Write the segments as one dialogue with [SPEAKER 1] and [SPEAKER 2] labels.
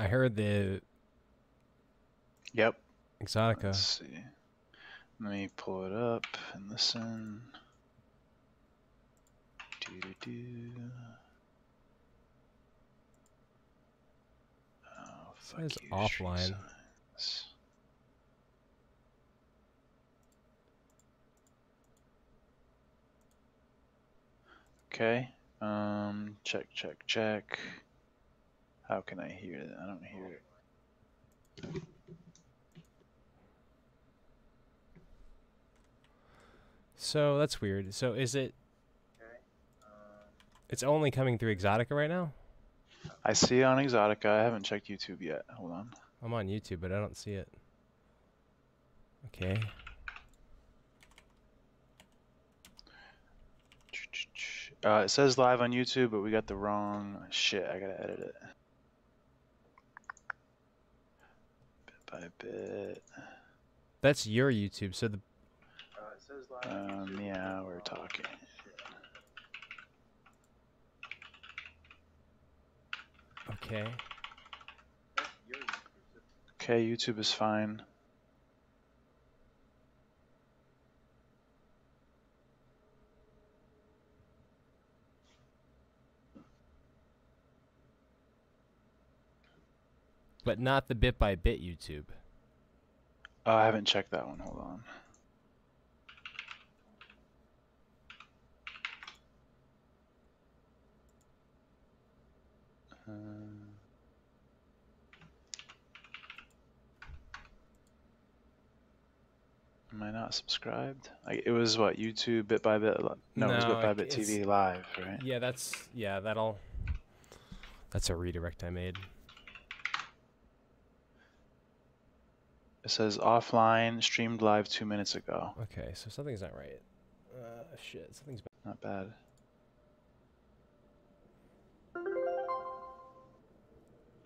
[SPEAKER 1] I heard the
[SPEAKER 2] Yep.
[SPEAKER 1] Exotica.
[SPEAKER 2] Let's see. Let me pull it up and listen. Oh, fuck
[SPEAKER 1] Says
[SPEAKER 2] you,
[SPEAKER 1] offline.
[SPEAKER 2] Okay. Check. How can I hear it? I don't hear it.
[SPEAKER 1] So that's weird. So is it? It's only coming through Exotica right now?
[SPEAKER 2] I see it on Exotica. I haven't checked YouTube yet. Hold on.
[SPEAKER 1] I'm on YouTube, but I don't see it. Okay.
[SPEAKER 2] It says live on YouTube, but we got the wrong shit. I gotta edit it. Bit by bit.
[SPEAKER 1] That's your YouTube. So the.
[SPEAKER 2] It says live. Meow, we're talking.
[SPEAKER 1] Okay.
[SPEAKER 2] Okay, YouTube is fine.
[SPEAKER 1] But not the bit by bit YouTube.
[SPEAKER 2] I haven't checked that one. Hold on. Am I not subscribed? It was what, YouTube bit by bit? No, it was bit by bit TV live, right?
[SPEAKER 1] Yeah, that's that's a redirect I made.
[SPEAKER 2] It says offline, streamed live 2 minutes ago.
[SPEAKER 1] Okay, so something's not right. Shit, something's
[SPEAKER 2] not bad.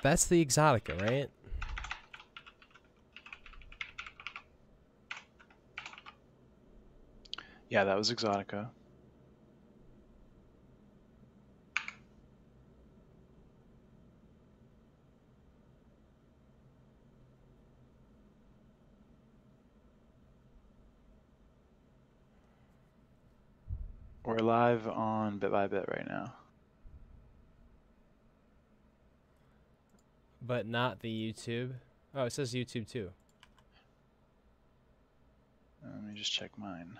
[SPEAKER 1] That's the Exotica, right?
[SPEAKER 2] Yeah, that was Exotica. We're live on Bit by Bit right now.
[SPEAKER 1] But not the YouTube. Oh, it says YouTube too.
[SPEAKER 2] Let me just check mine.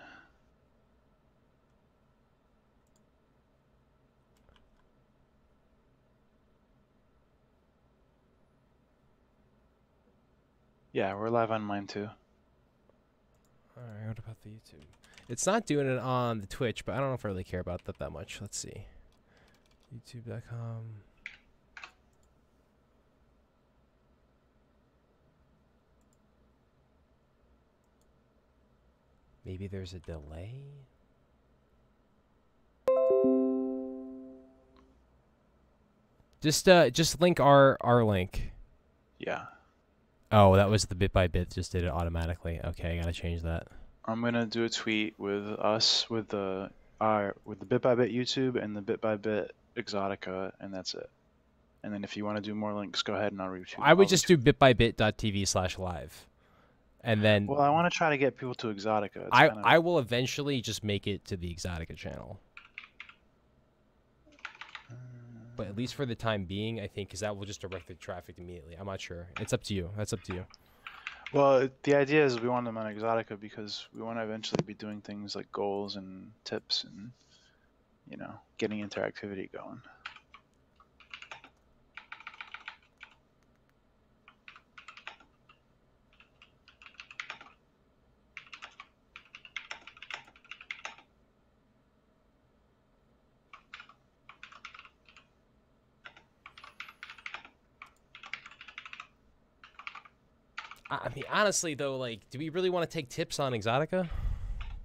[SPEAKER 2] Yeah, we're live on mine too.
[SPEAKER 1] Alright, what about the YouTube? It's not doing it on the Twitch, but I don't know if I really care about that much. Let's see. YouTube.com. Maybe there's a delay? Just link our link.
[SPEAKER 2] Yeah.
[SPEAKER 1] Oh, that was the bit by bit. Just did it automatically. Okay, I gotta change that.
[SPEAKER 2] I'm gonna do a tweet with us with the bit by bit YouTube and the bit by bit Exotica, and that's it. And then if you want to do more links, go ahead and I'll retweet.
[SPEAKER 1] I would just do bitbybit.tv/live, and then.
[SPEAKER 2] Well, I want to try to get people to Exotica.
[SPEAKER 1] I will eventually just make it to the Exotica channel. But at least for the time being, I think, because that will just direct the traffic immediately. I'm not sure. It's up to you. That's up to you.
[SPEAKER 2] Well, the idea is we want them on Exotica because we want to eventually be doing things like goals and tips and, you know, getting interactivity going.
[SPEAKER 1] I mean, honestly, though, like, do we really want to take tips on Exotica?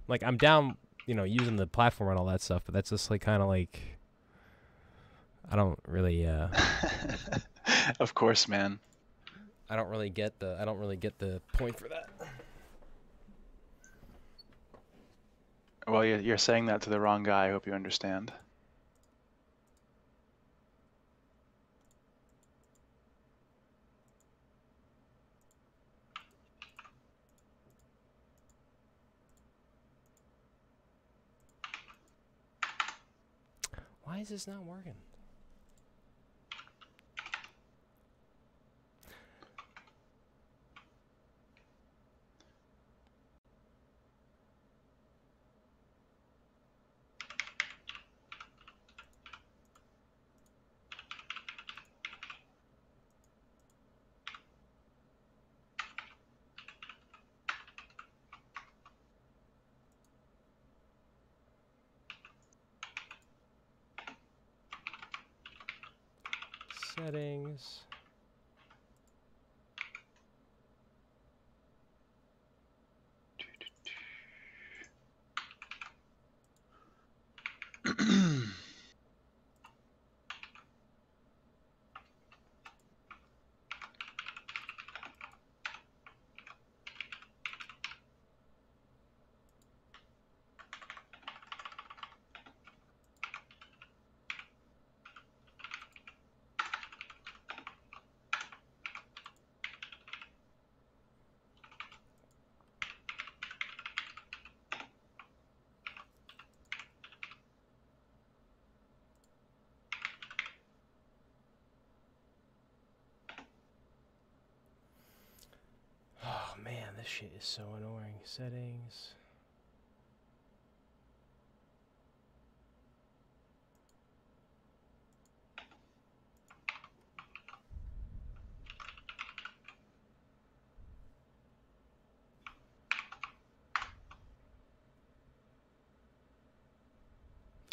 [SPEAKER 1] Like, I'm down, you know, using the platform and all that stuff, but that's just, like, kind of like... I don't really,
[SPEAKER 2] Of course, man.
[SPEAKER 1] I don't really get the point for that.
[SPEAKER 2] Well, you're saying that to the wrong guy. I hope you understand.
[SPEAKER 1] is this not working? Settings. Oh man, this shit is so annoying. Settings.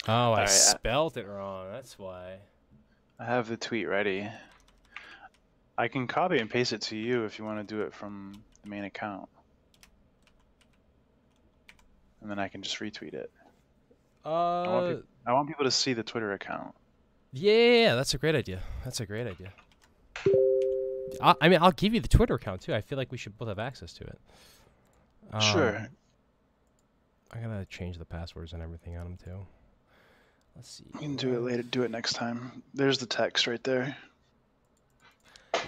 [SPEAKER 1] Oh, I spelled it wrong. That's why.
[SPEAKER 2] I have the tweet ready. I can copy and paste it to you if you want to do it from the main account. And then I can just retweet it. I want people to see the Twitter account.
[SPEAKER 1] Yeah, that's a great idea. That's a great idea. I mean, I'll give you the Twitter account, too. I feel like we should both have access to it.
[SPEAKER 2] Sure.
[SPEAKER 1] I gotta change the passwords and everything on them, too. Let's see.
[SPEAKER 2] You can do it later. Do it next time. There's the text right there.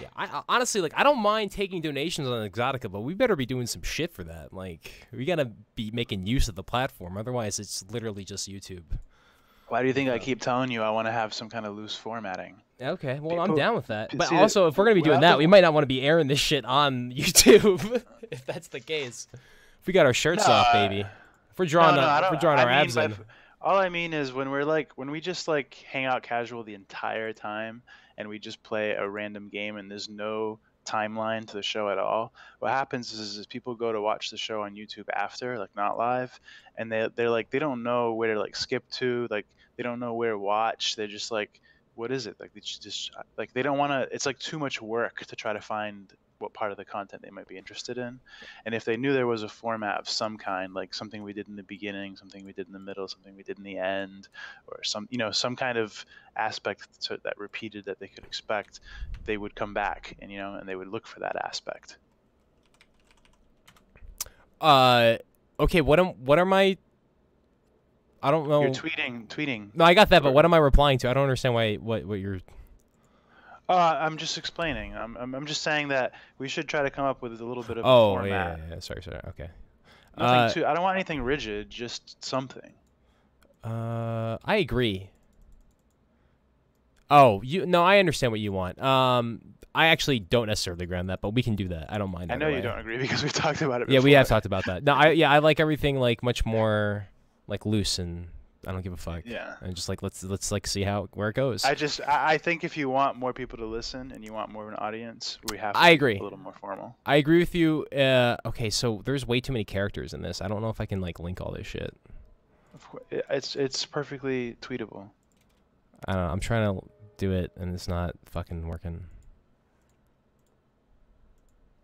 [SPEAKER 1] Yeah, I honestly, like, I don't mind taking donations on Exotica, but we better be doing some shit for that. Like, we gotta be making use of the platform. Otherwise, it's literally just YouTube.
[SPEAKER 2] Why do you think I keep telling you I want to have some kind of loose formatting?
[SPEAKER 1] Okay, well, I'm down with that. But also, if we're going to be doing that, we might not want to be airing this shit on YouTube, if that's the case. If we got our shirts off, baby. If we're drawing, our abs in.
[SPEAKER 2] All I mean is when we just like hang out casual the entire time and we just play a random game and there's no timeline to the show at all, what happens is people go to watch the show on YouTube after, like not live, and they're like, they don't know where to like skip to, like they don't know where to watch. They're just like, what is it? Like they just like they don't want to. It's like too much work to try to find what part of the content they might be interested in. And if they knew there was a format of some kind, like something we did in the beginning, something we did in the middle, something we did in the end, or some some kind of aspect that repeated that they could expect, they would come back and and they would look for that aspect.
[SPEAKER 1] Okay, what are my? I don't know.
[SPEAKER 2] You're tweeting.
[SPEAKER 1] No, I got that, but what am I replying to? I don't understand what you're.
[SPEAKER 2] I'm just explaining. I'm just saying that we should try to come up with a little bit of a format.
[SPEAKER 1] Yeah. Sorry. Okay.
[SPEAKER 2] Nothing I don't want anything rigid, just something.
[SPEAKER 1] I agree. Oh, I understand what you want. I actually don't necessarily agree on that, but we can do that. I don't mind.
[SPEAKER 2] I know you don't agree because we've talked about it before.
[SPEAKER 1] Yeah, we have talked about that. No, I like everything like much more like loose, and I don't give a fuck.
[SPEAKER 2] Yeah.
[SPEAKER 1] And just like let's like see where it goes.
[SPEAKER 2] I think if you want more people to listen and you want more of an audience, we have to
[SPEAKER 1] agree.
[SPEAKER 2] Be a little more formal.
[SPEAKER 1] I agree with you. Okay, so there's way too many characters in this. I don't know if I can like link all this shit.
[SPEAKER 2] Of course, it's perfectly tweetable.
[SPEAKER 1] I don't know. I'm trying to do it and it's not fucking working.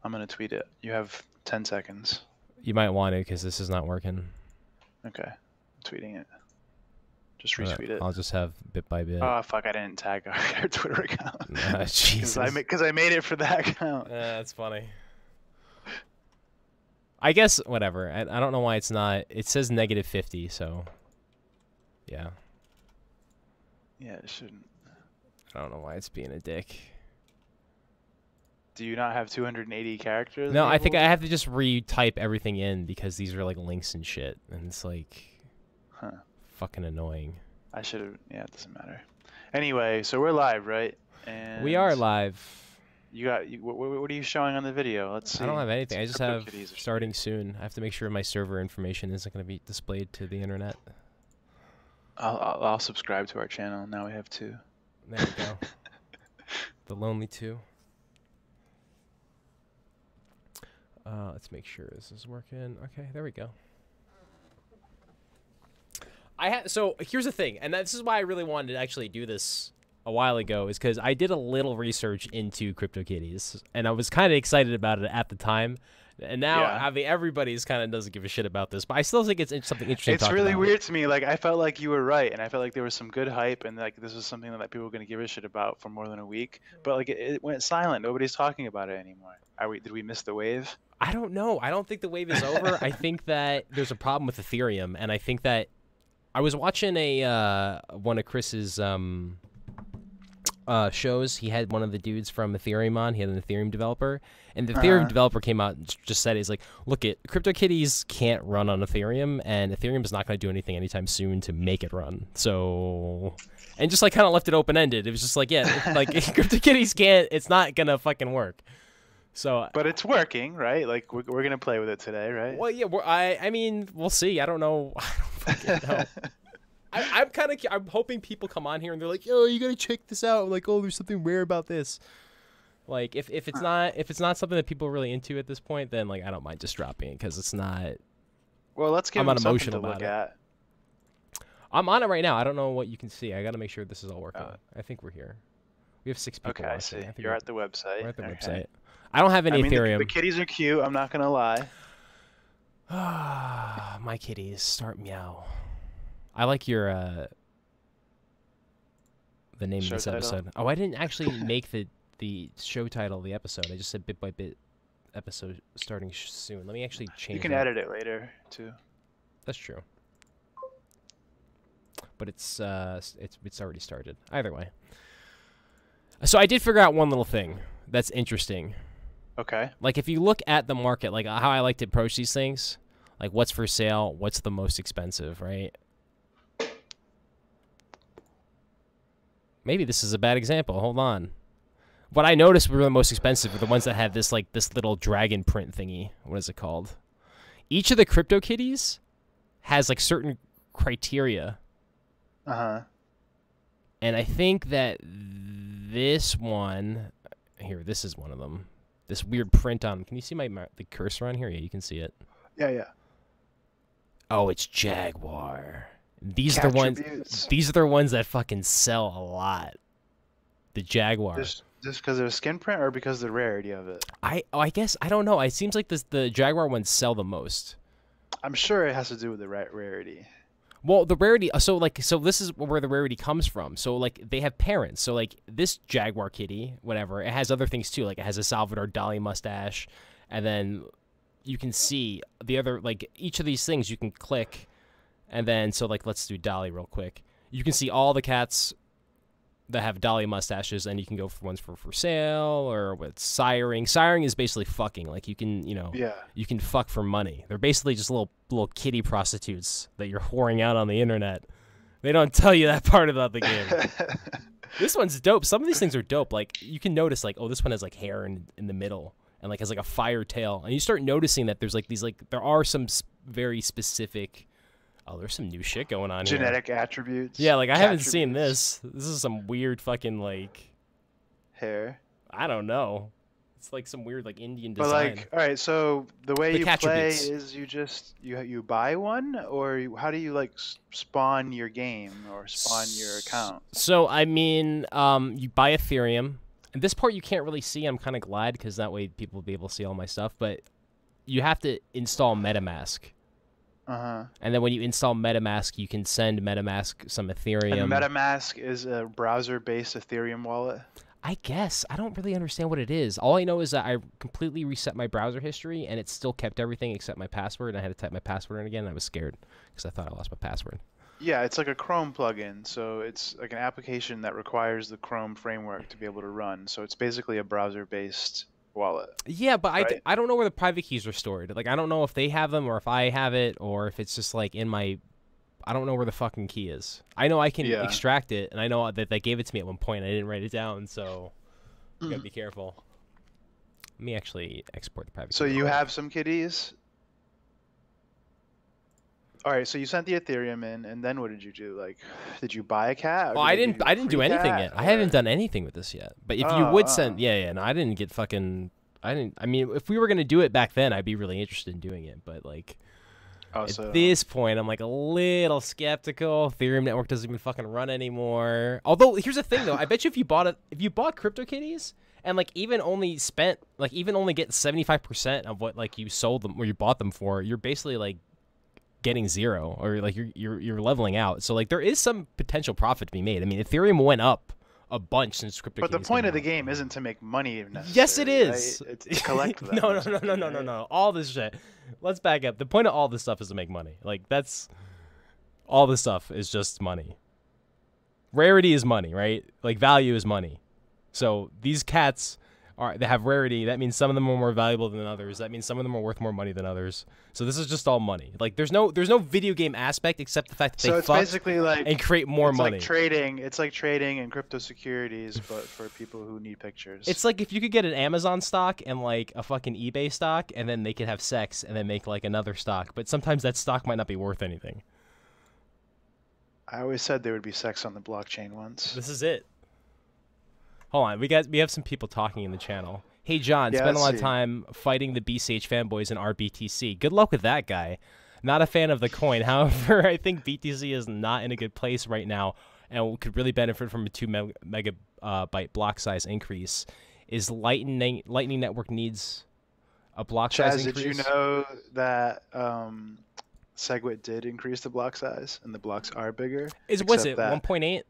[SPEAKER 2] I'm gonna tweet it. You have 10 seconds.
[SPEAKER 1] You might want to because this is not working.
[SPEAKER 2] Okay, I'm tweeting it. Just retweet it.
[SPEAKER 1] I'll just have bit by bit.
[SPEAKER 2] Oh fuck! I didn't tag our Twitter account.
[SPEAKER 1] Jesus.
[SPEAKER 2] Because I made it for that account.
[SPEAKER 1] That's funny. I guess whatever. I don't know why it's not. It says -50, so yeah.
[SPEAKER 2] Yeah, it shouldn't.
[SPEAKER 1] I don't know why it's being a dick.
[SPEAKER 2] Do you not have 280 characters?
[SPEAKER 1] No, I think I have to just retype everything in because these are like links and shit, and it's like fucking annoying.
[SPEAKER 2] I should have. Yeah, it doesn't matter. Anyway, so we're live, right? And
[SPEAKER 1] We are live.
[SPEAKER 2] You got. What are you showing on the video? Let's see.
[SPEAKER 1] I don't have anything. I just have
[SPEAKER 2] CryptoKitties or
[SPEAKER 1] starting soon. I have to make sure my server information isn't going to be displayed to the internet.
[SPEAKER 2] I'll subscribe to our channel. Now we have 2.
[SPEAKER 1] There we go. The Lonely 2. Let's make sure this is working. Okay, there we go. So here's the thing, and this is why I really wanted to actually do this a while ago, is because I did a little research into CryptoKitties, and I was kind of excited about it at the time. And now,
[SPEAKER 2] Yeah.
[SPEAKER 1] I mean, everybody's kind of doesn't give a shit about this, but I still think it's something interesting.
[SPEAKER 2] It's
[SPEAKER 1] to talk
[SPEAKER 2] really
[SPEAKER 1] about.
[SPEAKER 2] weird to me. Like I felt like you were right, and I felt like there was some good hype, and like this was something that people were gonna give a shit about for more than a week. But like it went silent. Nobody's talking about it anymore. Did we miss the wave?
[SPEAKER 1] I don't know. I don't think the wave is over. I think that there's a problem with Ethereum, and I think that I was watching one of Chris's shows. He had one of the dudes from Ethereum on. He had an Ethereum developer, and the Ethereum developer came out and just said, he's like, look, CryptoKitties can't run on Ethereum, and Ethereum's not going to do anything anytime soon to make it run. So, and just like kind of left it open-ended. It was just like, yeah, like CryptoKitties can't, it's not going to fucking work. So,
[SPEAKER 2] but it's working, right? Like we're gonna play with it today, right?
[SPEAKER 1] Well, yeah. I mean, we'll see. I don't know. I don't fucking know. I'm hoping people come on here and they're like, "Oh, you gotta check this out." Like, "Oh, there's something rare about this." Like, if it's not something that people are really into at this point, then like I don't mind just dropping it because it's not.
[SPEAKER 2] Well, let's give
[SPEAKER 1] I'm
[SPEAKER 2] them
[SPEAKER 1] not
[SPEAKER 2] something
[SPEAKER 1] emotional
[SPEAKER 2] to look
[SPEAKER 1] about
[SPEAKER 2] at.
[SPEAKER 1] I'm on it right now. I don't know what you can see. I gotta make sure this is all working. I think we're here. We have 6 people
[SPEAKER 2] Okay, I
[SPEAKER 1] watching.
[SPEAKER 2] see.
[SPEAKER 1] I think
[SPEAKER 2] You're at the website.
[SPEAKER 1] We're at the
[SPEAKER 2] Okay.
[SPEAKER 1] website. I don't have any Ethereum.
[SPEAKER 2] The kitties are cute. I'm not gonna lie.
[SPEAKER 1] My kitties start meow. I like your the name
[SPEAKER 2] Show
[SPEAKER 1] of this
[SPEAKER 2] title?
[SPEAKER 1] episode. Oh, I didn't actually make the show title of the episode. I just said bit by bit episode starting soon. Let me actually change.
[SPEAKER 2] You can
[SPEAKER 1] that.
[SPEAKER 2] edit it later too.
[SPEAKER 1] That's true. But it's already started. Either way. So I did figure out one little thing that's interesting.
[SPEAKER 2] Okay.
[SPEAKER 1] Like, if you look at the market, like how I like to approach these things, like what's for sale, what's the most expensive, right? Maybe this is a bad example. Hold on. What I noticed were the most expensive were the ones that had this, like, this little dragon print thingy. What is it called? Each of the CryptoKitties has, like, certain criteria.
[SPEAKER 2] Uh-huh.
[SPEAKER 1] And I think that this one... Here, this is one of them. This weird print on... Can you see the cursor on here? Yeah, you can see it.
[SPEAKER 2] Yeah.
[SPEAKER 1] Oh, it's Jaguar. These are the ones that fucking sell a lot. The Jaguar.
[SPEAKER 2] Just because of the skin print or because of the rarity of it?
[SPEAKER 1] I guess, I don't know. It seems like the Jaguar ones sell the most.
[SPEAKER 2] I'm sure it has to do with the rarity.
[SPEAKER 1] Well, the rarity, so this is where the rarity comes from. So, like, they have parents. So, like, this Jaguar kitty, whatever, it has other things, too. Like, it has a Salvador Dali mustache, and then you can see the other, like, each of these things you can click, and then, so, like, let's do Dali real quick. You can see all the cats that have Dali mustaches, and you can go for ones for sale, or with siring. Siring is basically fucking. Like, you can, you can fuck for money. They're basically just little kitty prostitutes that you're whoring out on the internet. They don't tell you that part about the game. This one's dope. Some of these things are dope. Like, you can notice, like, oh, this one has, like, hair in the middle, and, like, has, like, a fire tail. And you start noticing that there's, like, these, like, there are some very specific... Oh, there's some new shit going on
[SPEAKER 2] Genetic
[SPEAKER 1] here.
[SPEAKER 2] attributes.
[SPEAKER 1] Yeah, like, I haven't seen this. This is some weird fucking, like...
[SPEAKER 2] Hair.
[SPEAKER 1] I don't know. It's like some weird, like, Indian design.
[SPEAKER 2] But, like, all right, so the way you play
[SPEAKER 1] attributes.
[SPEAKER 2] is you just, you buy one? Or how do you, like, spawn your game or spawn your account?
[SPEAKER 1] So, I mean, you buy Ethereum. And this part you can't really see. I'm kind of glad, because that way people will be able to see all my stuff. But you have to install MetaMask.
[SPEAKER 2] Uh-huh.
[SPEAKER 1] And then when you install MetaMask, you can send MetaMask some Ethereum.
[SPEAKER 2] And MetaMask is a browser-based Ethereum wallet?
[SPEAKER 1] I guess. I don't really understand what it is. All I know is that I completely reset my browser history, and it still kept everything except my password. I had to type my password in again, and I was scared because I thought I lost my password.
[SPEAKER 2] Yeah, it's like a Chrome plugin. So it's like an application that requires the Chrome framework to be able to run. So it's basically a browser-based wallet.
[SPEAKER 1] Yeah, but
[SPEAKER 2] right?
[SPEAKER 1] I don't know where the private keys are stored. Like, I don't know if they have them or if I have it or if it's just, like, in my I don't know where the fucking key is. I know I can
[SPEAKER 2] Yeah.
[SPEAKER 1] extract it, and I know that they gave it to me at one point. I didn't write it down, so you gotta
[SPEAKER 2] Mhm.
[SPEAKER 1] be careful. Let me actually export the private
[SPEAKER 2] So
[SPEAKER 1] key real
[SPEAKER 2] you
[SPEAKER 1] quick.
[SPEAKER 2] have some kitties. All right, so you sent the Ethereum in, and then what did you do? Like, did you buy a cat, or
[SPEAKER 1] Oh,
[SPEAKER 2] did they give you
[SPEAKER 1] I
[SPEAKER 2] a
[SPEAKER 1] didn't
[SPEAKER 2] free
[SPEAKER 1] do anything
[SPEAKER 2] cat,
[SPEAKER 1] yet. I haven't
[SPEAKER 2] or?
[SPEAKER 1] done anything with this yet. But if you
[SPEAKER 2] Oh,
[SPEAKER 1] would send, yeah, no, I didn't get fucking. I didn't. I mean, if we were gonna do it back then, I'd be really interested in doing it. But like
[SPEAKER 2] oh,
[SPEAKER 1] at
[SPEAKER 2] so
[SPEAKER 1] this point, I'm like a little skeptical. Ethereum network doesn't even fucking run anymore. Although here's the thing, though. I bet you if you bought CryptoKitties and like even only get 75% of what like you sold them or you bought them for, you're basically like getting zero, or like you're leveling out. So like there is some potential profit to be made. I mean, Ethereum went up a bunch since
[SPEAKER 2] but the
[SPEAKER 1] CryptoKitties
[SPEAKER 2] point
[SPEAKER 1] came
[SPEAKER 2] of the
[SPEAKER 1] out.
[SPEAKER 2] game isn't to make money
[SPEAKER 1] Yes, it
[SPEAKER 2] necessarily, right?
[SPEAKER 1] is.
[SPEAKER 2] It's to collect them
[SPEAKER 1] No,
[SPEAKER 2] or
[SPEAKER 1] no, no, no,
[SPEAKER 2] something,
[SPEAKER 1] no, no,
[SPEAKER 2] right?
[SPEAKER 1] no. All this shit. Let's back up. The point of all this stuff is to make money. Like that's all this stuff is just money. Rarity is money, right? Like value is money. So these cats they have rarity. That means some of them are more valuable than others. That means some of them are worth more money than others. So this is just all money. Like there's no video game aspect except the fact that
[SPEAKER 2] So
[SPEAKER 1] they
[SPEAKER 2] it's
[SPEAKER 1] fucked
[SPEAKER 2] basically like
[SPEAKER 1] and create more
[SPEAKER 2] it's
[SPEAKER 1] money.
[SPEAKER 2] like trading. It's like trading in crypto securities, but for people who need pictures.
[SPEAKER 1] It's like if you could get an Amazon stock and like a fucking eBay stock, and then they could have sex and then make like another stock. But sometimes that stock might not be worth anything.
[SPEAKER 2] I always said there would be sex on the blockchain once.
[SPEAKER 1] This is it. Hold on, we have some people talking in the channel. Hey John,
[SPEAKER 2] Yeah,
[SPEAKER 1] spent a
[SPEAKER 2] let's
[SPEAKER 1] lot of
[SPEAKER 2] see.
[SPEAKER 1] time fighting the BCH fanboys in RBTC. Good luck with that guy. Not a fan of the coin. However, I think BTC is not in a good place right now and could really benefit from a 2 megabyte block size increase. Is Lightning Network needs a block size
[SPEAKER 2] Chaz,
[SPEAKER 1] increase?
[SPEAKER 2] did you know that SegWit did increase the block size, and the blocks are bigger?
[SPEAKER 1] Was
[SPEAKER 2] Except
[SPEAKER 1] it
[SPEAKER 2] that
[SPEAKER 1] 1.8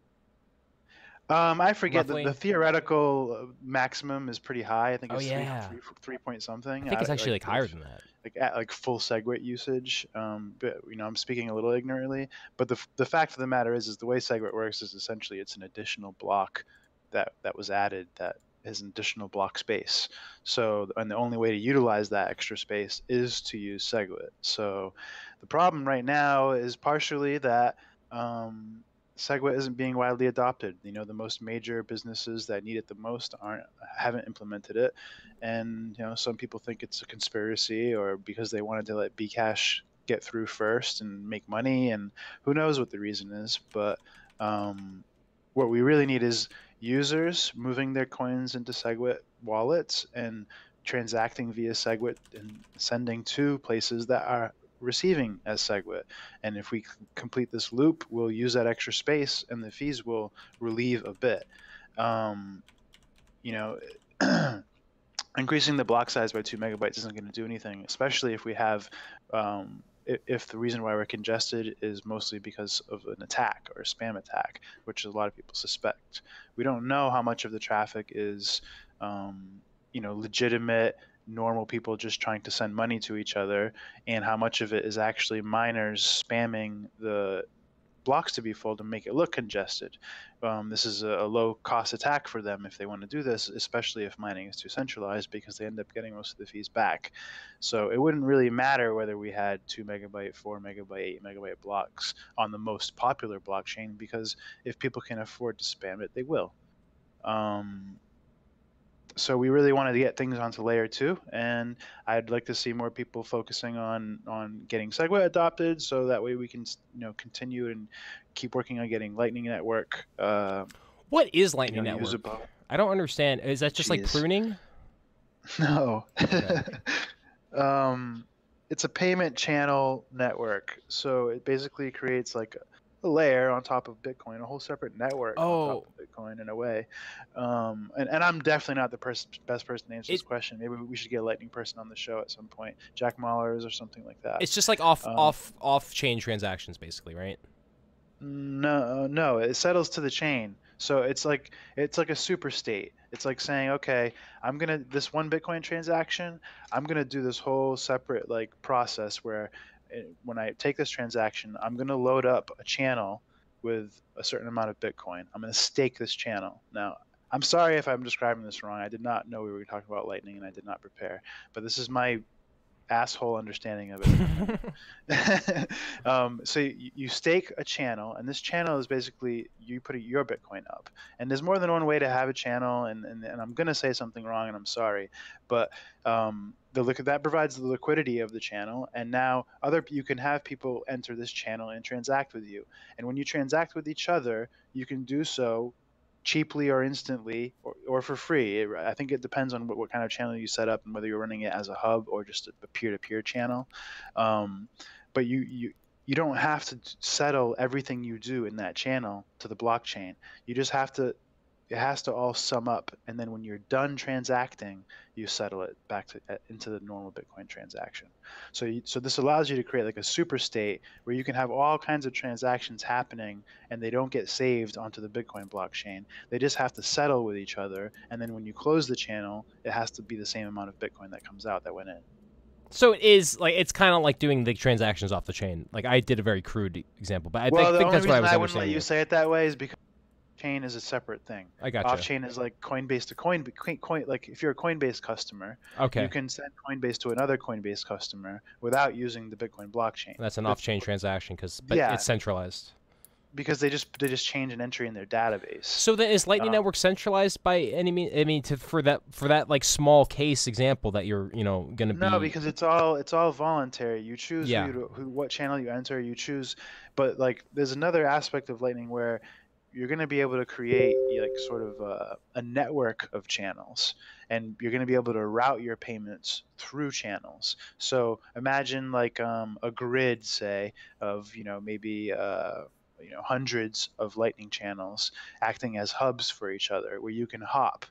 [SPEAKER 2] I forget
[SPEAKER 1] roughly?
[SPEAKER 2] the theoretical maximum is pretty high. I think
[SPEAKER 1] Oh
[SPEAKER 2] it's
[SPEAKER 1] yeah.
[SPEAKER 2] three point
[SPEAKER 1] I
[SPEAKER 2] something.
[SPEAKER 1] think it's actually like higher
[SPEAKER 2] If,
[SPEAKER 1] than that.
[SPEAKER 2] like at like full SegWit usage. But I'm speaking a little ignorantly. But the fact of the matter is the way SegWit works is essentially it's an additional block that was added that is an additional block space. So and the only way to utilize that extra space is to use SegWit. So the problem right now is partially that. SegWit isn't being widely adopted. The most major businesses that need it the most haven't implemented it, and some people think it's a conspiracy or because they wanted to let Bcash get through first and make money, and who knows what the reason is. But what we really need is users moving their coins into SegWit wallets and transacting via SegWit and sending to places that are receiving as SegWit. And if we complete this loop, we'll use that extra space and the fees will relieve a bit. You know, increasing the block size by 2 megabytes isn't going to do anything, especially if we have, if the reason why we're congested is mostly because of an attack or a spam attack, which a lot of people suspect. We don't know how much of the traffic is, legitimate normal people just trying to send money to each other, and how much of it is actually miners spamming the blocks to be full to make it look congested. This is a low cost attack for them if they want to do this, especially if mining is too centralized, because they end up getting most of the fees back. So it wouldn't really matter whether we had 2 megabyte, 4 megabyte, 8 megabyte blocks on the most popular blockchain, because if people can afford to spam it, they will. So we really wanted to get things onto layer 2, and I'd like to see more people focusing on getting SegWit adopted, so that way we can continue and keep working on getting Lightning Network.
[SPEAKER 1] What is Lightning Network?
[SPEAKER 2] Usable.
[SPEAKER 1] I don't understand. Is that just like pruning?
[SPEAKER 2] No.
[SPEAKER 1] Okay.
[SPEAKER 2] It's a payment channel network, so it basically creates like a layer on top of Bitcoin, a whole separate network on top of Bitcoin in a way. And I'm definitely not the best person to answer this question. Maybe we should get a Lightning person on the show at some point, Jack Mallers or something like that.
[SPEAKER 1] It's just like off chain transactions, basically, right?
[SPEAKER 2] No, it settles to the chain. So it's like a super state. It's like saying, okay, this one Bitcoin transaction, I'm gonna do this whole separate like process where when I take this transaction, I'm gonna load up a channel with a certain amount of Bitcoin. I'm gonna stake this channel. Now, I'm sorry if I'm describing this wrong. I did not know we were talking about Lightning, and I did not prepare. But this is my asshole understanding of it from you. So you stake a channel, and this channel is basically you put your Bitcoin up. And there's more than one way to have a channel, and I'm gonna say something wrong, and I'm sorry, but that provides the liquidity of the channel, and now you can have people enter this channel and transact with you. And when you transact with each other, you can do so cheaply or instantly or for free. I think it depends on what kind of channel you set up and whether you're running it as a hub or just a peer-to-peer channel. But you don't have to settle everything you do in that channel to the blockchain. You just have to it has to all sum up, and then when you're done transacting, you settle it back into the normal Bitcoin transaction. So this allows you to create like a super state where you can have all kinds of transactions happening, and they don't get saved onto the Bitcoin blockchain. They just have to settle with each other, and then when you close the channel, it has to be the same amount of Bitcoin that comes out that went in.
[SPEAKER 1] So it is like it's kind of like doing the transactions off the chain. Like I did a very crude example, but I think that's what I was
[SPEAKER 2] The only reason I wouldn't let
[SPEAKER 1] understanding.
[SPEAKER 2] you say it that way is because chain is a separate thing.
[SPEAKER 1] I gotcha.
[SPEAKER 2] Off chain is like Coinbase to coin. Like if you're a Coinbase customer,
[SPEAKER 1] Okay.
[SPEAKER 2] you can send Coinbase to another Coinbase customer without using the Bitcoin blockchain.
[SPEAKER 1] That's an off-chain transaction but
[SPEAKER 2] yeah,
[SPEAKER 1] it's centralized.
[SPEAKER 2] Because they just change an entry in their database.
[SPEAKER 1] So then is Lightning Network centralized by any means? I mean, for that like small case example that you're gonna be.
[SPEAKER 2] No, because it's all voluntary. You choose what channel you enter. You choose, but like there's another aspect of Lightning where you're going to be able to create like sort of a network of channels, and you're going to be able to route your payments through channels. So imagine like a grid, say, of maybe hundreds of Lightning channels acting as hubs for each other, where you can hop,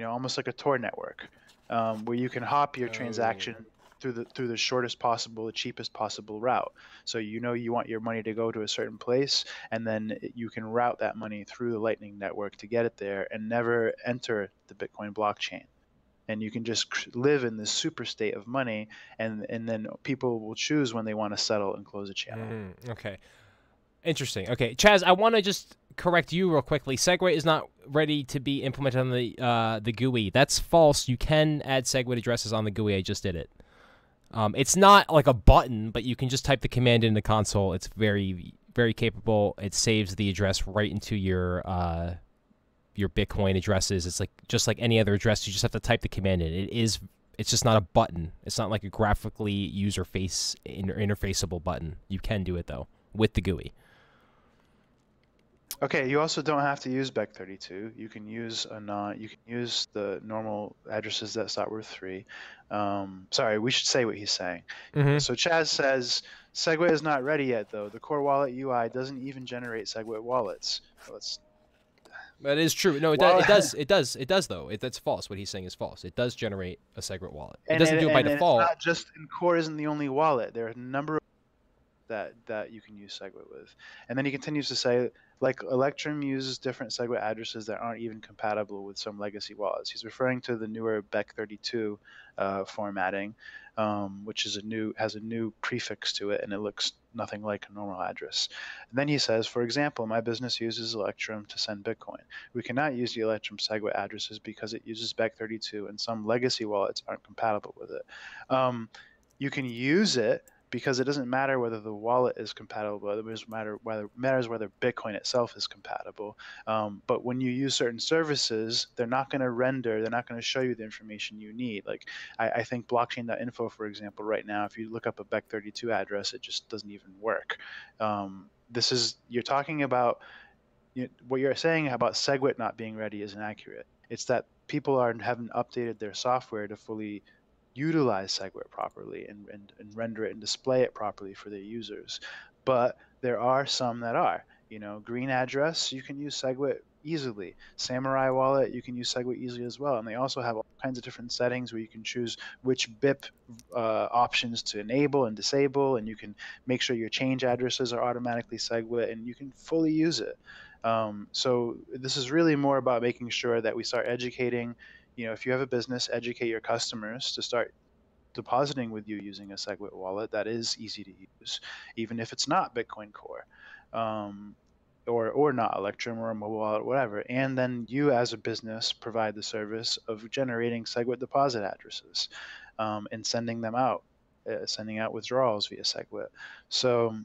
[SPEAKER 2] almost like a Tor network, where you can hop your transaction through the shortest possible, the cheapest possible route. So you want your money to go to a certain place, and then you can route that money through the Lightning Network to get it there and never enter the Bitcoin blockchain. And you can just live in this super state of money, and then people will choose when they want to settle and close a channel.
[SPEAKER 1] Okay. Interesting. Okay, Chaz, I want to just correct you real quickly. Segwit is not ready to be implemented on the GUI. That's false. You can add Segwit addresses on the GUI. I just did it. It's not like a button, but you can just type the command in the console. It's very, very capable. It saves the address right into your Bitcoin addresses. It's like just like any other address. You just have to type the command in. It's just not a button. It's not like a graphically interfaceable button. You can do it though with the GUI.
[SPEAKER 2] Okay, you also don't have to use Bec32. You can use the normal addresses that start with 3. Sorry, we should say what he's saying. So Chaz says Segwit is not ready yet, though. The core wallet UI doesn't even generate Segwit wallets.
[SPEAKER 1] That is true. No, it does. It does though. That's false. What he's saying is false. It does generate a Segwit wallet. It doesn't do it by default.
[SPEAKER 2] It's not just, and Core isn't the only wallet. There are a number of that you can use Segwit with. And then he continues to say, like, Electrum uses different Segwit addresses that aren't even compatible with some legacy wallets. He's referring to the newer Bec32 formatting, which has a new prefix to it, and it looks nothing like a normal address. And then he says, for example, my business uses Electrum to send Bitcoin. We cannot use the Electrum Segwit addresses because it uses Bec32, and some legacy wallets aren't compatible with it. You can use it because it doesn't matter whether the wallet is compatible. It matters whether Bitcoin itself is compatible. But when you use certain services, they're not going to show you the information you need. Like I think blockchain.info, for example, right now, if you look up a Bec32 address, it just doesn't even work. You're talking about, what you're saying about Segwit not being ready is inaccurate. It's that people haven't updated their software to fully utilize Segwit properly and render it and display it properly for their users. But there are some that are. Green Address, you can use Segwit easily. Samurai Wallet, you can use Segwit easily as well. And they also have all kinds of different settings where you can choose which BIP options to enable and disable, and you can make sure your change addresses are automatically Segwit, and you can fully use it. So this is really more about making sure that we start educating. If you have a business, educate your customers to start depositing with you using a Segwit wallet that is easy to use, even if it's not Bitcoin Core, or not Electrum or a mobile wallet, whatever. And then you, as a business, provide the service of generating Segwit deposit addresses. and sending out withdrawals via SegWit. So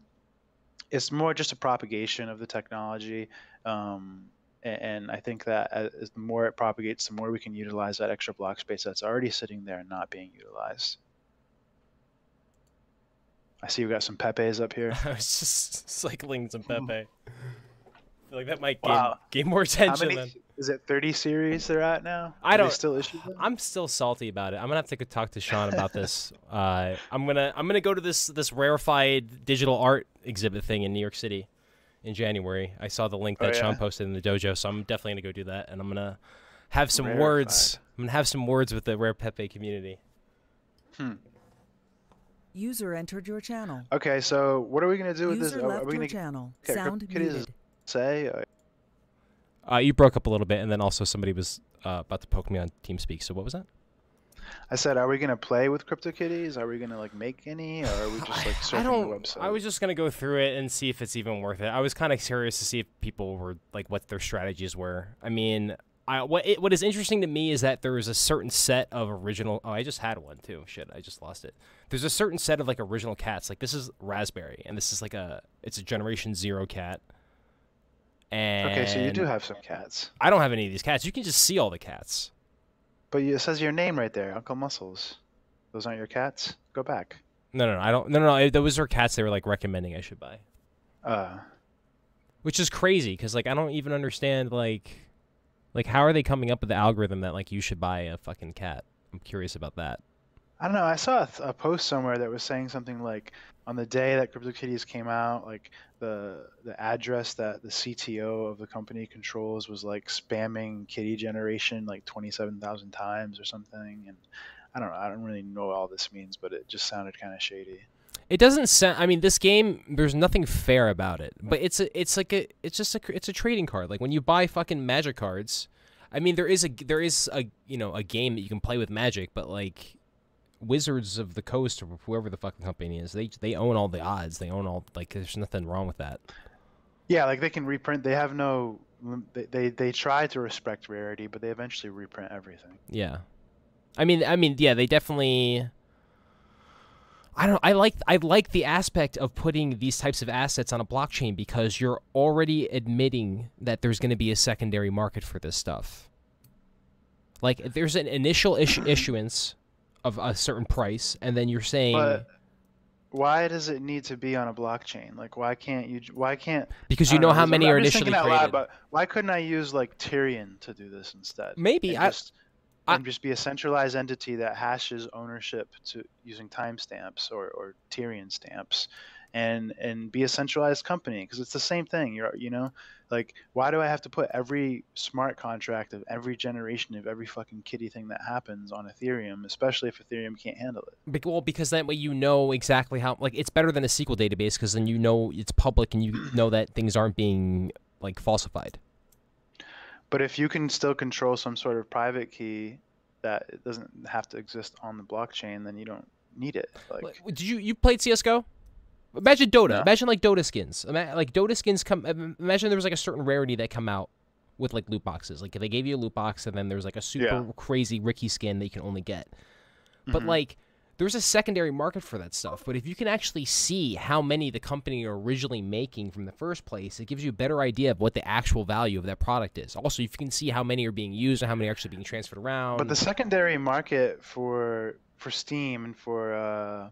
[SPEAKER 2] it's more just a propagation of the technology. And I think that as the more it propagates, the more we can utilize that extra block space that's already sitting there and not being utilized. I see we got some Pepes up here.
[SPEAKER 1] I was just cycling some Pepe. I feel like that might
[SPEAKER 2] Wow.
[SPEAKER 1] gain more
[SPEAKER 2] How
[SPEAKER 1] attention
[SPEAKER 2] many
[SPEAKER 1] than.
[SPEAKER 2] is it? 30 series they're at now?
[SPEAKER 1] I
[SPEAKER 2] Do
[SPEAKER 1] don't.
[SPEAKER 2] they still issue them?
[SPEAKER 1] I'm still salty about it. I'm gonna have to talk to Sean about this. I'm gonna go to this rarefied digital art exhibit thing in New York City in January. I saw the link that Sean posted in the dojo, so I'm definitely gonna go do that, and I'm gonna have some words. I'm gonna have some words with the Rare Pepe community.
[SPEAKER 3] User entered your channel.
[SPEAKER 2] Okay, so what are we gonna do with
[SPEAKER 3] User
[SPEAKER 2] this?
[SPEAKER 3] left
[SPEAKER 2] Are we
[SPEAKER 3] your
[SPEAKER 2] gonna
[SPEAKER 3] channel.
[SPEAKER 2] okay,
[SPEAKER 3] Sound
[SPEAKER 2] Kitties
[SPEAKER 3] muted.
[SPEAKER 2] say?
[SPEAKER 1] You broke up a little bit, and then also somebody was about to poke me on TeamSpeak. So what was that?
[SPEAKER 2] I said, are we gonna play with CryptoKitties? Are we gonna like make any, or are we just like surfing the website?
[SPEAKER 1] I was just gonna go through it and see if it's even worth it. I was kind of curious to see if people were like what their strategies were. I mean, what is interesting to me is that there is a certain set of original. Oh, I just had one too. Shit, I just lost it. There's a certain set of like original cats. Like this is Raspberry, and this is like it's a Generation 0 cat. And
[SPEAKER 2] okay, so you do have some cats.
[SPEAKER 1] I don't have any of these cats. You can just see all the cats.
[SPEAKER 2] But it says your name right there, Uncle Muscles. Those aren't your cats? Go back.
[SPEAKER 1] No, I don't. No. Those are cats they were like recommending I should buy. Which is crazy because like I don't even understand like how are they coming up with the algorithm that like you should buy a fucking cat? I'm curious about that.
[SPEAKER 2] I don't know. I saw a post somewhere that was saying something like on the day that CryptoKitties came out, like the address that the CTO of the company controls was like spamming kitty generation like 27,000 times or something. And I don't know. I don't really know what all this means, but it just sounded kind of shady.
[SPEAKER 1] It doesn't sound. I mean, this game, there's nothing fair about it. But it's a trading card. Like when you buy fucking Magic cards, I mean, there is a a game that you can play with Magic, but like Wizards of the Coast or whoever the fucking company is, they own all the odds. They own all like. There's nothing wrong with that.
[SPEAKER 2] Yeah, like they can reprint. They have no. They try to respect rarity, but they eventually reprint everything.
[SPEAKER 1] Yeah, I mean, yeah, they definitely. I like the aspect of putting these types of assets on a blockchain because you're already admitting that there's going to be a secondary market for this stuff. Like there's an initial issuance of a certain price, and then you're saying.
[SPEAKER 2] But why does it need to be on a blockchain? Like, why can't you? Why can't?
[SPEAKER 1] Because you know how many are initially
[SPEAKER 2] created.
[SPEAKER 1] created.
[SPEAKER 2] But why couldn't I use like Tyrion to do this instead?
[SPEAKER 1] Maybe
[SPEAKER 2] and just be a centralized entity that hashes ownership to using timestamps or Tyrion stamps, and be a centralized company because it's the same thing. Like why do I have to put every smart contract of every generation of every fucking kitty thing that happens on Ethereum, especially if Ethereum can't handle it?
[SPEAKER 1] Well, because that way you know exactly how. Like it's better than a SQL database because then you know it's public and you know that things aren't being like falsified.
[SPEAKER 2] But if you can still control some sort of private key that it doesn't have to exist on the blockchain, then you don't need it. Like,
[SPEAKER 1] did you played CS:GO? Imagine Dota.
[SPEAKER 2] No.
[SPEAKER 1] Imagine like Dota skins. Like Dota skins come. Imagine there was like a certain rarity that come out with like loot boxes. Like they gave you a loot box and then there's like a super crazy Ricky skin that you can only get. But like there's a secondary market for that stuff. But if you can actually see how many the company are originally making from the first place, it gives you a better idea of what the actual value of that product is. Also, if you can see how many are being used and how many are actually being transferred around.
[SPEAKER 2] But the secondary market for Steam and for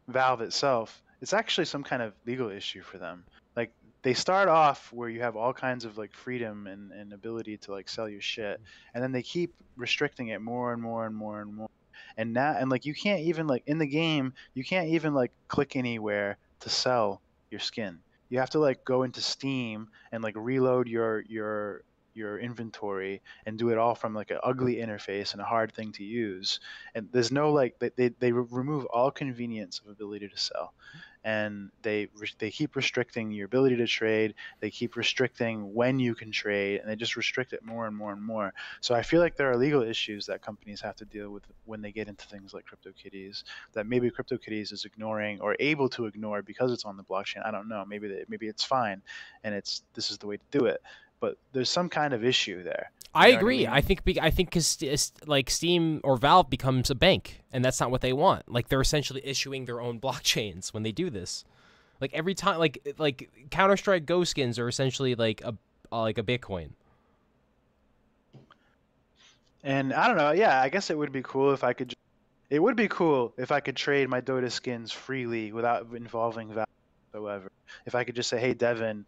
[SPEAKER 2] Valve itself, it's actually some kind of legal issue for them. Like they start off where you have all kinds of like freedom and ability to like sell your shit, and then they keep restricting it more and more and more and more. And now, and like you can't even like in the game, you can't even like click anywhere to sell your skin. You have to like go into Steam and like reload your inventory and do it all from like an ugly interface and a hard thing to use. And there's no like they remove all convenience of ability to sell, and they keep restricting your ability to trade. They keep restricting when you can trade, and they just restrict it more and more and more. So I feel like there are legal issues that companies have to deal with when they get into things like CryptoKitties that maybe CryptoKitties is ignoring or able to ignore because it's on the blockchain. I don't know. Maybe it's fine, and this is the way to do it. but there's some kind of issue there.
[SPEAKER 1] I
[SPEAKER 2] know what I
[SPEAKER 1] agree.
[SPEAKER 2] mean?
[SPEAKER 1] I think because like Steam or Valve becomes a bank, and that's not what they want. Like they're essentially issuing their own blockchains when they do this. Like every time, like Counter-Strike Go skins are essentially like a Bitcoin.
[SPEAKER 2] And I don't know. Yeah, I guess it would be cool if I could. It would be cool if I could trade my Dota skins freely without involving Valve whatsoever. If I could just say, "Hey, Devin,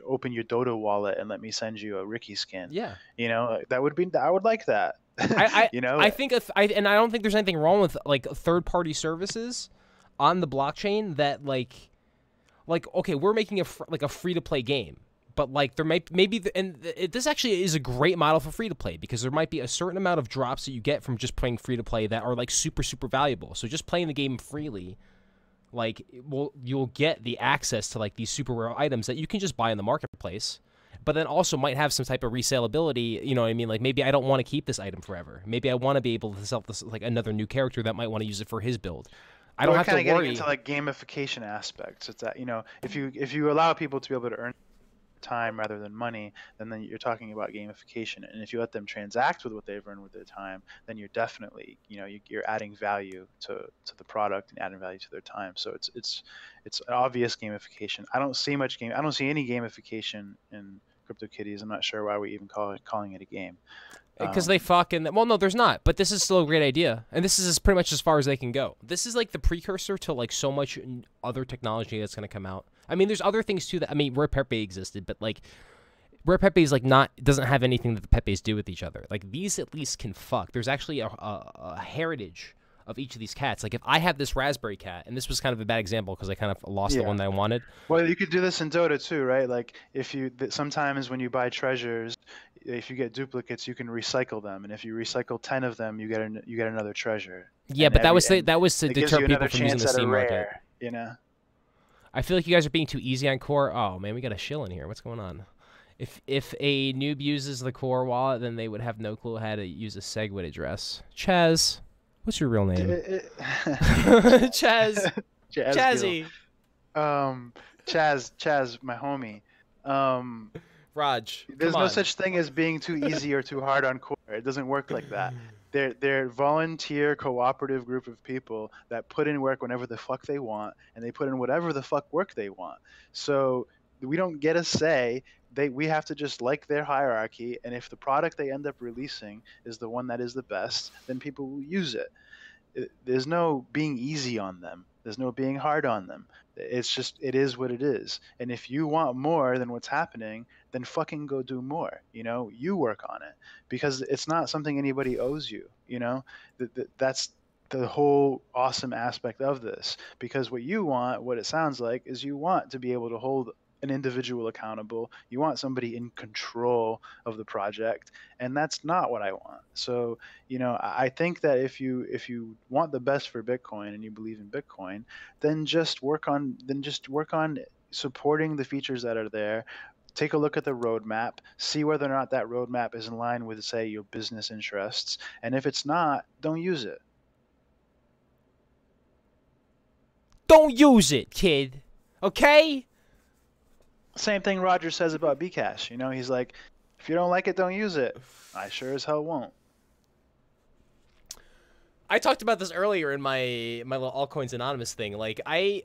[SPEAKER 2] open your Dota wallet and let me send you a Ricky skin."
[SPEAKER 1] Yeah.
[SPEAKER 2] That would be. I would like that.
[SPEAKER 1] I think and I don't think there's anything wrong with like third-party services on the blockchain that like okay, we're making a free-to-play game. But like there this actually is a great model for free to play because there might be a certain amount of drops that you get from just playing free to play that are like super valuable. So just playing the game freely, like you'll get the access to like these super rare items that you can just buy in the marketplace, but then also might have some type of resaleability. You know what I mean? Like maybe I don't want to keep this item forever. Maybe I want to be able to sell this like another new character that might want to use it for his build. I don't have to worry.
[SPEAKER 2] Getting into like gamification aspects. It's that if you allow people to be able to earn time rather than money, then you're talking about gamification. And if you let them transact with what they've earned with their time, then you're definitely you're adding value to the product and adding value to their time. So it's an obvious gamification. I don't see any gamification in CryptoKitties. I'm not sure why we even calling it a game.
[SPEAKER 1] Because they no, there's not. But this is still a great idea, and this is pretty much as far as they can go. This is like the precursor to like so much other technology that's going to come out. I mean, there's other things too. Rare Pepe existed, but like Rare Pepe is like doesn't have anything that the Pepes do with each other. Like these at least can fuck. There's actually a heritage of each of these cats. Like if I have this raspberry cat, and this was kind of a bad example because I kind of lost the one that I wanted.
[SPEAKER 2] Well, you could do this in Dota too, right? Like sometimes when you buy treasures, if you get duplicates, you can recycle them, and if you recycle 10 of them, you get another treasure.
[SPEAKER 1] Yeah, but that was to deter people from using the Steam market. I feel like you guys are being too easy on core. Oh man, we got a shill in here. What's going on? If a noob uses the core wallet, then they would have no clue how to use a SegWit address. Chaz. What's your real name? Chaz. Chazzy.
[SPEAKER 2] Chaz, my homie.
[SPEAKER 1] Raj.
[SPEAKER 2] There's no such thing as being too easy or too hard on core. It doesn't work like that. They're volunteer, cooperative group of people that put in work whenever the fuck they want, and they put in whatever the fuck work they want. So we don't get a say. We have to just like their hierarchy, and if the product they end up releasing is the one that is the best, then people will use it. There's no being easy on them. There's no being hard on them. It's just, it is what it is. And if you want more than what's happening, then fucking go do more. You work on it, because it's not something anybody owes you. That's the whole awesome aspect of this, because what it sounds like is you want to be able to hold an individual accountable. You want somebody in control of the project, and that's not what I want. So I think that if you want the best for Bitcoin and you believe in Bitcoin, then just work on supporting the features that are there. Take a look at the roadmap, see whether or not that roadmap is in line with, say, your business interests, and if it's not, don't use it.
[SPEAKER 1] Don't use it, kid. Okay?
[SPEAKER 2] Same thing Roger says about Bcash. He's like, if you don't like it, don't use it. I sure as hell won't.
[SPEAKER 1] I talked about this earlier in my little Altcoins Anonymous thing. Like, I'm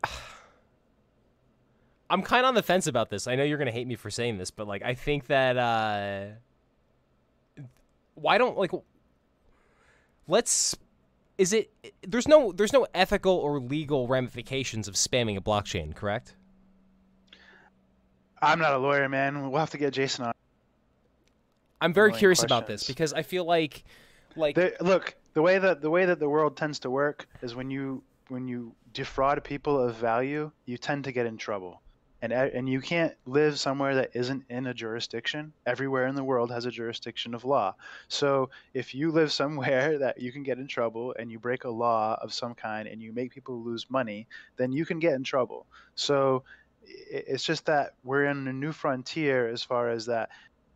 [SPEAKER 1] kind of on the fence about this. I know you're going to hate me for saying this, but, like, I think that, why don't, like, there's no ethical or legal ramifications of spamming a blockchain, correct?
[SPEAKER 2] I'm not a lawyer, man. We'll have to get Jason on.
[SPEAKER 1] I'm very curious about this because I feel like
[SPEAKER 2] look, the way that the world tends to work is when you defraud people of value, you tend to get in trouble. And you can't live somewhere that isn't in a jurisdiction. Everywhere in the world has a jurisdiction of law. So if you live somewhere that you can get in trouble and you break a law of some kind and you make people lose money, then you can get in trouble. So it's just that we're in a new frontier as far as that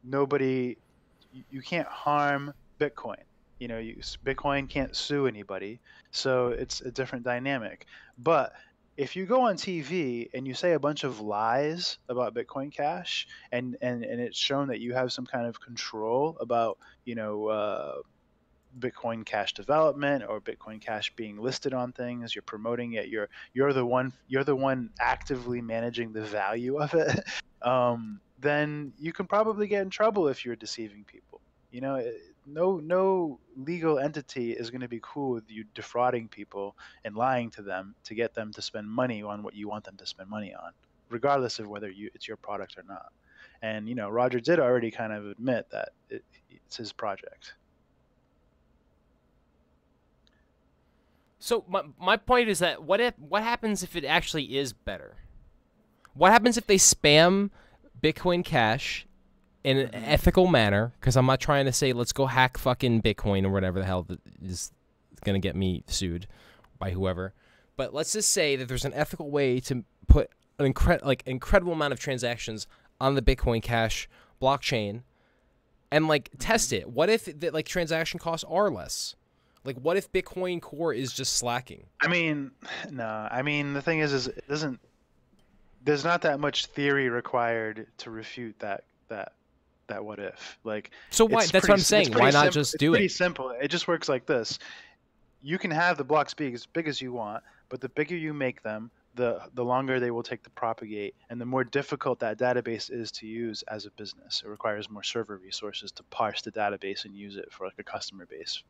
[SPEAKER 2] you can't harm Bitcoin. Bitcoin can't sue anybody. So it's a different dynamic. But if you go on TV and you say a bunch of lies about Bitcoin Cash, and it's shown that you have some kind of control about, Bitcoin Cash development or Bitcoin Cash being listed on things, you're promoting it, you're the one actively managing the value of it, then you can probably get in trouble if you're deceiving people. No legal entity is going to be cool with you defrauding people and lying to them to get them to spend money on what you want them to spend money on, regardless of whether it's your product or not. And Roger did already kind of admit that it's his project.
[SPEAKER 1] So my point is that what happens if it actually is better? What happens if they spam Bitcoin Cash in an ethical manner? Because I'm not trying to say let's go hack fucking Bitcoin or whatever the hell that is going to get me sued by whoever. But let's just say that there's an ethical way to put an incredible amount of transactions on the Bitcoin Cash blockchain and test it. What if the transaction costs are less? What if Bitcoin Core is just slacking?
[SPEAKER 2] I mean, no. I mean, the thing is it doesn't. There's not that much theory required to refute that what if.
[SPEAKER 1] So why? That's what I'm saying. Why not just do it?
[SPEAKER 2] It's pretty simple. It just works like this. You can have the blocks be as big as you want, but the bigger you make them, the longer they will take to propagate, and the more difficult that database is to use as a business. It requires more server resources to parse the database and use it for a customer base.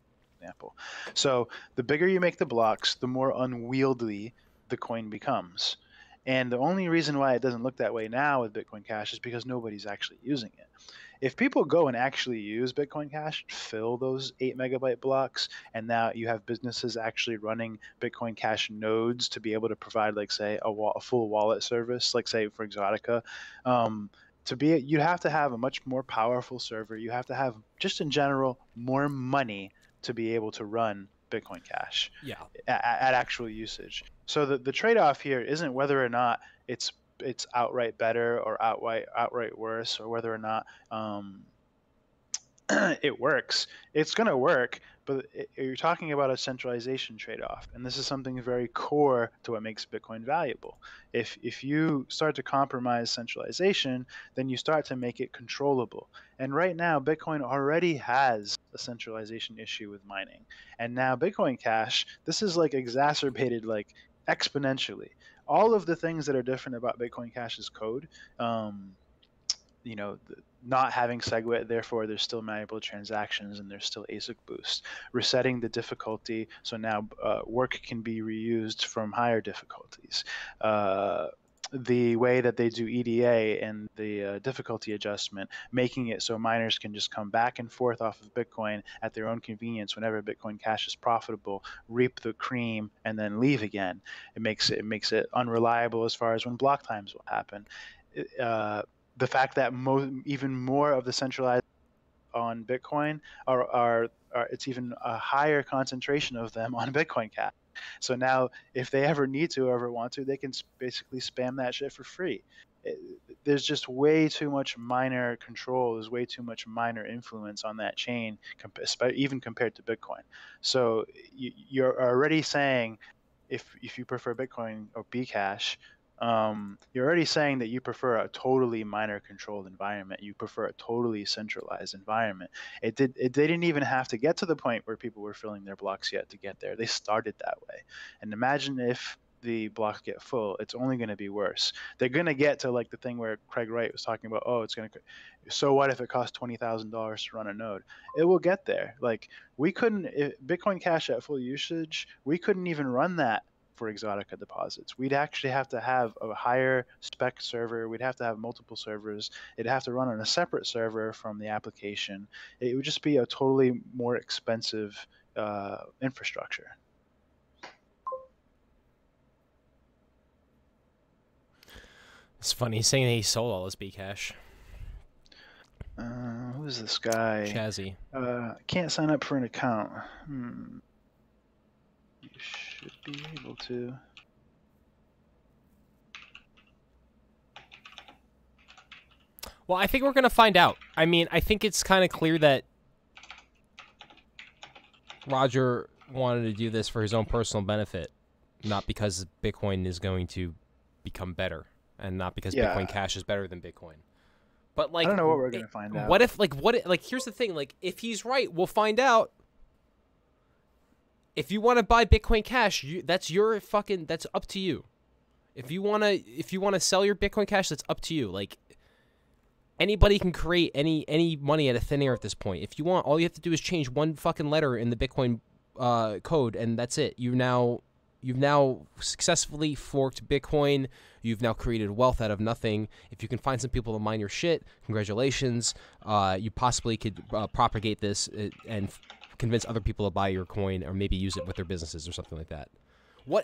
[SPEAKER 2] Example. So the bigger you make the blocks, the more unwieldy the coin becomes. And the only reason why it doesn't look that way now with Bitcoin Cash is because nobody's actually using it. If people go and actually use Bitcoin Cash, fill those 8 megabyte blocks, and now you have businesses actually running Bitcoin Cash nodes to be able to provide, say, a full wallet service, say for Exotica, you'd have to have a much more powerful server. You have to have, just in general, more money to be able to run Bitcoin Cash at actual usage. So the trade-off here isn't whether or not it's outright better or outright worse, or whether or not it works. It's going to work, but you're talking about a centralization trade-off, and this is something very core to what makes Bitcoin valuable. If you start to compromise centralization, then you start to make it controllable. And right now, Bitcoin already has a centralization issue with mining, and now Bitcoin Cash, this is exacerbated exponentially. All of the things that are different about Bitcoin Cash's code, not having SegWit, therefore there's still malleable transactions and there's still ASIC boost. Resetting the difficulty, so now work can be reused from higher difficulties. The way that they do EDA and the difficulty adjustment, making it so miners can just come back and forth off of Bitcoin at their own convenience whenever Bitcoin Cash is profitable, reap the cream, and then leave again. It makes it unreliable as far as when block times will happen. The fact that even more of the centralized on Bitcoin are it's even a higher concentration of them on Bitcoin Cash. So now, if they ever need to or ever want to, they can basically spam that shit for free. There's just way too much miner control. There's way too much miner influence on that chain, even compared to Bitcoin. So you're already saying, if you prefer Bitcoin or Bcash, you're already saying that you prefer a totally miner controlled environment. You prefer a totally centralized environment. They didn't even have to get to the point where people were filling their blocks yet to get there. They started that way. And imagine if the blocks get full, it's only going to be worse. They're going to get to the thing where Craig Wright was talking about, so what if it costs $20,000 to run a node? It will get there. Bitcoin Cash at full usage, we couldn't even run that for Exotica deposits. We'd actually have to have a higher spec server. We'd have to have multiple servers. It'd have to run on a separate server from the application. It would just be a totally more expensive infrastructure.
[SPEAKER 1] It's funny. He's saying that he sold all his Bcash.
[SPEAKER 2] Who's this guy?
[SPEAKER 1] Chazzy.
[SPEAKER 2] Can't sign up for an account. You should be able to.
[SPEAKER 1] Well, I think we're going to find out. I mean, I think it's kind of clear that Roger wanted to do this for his own personal benefit. not because Bitcoin is going to become better, and not because
[SPEAKER 2] Yeah.
[SPEAKER 1] Bitcoin Cash is better than Bitcoin. But like,
[SPEAKER 2] I don't know what we're gonna find out.
[SPEAKER 1] What if here's the thing, like if he's right, we'll find out. If you want to buy Bitcoin Cash, that's up to you. If you wanna sell your Bitcoin Cash, that's up to you. Like anybody can create any money out of thin air at this point. If you want, all you have to do is change one fucking letter in the Bitcoin code, and that's it. You've now successfully forked Bitcoin. You've now created wealth out of nothing. If you can find some people to mine your shit, congratulations. You possibly could propagate this and convince other people to buy your coin, or maybe use it with their businesses or something like that.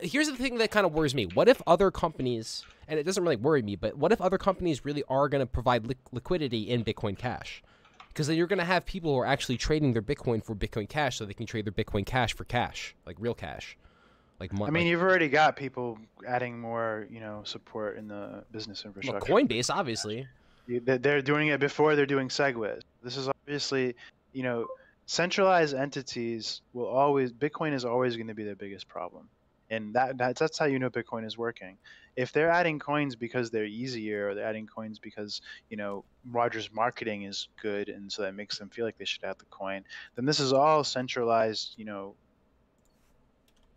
[SPEAKER 1] Here's the thing that kind of worries me. What if other companies, and it doesn't really worry me, but what if other companies really are going to provide liquidity in Bitcoin Cash? Because then you're going to have people who are actually trading their Bitcoin for Bitcoin Cash, so they can trade their Bitcoin Cash for cash, like real cash.
[SPEAKER 2] I mean, you've already got people adding more, support in the business infrastructure.
[SPEAKER 1] Well, Coinbase, obviously.
[SPEAKER 2] They're doing it before they're doing segues. This is obviously, centralized entities Bitcoin is always going to be their biggest problem. And that's how Bitcoin is working. If they're adding coins because they're easier, or they're adding coins because, Roger's marketing is good, and so that makes them feel like they should add the coin, then this is all centralized,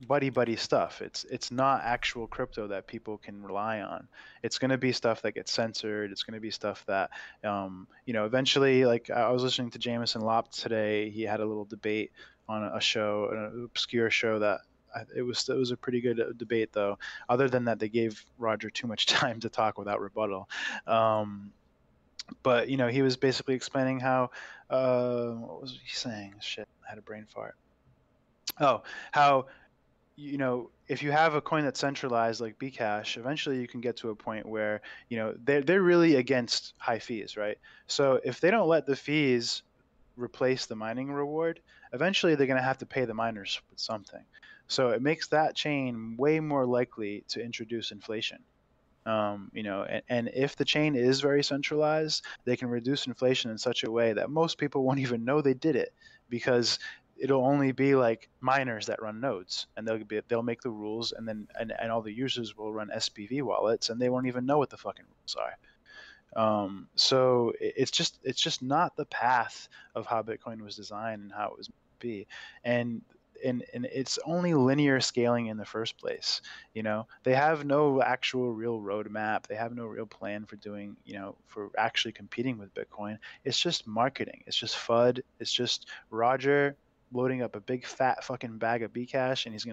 [SPEAKER 2] buddy stuff. It's not actual crypto that people can rely on. It's going to be stuff that gets censored. It's going to be stuff that eventually, like I was listening to Jameson Lopp today. He had a little debate on a show, an obscure show that it was a pretty good debate, though. Other than that, they gave Roger too much time to talk without rebuttal. But he was basically explaining how what was he saying? Shit, I had a brain fart. Oh, how if you have a coin that's centralized like Bcash, eventually you can get to a point where they're really against high fees, right? So if they don't let the fees replace the mining reward, eventually they're going to have to pay the miners with something. So it makes that chain way more likely to introduce inflation. And if the chain is very centralized, they can reduce inflation in such a way that most people won't even know they did it, because it'll only be like miners that run nodes, and they'll make the rules, and then and all the users will run SPV wallets, and they won't even know what the fucking rules are. So it's just not the path of how Bitcoin was designed and how it was meant to be, and it's only linear scaling in the first place. They have no actual real roadmap. They have no real plan for doing, for actually competing with Bitcoin. It's just marketing. It's just FUD. It's just Roger loading up a big fat fucking bag of Bcash, and he's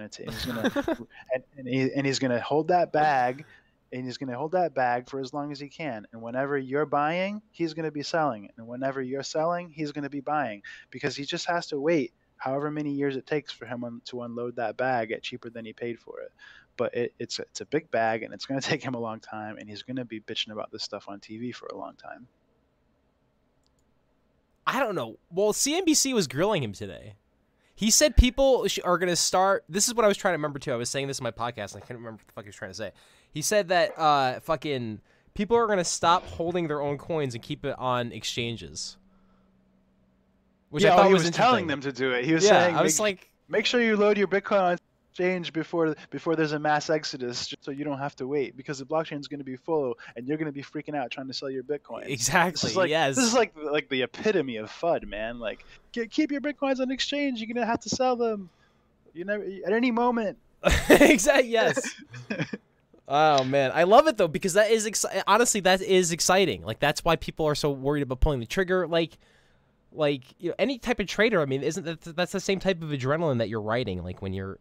[SPEAKER 2] gonna hold that bag, and he's gonna hold that bag for as long as he can. And whenever you're buying, he's gonna be selling it, and whenever you're selling, he's gonna be buying, because he just has to wait however many years it takes for him to unload that bag at cheaper than he paid for it. But it's a big bag, and it's gonna take him a long time, and he's gonna be bitching about this stuff on TV for a long time.
[SPEAKER 1] I don't know. Well, CNBC was grilling him today. He said people are going to start... This is what I was trying to remember, too. I was saying this in my podcast, and I couldn't remember what the fuck he was trying to say. He said that fucking people are going to stop holding their own coins and keep it on exchanges. Which I thought
[SPEAKER 2] he
[SPEAKER 1] was
[SPEAKER 2] telling them to do it. He was saying,
[SPEAKER 1] I was like...
[SPEAKER 2] Make sure you load your Bitcoin on exchange before there's a mass exodus, just so you don't have to wait, because the blockchain is going to be full, and you're going to be freaking out trying to sell your Bitcoin.
[SPEAKER 1] Exactly. Yes.
[SPEAKER 2] This is like the epitome of FUD, man. Like, keep your Bitcoins on exchange. You're going to have to sell them. At any moment.
[SPEAKER 1] Exactly. Yes. Oh man, I love it though, because that is honestly, that is exciting. Like, that's why people are so worried about pulling the trigger. Like any type of trader, I mean, that's the same type of adrenaline that you're riding, like when you're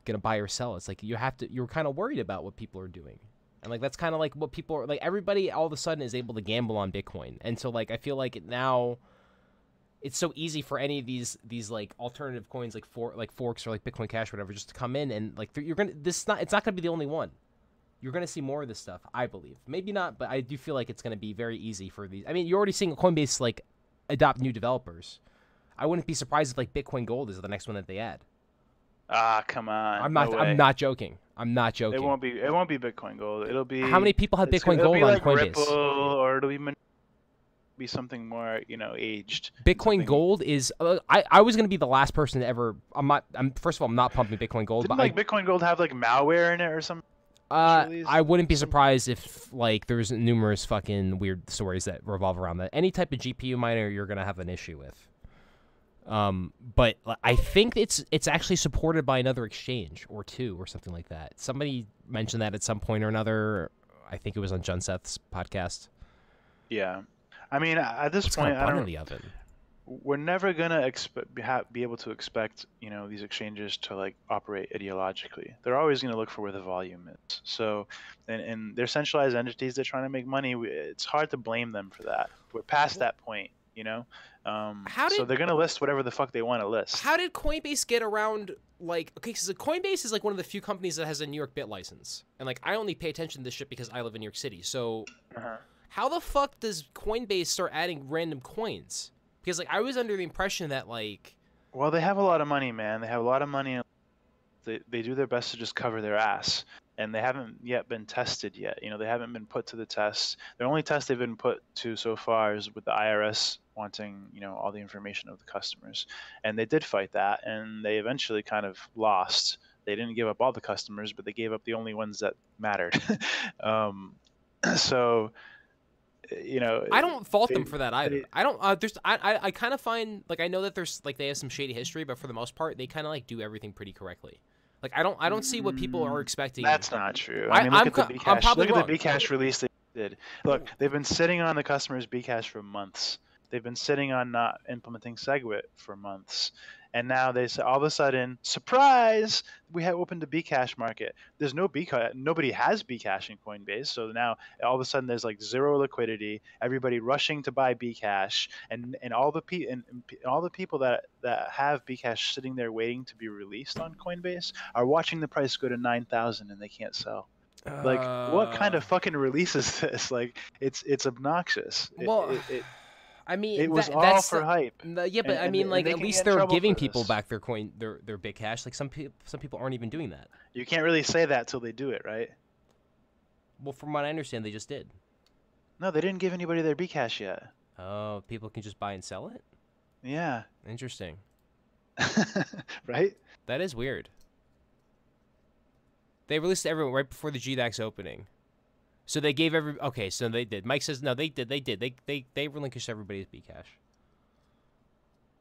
[SPEAKER 1] gonna buy or sell. It's like you're kind of worried about what people are doing, and like that's kind of like what people are like. Everybody all of a sudden is able to gamble on Bitcoin, and so like I feel like now it's so easy for any of these like alternative coins like forks or like Bitcoin Cash or whatever, just to come in and like it's not gonna be the only one. You're going to see more of this stuff, I believe. Maybe not, but I do feel like it's going to be very easy for these. I mean, you're already seeing Coinbase like adopt new developers. I wouldn't be surprised if like Bitcoin Gold is the next one that they add.
[SPEAKER 2] Ah, come on.
[SPEAKER 1] I'm not joking. It
[SPEAKER 2] won't be Bitcoin Gold. It'll be...
[SPEAKER 1] How many people have Bitcoin Gold on
[SPEAKER 2] like
[SPEAKER 1] Coinbase?
[SPEAKER 2] Ripple, or it'll be... be something more, aged.
[SPEAKER 1] Bitcoin
[SPEAKER 2] Something,
[SPEAKER 1] Gold is. I was gonna be the last person to ever. First of all, I'm not pumping Bitcoin Gold,
[SPEAKER 2] didn't
[SPEAKER 1] but
[SPEAKER 2] Bitcoin Gold have like malware in it or something?
[SPEAKER 1] I wouldn't be surprised if like there's numerous fucking weird stories that revolve around that. Any type of GPU miner, you're gonna have an issue with. But I think it's actually supported by another exchange or two or something like that. Somebody mentioned that at some point or another. I think it was on John Seth's podcast.
[SPEAKER 2] Yeah, I mean, at this point,
[SPEAKER 1] I don't. In the oven.
[SPEAKER 2] We're never gonna be able to expect these exchanges to like operate ideologically. They're always gonna look for where the volume is. So, and they're centralized entities. They're trying to make money. It's hard to blame them for that. We're past that point, so they're gonna list whatever the fuck they want to list.
[SPEAKER 1] How did Coinbase get around? Like, okay, because Coinbase is like one of the few companies that has a New York bit license, and like I only pay attention to this shit because I live in New York City. So, how the fuck does Coinbase start adding random coins? Because like I was under the impression that like,
[SPEAKER 2] well, they have a lot of money, man. They have a lot of money. They do their best to just cover their ass, and they haven't yet been tested yet. They haven't been put to the test. The only test they've been put to so far is with the IRS wanting all the information of the customers, and they did fight that, and they eventually kind of lost. They didn't give up all the customers, but they gave up the only ones that mattered. So.
[SPEAKER 1] I don't fault them for that either. I don't. I kind of find like I know that there's like they have some shady history, but for the most part, they kind of like do everything pretty correctly. Like I don't see what people are expecting.
[SPEAKER 2] That's not true. I mean, look at the Bcash. Look at the Bcash release they did. Look, they've been sitting on the customers' Bcash for months. They've been sitting on not implementing SegWit for months. And now they say all of a sudden, surprise, we have opened a Bcash market. There's no Bcash. Nobody has Bcash in Coinbase. So now all of a sudden there's like zero liquidity. Everybody rushing to buy Bcash, and all the people that have Bcash sitting there waiting to be released on Coinbase are watching the price go to 9,000 and they can't sell. Like, what kind of fucking release is this? Like, it's obnoxious.
[SPEAKER 1] I mean,
[SPEAKER 2] it was all for hype.
[SPEAKER 1] Yeah, but I mean, like, at least they're giving people back their coin, their Bcash. Like some people aren't even doing that.
[SPEAKER 2] You can't really say that till they do it, right?
[SPEAKER 1] Well, from what I understand, they just did.
[SPEAKER 2] No, they didn't give anybody their Bcash yet.
[SPEAKER 1] Oh, people can just buy and sell it?
[SPEAKER 2] Yeah.
[SPEAKER 1] Interesting.
[SPEAKER 2] Right?
[SPEAKER 1] That is weird. They released it everyone right before the GDAX opening. So they gave okay, so they did. Mike says no, they did. They relinquished everybody's Bcash.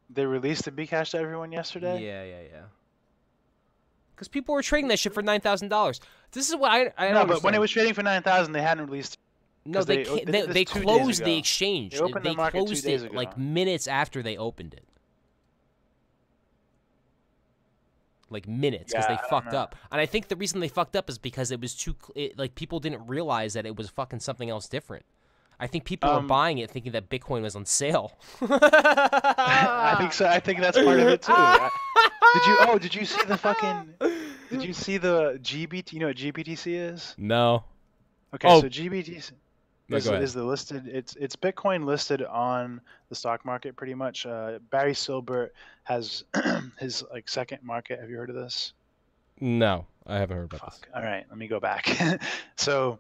[SPEAKER 2] They released the Bcash to everyone yesterday?
[SPEAKER 1] Yeah. Because people were trading that shit for $9,000. This is what I don't
[SPEAKER 2] No,
[SPEAKER 1] understand.
[SPEAKER 2] but when it was trading for 9,000, they hadn't released.
[SPEAKER 1] No, they closed the exchange.
[SPEAKER 2] They opened the market
[SPEAKER 1] closed
[SPEAKER 2] 2 days
[SPEAKER 1] it
[SPEAKER 2] ago.
[SPEAKER 1] like minutes after they opened it. Like minutes, because they fucked up. And I think the reason they fucked up is because it was like people didn't realize that it was fucking something else different. I think people were buying it thinking that Bitcoin was on sale.
[SPEAKER 2] I think so. I think that's part of it too. Did you see the fucking? Did you see the GBT? You know what GBTC is?
[SPEAKER 1] No.
[SPEAKER 2] Okay, so GBTC is the listed. It's Bitcoin listed on the stock market pretty much. Barry Silbert has his like second market. Have you heard of this?
[SPEAKER 1] No, I haven't heard about this.
[SPEAKER 2] All right, let me go back. So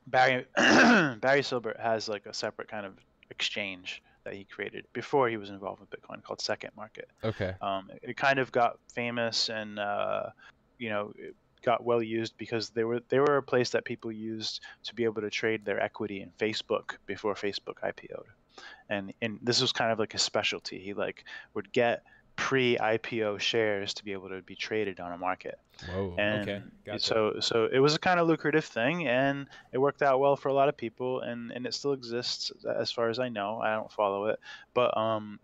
[SPEAKER 2] Barry Silbert has like a separate kind of exchange that he created before he was involved with Bitcoin called Second Market.
[SPEAKER 1] Okay.
[SPEAKER 2] It kind of got famous and it got well used because they were a place that people used to be able to trade their equity in Facebook before Facebook IPO'd. And this was kind of like a specialty. He like would get pre-IPO shares to be able to be traded on a market.
[SPEAKER 1] Whoa,
[SPEAKER 2] and
[SPEAKER 1] okay. Gotcha.
[SPEAKER 2] So it was a kind of lucrative thing, and it worked out well for a lot of people, and it still exists as far as I know. I don't follow it, but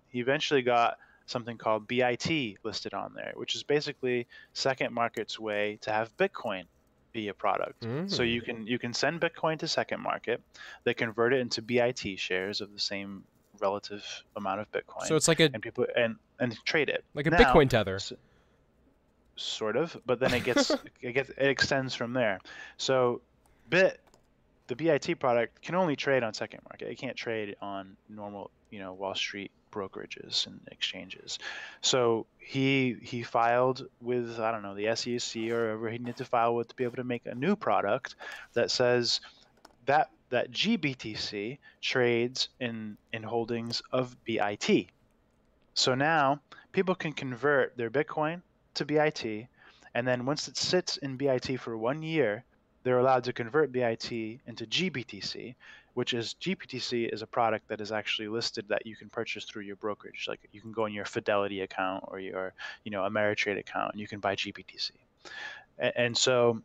[SPEAKER 2] he eventually got something called BIT listed on there, which is basically Second Market's way to have Bitcoin be a product. So you can send Bitcoin to Second Market, they convert it into BIT shares of the same relative amount of Bitcoin.
[SPEAKER 1] So it's like
[SPEAKER 2] and people and trade it
[SPEAKER 1] like a Bitcoin tether.
[SPEAKER 2] Sort of, but then it extends from there. So the BIT product can only trade on Second Market. It can't trade on normal, Wall Street brokerages and exchanges. So he filed with, I don't know, the SEC or wherever he needed to file with to be able to make a new product that says that that GBTC trades in holdings of BIT. So now people can convert their Bitcoin to BIT, and then once it sits in BIT for 1 year, they're allowed to convert BIT into GBTC, which is GBTC is a product that is actually listed that you can purchase through your brokerage. Like you can go in your Fidelity account or your Ameritrade account, and you can buy GBTC. And so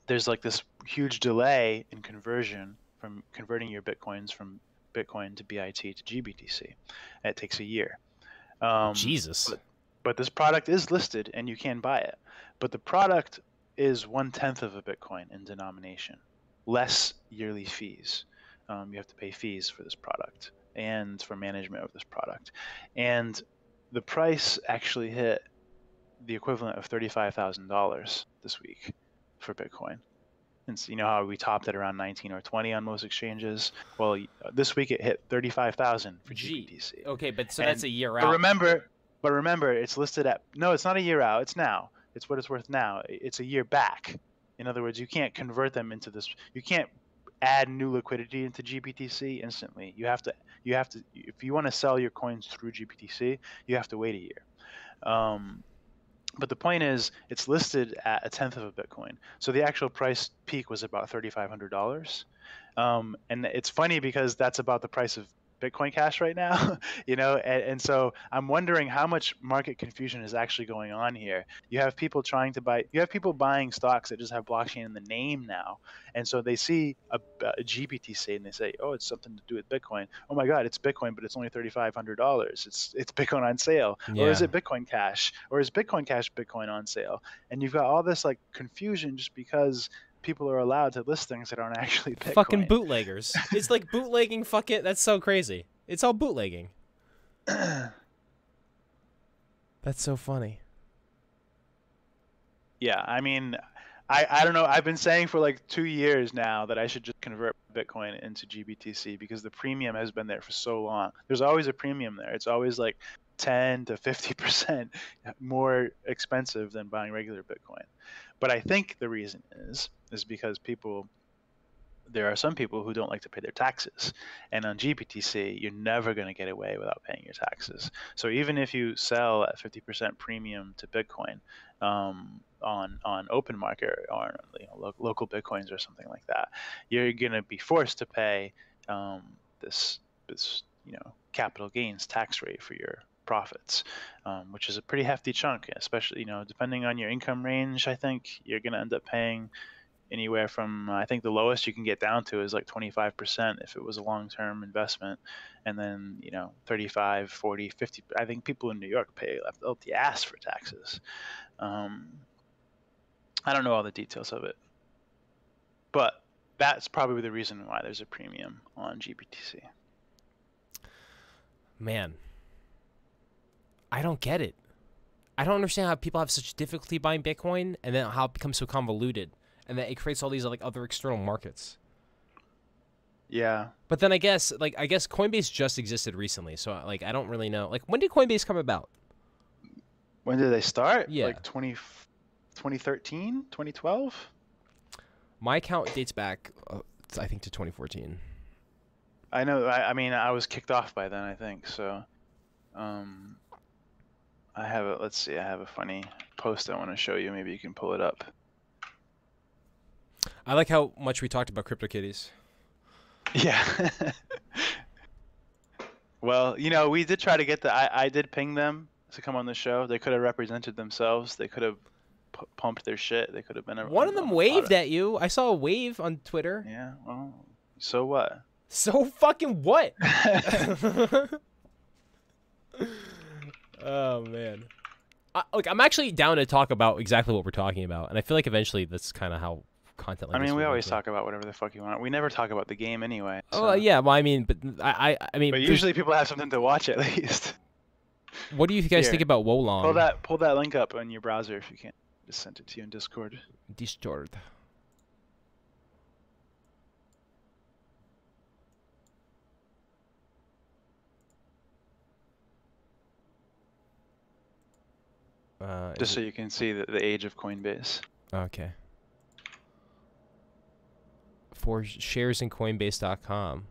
[SPEAKER 2] there's like this huge delay in conversion from converting your Bitcoins from Bitcoin to BIT to GBTC. And it takes a year.
[SPEAKER 1] Jesus.
[SPEAKER 2] But this product is listed and you can buy it. But the product is 1/10 of a Bitcoin in denomination, less yearly fees. You have to pay fees for this product and for management of this product. And the price actually hit the equivalent of $35,000 this week for Bitcoin. And so you know how we topped at around 19 or 20 on most exchanges? Well, this week it hit 35,000 for GBTC.
[SPEAKER 1] Okay, but so that's a year
[SPEAKER 2] But
[SPEAKER 1] out.
[SPEAKER 2] remember, it's listed at no, it's not a year out. It's now. It's what it's worth now. It's a year back. In other words, you can't convert them into this. You can't add new liquidity into GBTC instantly. You have to. If you want to sell your coins through GBTC, you have to wait a year. But the point is, it's listed at 1/10 of a Bitcoin. So the actual price peak was about $3,500. And it's funny because that's about the price of Bitcoin Cash right now, and so I'm wondering how much market confusion is actually going on here. You have people buying stocks that just have blockchain in the name now, and so they see a GBTC and they say, oh, it's something to do with Bitcoin. Oh my God, it's Bitcoin, but it's only $3,500. It's Bitcoin on sale, or is it Bitcoin Cash, or is Bitcoin Cash Bitcoin on sale? And you've got all this like confusion just because people are allowed to list things that aren't actually Bitcoin.
[SPEAKER 1] Fucking bootleggers. It's like bootlegging fucking... That's so crazy. It's all bootlegging. That's so funny.
[SPEAKER 2] Yeah, I mean, I don't know. I've been saying for like 2 years now that I should just convert Bitcoin into GBTC because the premium has been there for so long. There's always a premium there. It's always like 10 to 50% more expensive than buying regular Bitcoin. But I think the reason is because there are some people who don't like to pay their taxes. And on GBTC, you're never going to get away without paying your taxes. So even if you sell at 50% premium to Bitcoin on open market or local Bitcoins or something like that, you're going to be forced to pay this capital gains tax rate for your profits, which is a pretty hefty chunk, especially depending on your income range. I think you're going to end up paying anywhere from I think the lowest you can get down to is like 25% if it was a long-term investment, and then 35, 40, 50. I think people in New York pay out the ass for taxes. I don't know all the details of it, but that's probably the reason why there's a premium on GBTC.
[SPEAKER 1] Man, I don't get it. I don't understand how people have such difficulty buying Bitcoin, and then how it becomes so convoluted, and that it creates all these like other external markets.
[SPEAKER 2] Yeah.
[SPEAKER 1] But then I guess Coinbase just existed recently, so like I don't really know. Like, when did Coinbase come about?
[SPEAKER 2] When did they start?
[SPEAKER 1] Yeah.
[SPEAKER 2] Like 2013, 2012?
[SPEAKER 1] My account dates back, I think, to 2014.
[SPEAKER 2] I know. I mean, I was kicked off by then, I think. So, let's see. I have a funny post I want to show you. Maybe you can pull it up.
[SPEAKER 1] I like how much we talked about CryptoKitties.
[SPEAKER 2] Yeah. Well, we did try to get I did ping them to come on the show. They could have represented themselves. They could have pumped their shit. They could have been.
[SPEAKER 1] One of them waved at you. I saw a wave on Twitter.
[SPEAKER 2] Yeah. Well, so what?
[SPEAKER 1] So fucking what? Oh man. I'm actually down to talk about exactly what we're talking about, and I feel like eventually that's kind of how content. Like
[SPEAKER 2] I mean, we always talk about whatever the fuck you want. We never talk about the game anyway. So.
[SPEAKER 1] Oh yeah, well I mean, but I mean.
[SPEAKER 2] But usually people have something to watch at least.
[SPEAKER 1] What do you guys think about Wolong?
[SPEAKER 2] Pull that link up on your browser if you can. Just sent it to you in Discord.
[SPEAKER 1] Discord.
[SPEAKER 2] Just so you can see the age of Coinbase.
[SPEAKER 1] Okay. for shares in Coinbase.com.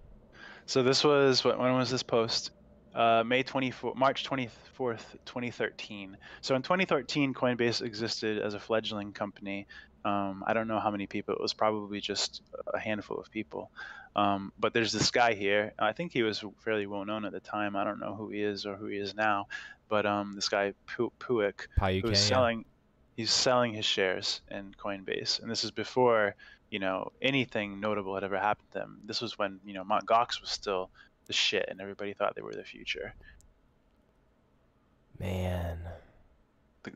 [SPEAKER 2] So this was when was this post? March 24th, 2013. So in 2013, Coinbase existed as a fledgling company. I don't know how many people. It was probably just a handful of people. But there's this guy here. I think he was fairly well known at the time. I don't know who he is or who he is now. But this guy Puik, who's selling, he's selling his shares in Coinbase, and this is before anything notable had ever happened to them. This was when Mt. Gox was still the shit, and everybody thought they were the future.
[SPEAKER 1] Man.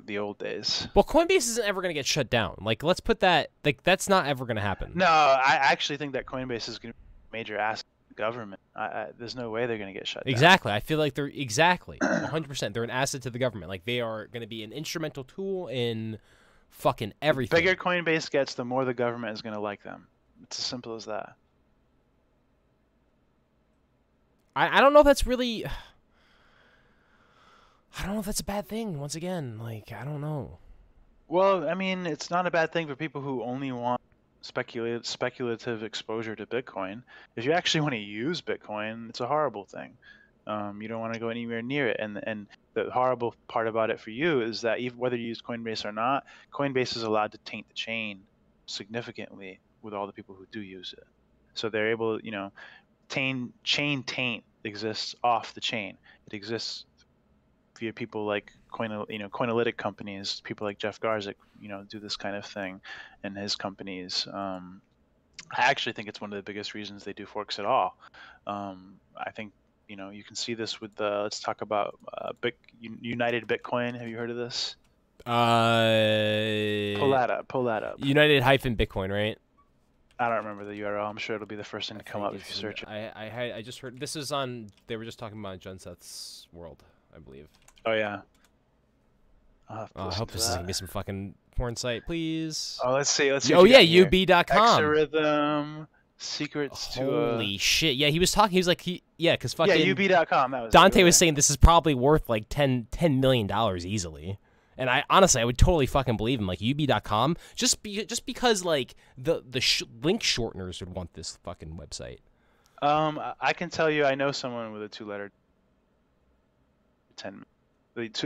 [SPEAKER 2] The old days.
[SPEAKER 1] Well, Coinbase isn't ever going to get shut down. Like, let's put that, like, that's not ever going to happen.
[SPEAKER 2] No, I actually think that Coinbase is going to be a major asset to the government. There's no way they're going to get shut down.
[SPEAKER 1] Exactly. I feel like they're, 100%. They're an asset to the government. Like, they are going to be an instrumental tool in fucking everything.
[SPEAKER 2] The bigger Coinbase gets, the more the government is going to like them. It's as simple as that.
[SPEAKER 1] I don't know if that's really... I don't know if that's a bad thing. Once again, like, I don't know.
[SPEAKER 2] Well, I mean, it's not a bad thing for people who only want speculative exposure to Bitcoin. If you actually want to use Bitcoin, it's a horrible thing. You don't want to go anywhere near it. And the horrible part about it for you is that even whether you use Coinbase or not, Coinbase is allowed to taint the chain significantly with all the people who do use it. So they're able, chain taint exists off the chain. It exists via people like Coinalytic companies, people like Jeff Garzik, do this kind of thing, and his companies. I actually think it's one of the biggest reasons they do forks at all. I think you can see this with the. Let's talk about United Bitcoin. Have you heard of this? Pull that up.
[SPEAKER 1] United-Bitcoin, right?
[SPEAKER 2] I don't remember the URL. I'm sure it'll be the first thing to come up if you search it.
[SPEAKER 1] I just heard this is on. They were just talking about John Seth's World, I believe.
[SPEAKER 2] Oh yeah.
[SPEAKER 1] I hope this isn't gonna be some fucking porn site, please.
[SPEAKER 2] Oh, let's see.
[SPEAKER 1] Oh yeah, ub.com.
[SPEAKER 2] Exorhythm, secrets to.
[SPEAKER 1] Holy shit! Yeah, he was talking. He was like, because fucking.
[SPEAKER 2] Yeah, ub.com. That was
[SPEAKER 1] Dante was saying this is probably worth like $10 million easily. And I honestly would totally fucking believe him. Like ub.com, just because like the link shorteners would want this fucking website.
[SPEAKER 2] I can tell you, I know someone with a 2-letter.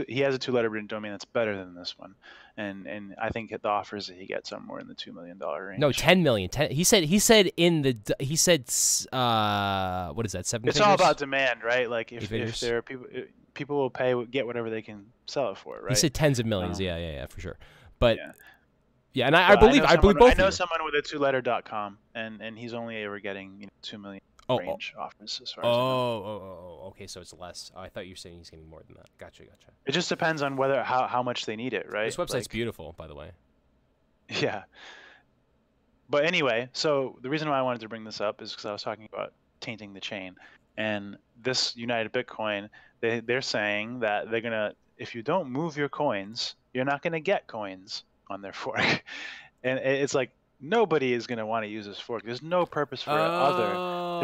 [SPEAKER 2] He has a 2-letter written domain that's better than this one, and I think the offers that he gets are more in the $2 million range.
[SPEAKER 1] No, 10 million. He said what is that? 7
[SPEAKER 2] It's
[SPEAKER 1] figures?
[SPEAKER 2] all about demand, right? Like if there are people will get whatever they can sell it for, right?
[SPEAKER 1] He said tens of millions. Yeah, for sure. But yeah, and I believe both.
[SPEAKER 2] I know someone with a 2-letter.com, and he's only ever getting 2 million range offers as far as I know.
[SPEAKER 1] Okay, so it's less. I thought you were saying he's getting more than that. Gotcha.
[SPEAKER 2] It just depends on how much they need it, right?
[SPEAKER 1] This website's beautiful, by the way.
[SPEAKER 2] Yeah. But anyway, so the reason why I wanted to bring this up is because I was talking about tainting the chain, and this United Bitcoin, they're saying that they're gonna, if you don't move your coins, you're not gonna get coins on their fork, and it's like nobody is gonna want to use this fork. There's no purpose for it other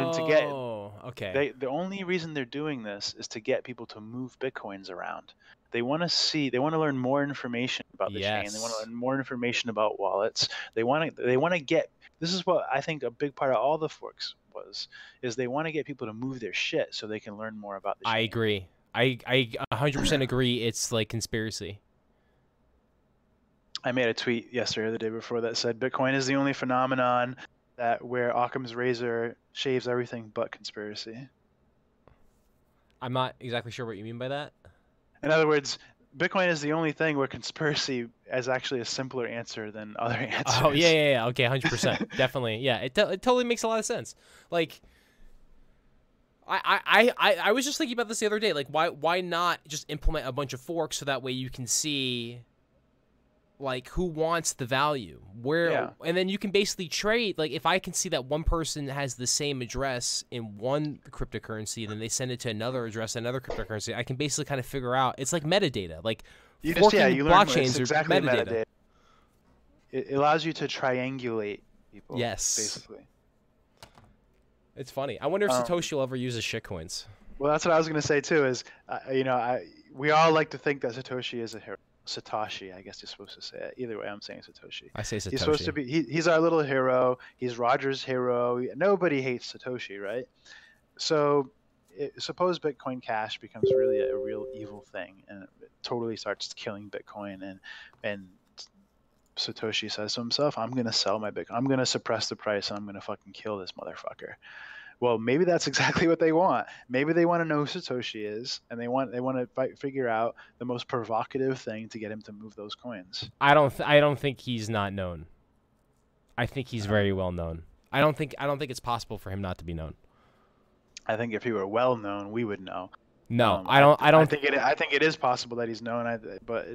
[SPEAKER 2] than to get.
[SPEAKER 1] Okay.
[SPEAKER 2] The only reason they're doing this is to get people to move Bitcoins around. They want to learn more information about the chain. They want to learn more information about wallets. They want to get. This is what I think a big part of all the forks is they want to get people to move their shit so they can learn more about the chain.
[SPEAKER 1] I agree. I 100% agree. It's like conspiracy.
[SPEAKER 2] I made a tweet yesterday or the day before that said Bitcoin is the only phenomenon where Occam's razor shaves everything but conspiracy.
[SPEAKER 1] I'm not exactly sure what you mean by that.
[SPEAKER 2] In other words, Bitcoin is the only thing where conspiracy is actually a simpler answer than other answers.
[SPEAKER 1] Oh yeah. Okay, 100%, definitely. Yeah, it totally makes a lot of sense. Like, I was just thinking about this the other day. Like, why not just implement a bunch of forks so that way you can see, like, who wants the value and then you can basically trade. Like, if I can see that one person has the same address in one cryptocurrency, then they send it to another address, another cryptocurrency, I can basically kind of figure out. It's like metadata. Like,
[SPEAKER 2] you
[SPEAKER 1] blockchains
[SPEAKER 2] are exactly metadata. It allows you to triangulate people.
[SPEAKER 1] Yes.
[SPEAKER 2] Basically.
[SPEAKER 1] It's funny. I wonder if Satoshi will ever use his shitcoins.
[SPEAKER 2] Well, that's what I was going to say too. Is we all like to think that Satoshi is a hero. Satoshi, I guess you're supposed to say it. Either way, I'm saying Satoshi.
[SPEAKER 1] I say Satoshi.
[SPEAKER 2] He's supposed to be. He's our little hero. He's Roger's hero. Nobody hates Satoshi, right? So, suppose Bitcoin Cash becomes really a real evil thing, and it totally starts killing Bitcoin, and Satoshi says to himself, "I'm gonna sell my Bitcoin. I'm gonna suppress the price, and I'm gonna fucking kill this motherfucker." Well, maybe that's exactly what they want. Maybe they want to know who Satoshi is, and they want to figure out the most provocative thing to get him to move those coins.
[SPEAKER 1] I don't think he's not known. I think he's very well known. I don't think it's possible for him not to be known.
[SPEAKER 2] I think if he were well known, we would know.
[SPEAKER 1] No,
[SPEAKER 2] I think it is possible that he's known, but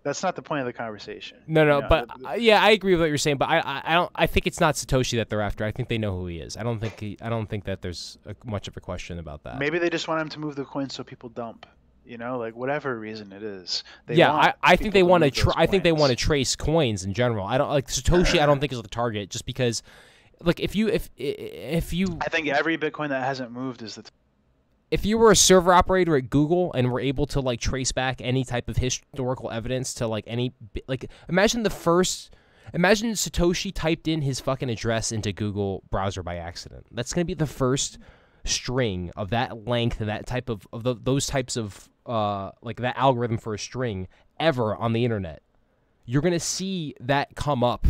[SPEAKER 2] that's not the point of the conversation.
[SPEAKER 1] No, but yeah, I agree with what you're saying. But I think it's not Satoshi that they're after. I think they know who he is. I don't think that there's much of a question about that.
[SPEAKER 2] Maybe they just want him to move the coins so people dump. Like whatever reason it is.
[SPEAKER 1] I think they want to. I think they want to trace coins in general. I don't like Satoshi. I don't think is the target, just because, like, if you.
[SPEAKER 2] I think every Bitcoin that hasn't moved is the.
[SPEAKER 1] If you were a server operator at Google and were able to like trace back any type of historical evidence to like imagine Satoshi typed in his fucking address into Google browser by accident. That's going to be the first string of that length and that type of those types of like that algorithm for a string ever on the internet. You're going to see that come up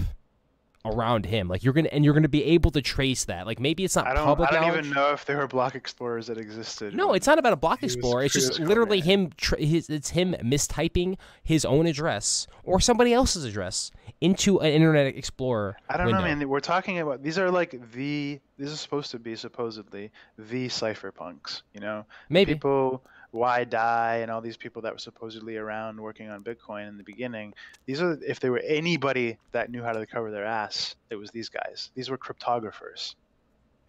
[SPEAKER 1] around him, like you're gonna be able to trace that. Like maybe it's not public knowledge.
[SPEAKER 2] I don't even know if there were block explorers that existed.
[SPEAKER 1] No, it's not about a block explorer. It's just literally him. It's him mistyping his own address or somebody else's address into an Internet Explorer.
[SPEAKER 2] I don't know, man. We're talking about these are like this is supposed to be supposedly the cypherpunks.
[SPEAKER 1] Maybe
[SPEAKER 2] people. Why Die and all these people that were supposedly around working on Bitcoin in the beginning. These are, if there were anybody that knew how to cover their ass, it was these guys. These were cryptographers.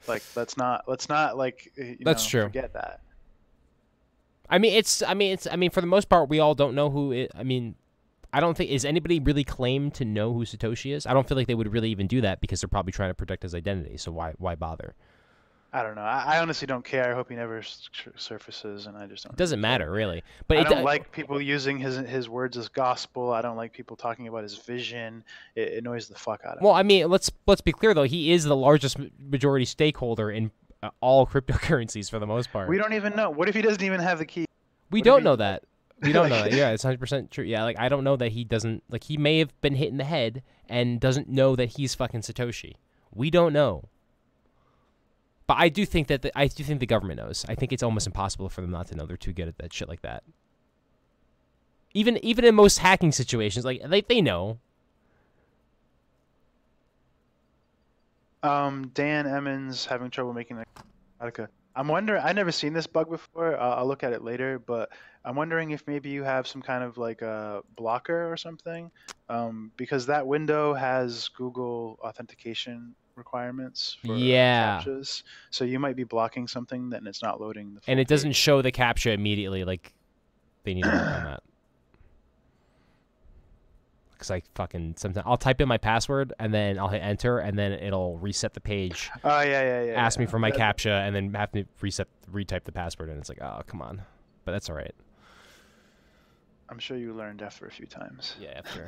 [SPEAKER 2] Like let's not like
[SPEAKER 1] that's true.
[SPEAKER 2] Forget that.
[SPEAKER 1] I mean for the most part we all don't know who it, I mean I don't think is anybody really claimed to know who Satoshi is. I don't feel like they would really even do that because they're probably trying to protect his identity. So why bother?
[SPEAKER 2] I don't know. I honestly don't care. I hope he never surfaces, and I just don't.
[SPEAKER 1] It doesn't matter, really. But
[SPEAKER 2] I don't like people using his words as gospel. I don't like people talking about his vision. It annoys the fuck out of me.
[SPEAKER 1] Well, I mean, let's be clear though. He is the largest majority stakeholder in all cryptocurrencies for the most part.
[SPEAKER 2] We don't even know. What if he doesn't even have the key?
[SPEAKER 1] We don't know that. We don't know that. Yeah, it's 100% true. Yeah, like I don't know that he doesn't. Like he may have been hit in the head and doesn't know that he's fucking Satoshi. We don't know. But I do think that the government knows. I think it's almost impossible for them not to know. They're too good at that shit like that. Even in most hacking situations, like they know.
[SPEAKER 2] Dan Emmons having trouble making Exotica. I'm wondering. I've never seen this bug before. I'll look at it later, but I'm wondering if maybe you have some kind of like a blocker or something, because that window has Google authentication requirements for captchas. So you might be blocking something that it's not loading the full
[SPEAKER 1] and it doesn't
[SPEAKER 2] page.
[SPEAKER 1] show the captcha immediately. Like they need to work on that. Because I fucking sometimes I'll type in my password and then I'll hit enter and then it'll reset the page.
[SPEAKER 2] Oh yeah.
[SPEAKER 1] Ask me for my captcha and then have to retype the password and it's like, oh come on, but that's all right.
[SPEAKER 2] I'm sure you learned after a few times.
[SPEAKER 1] Yeah, after.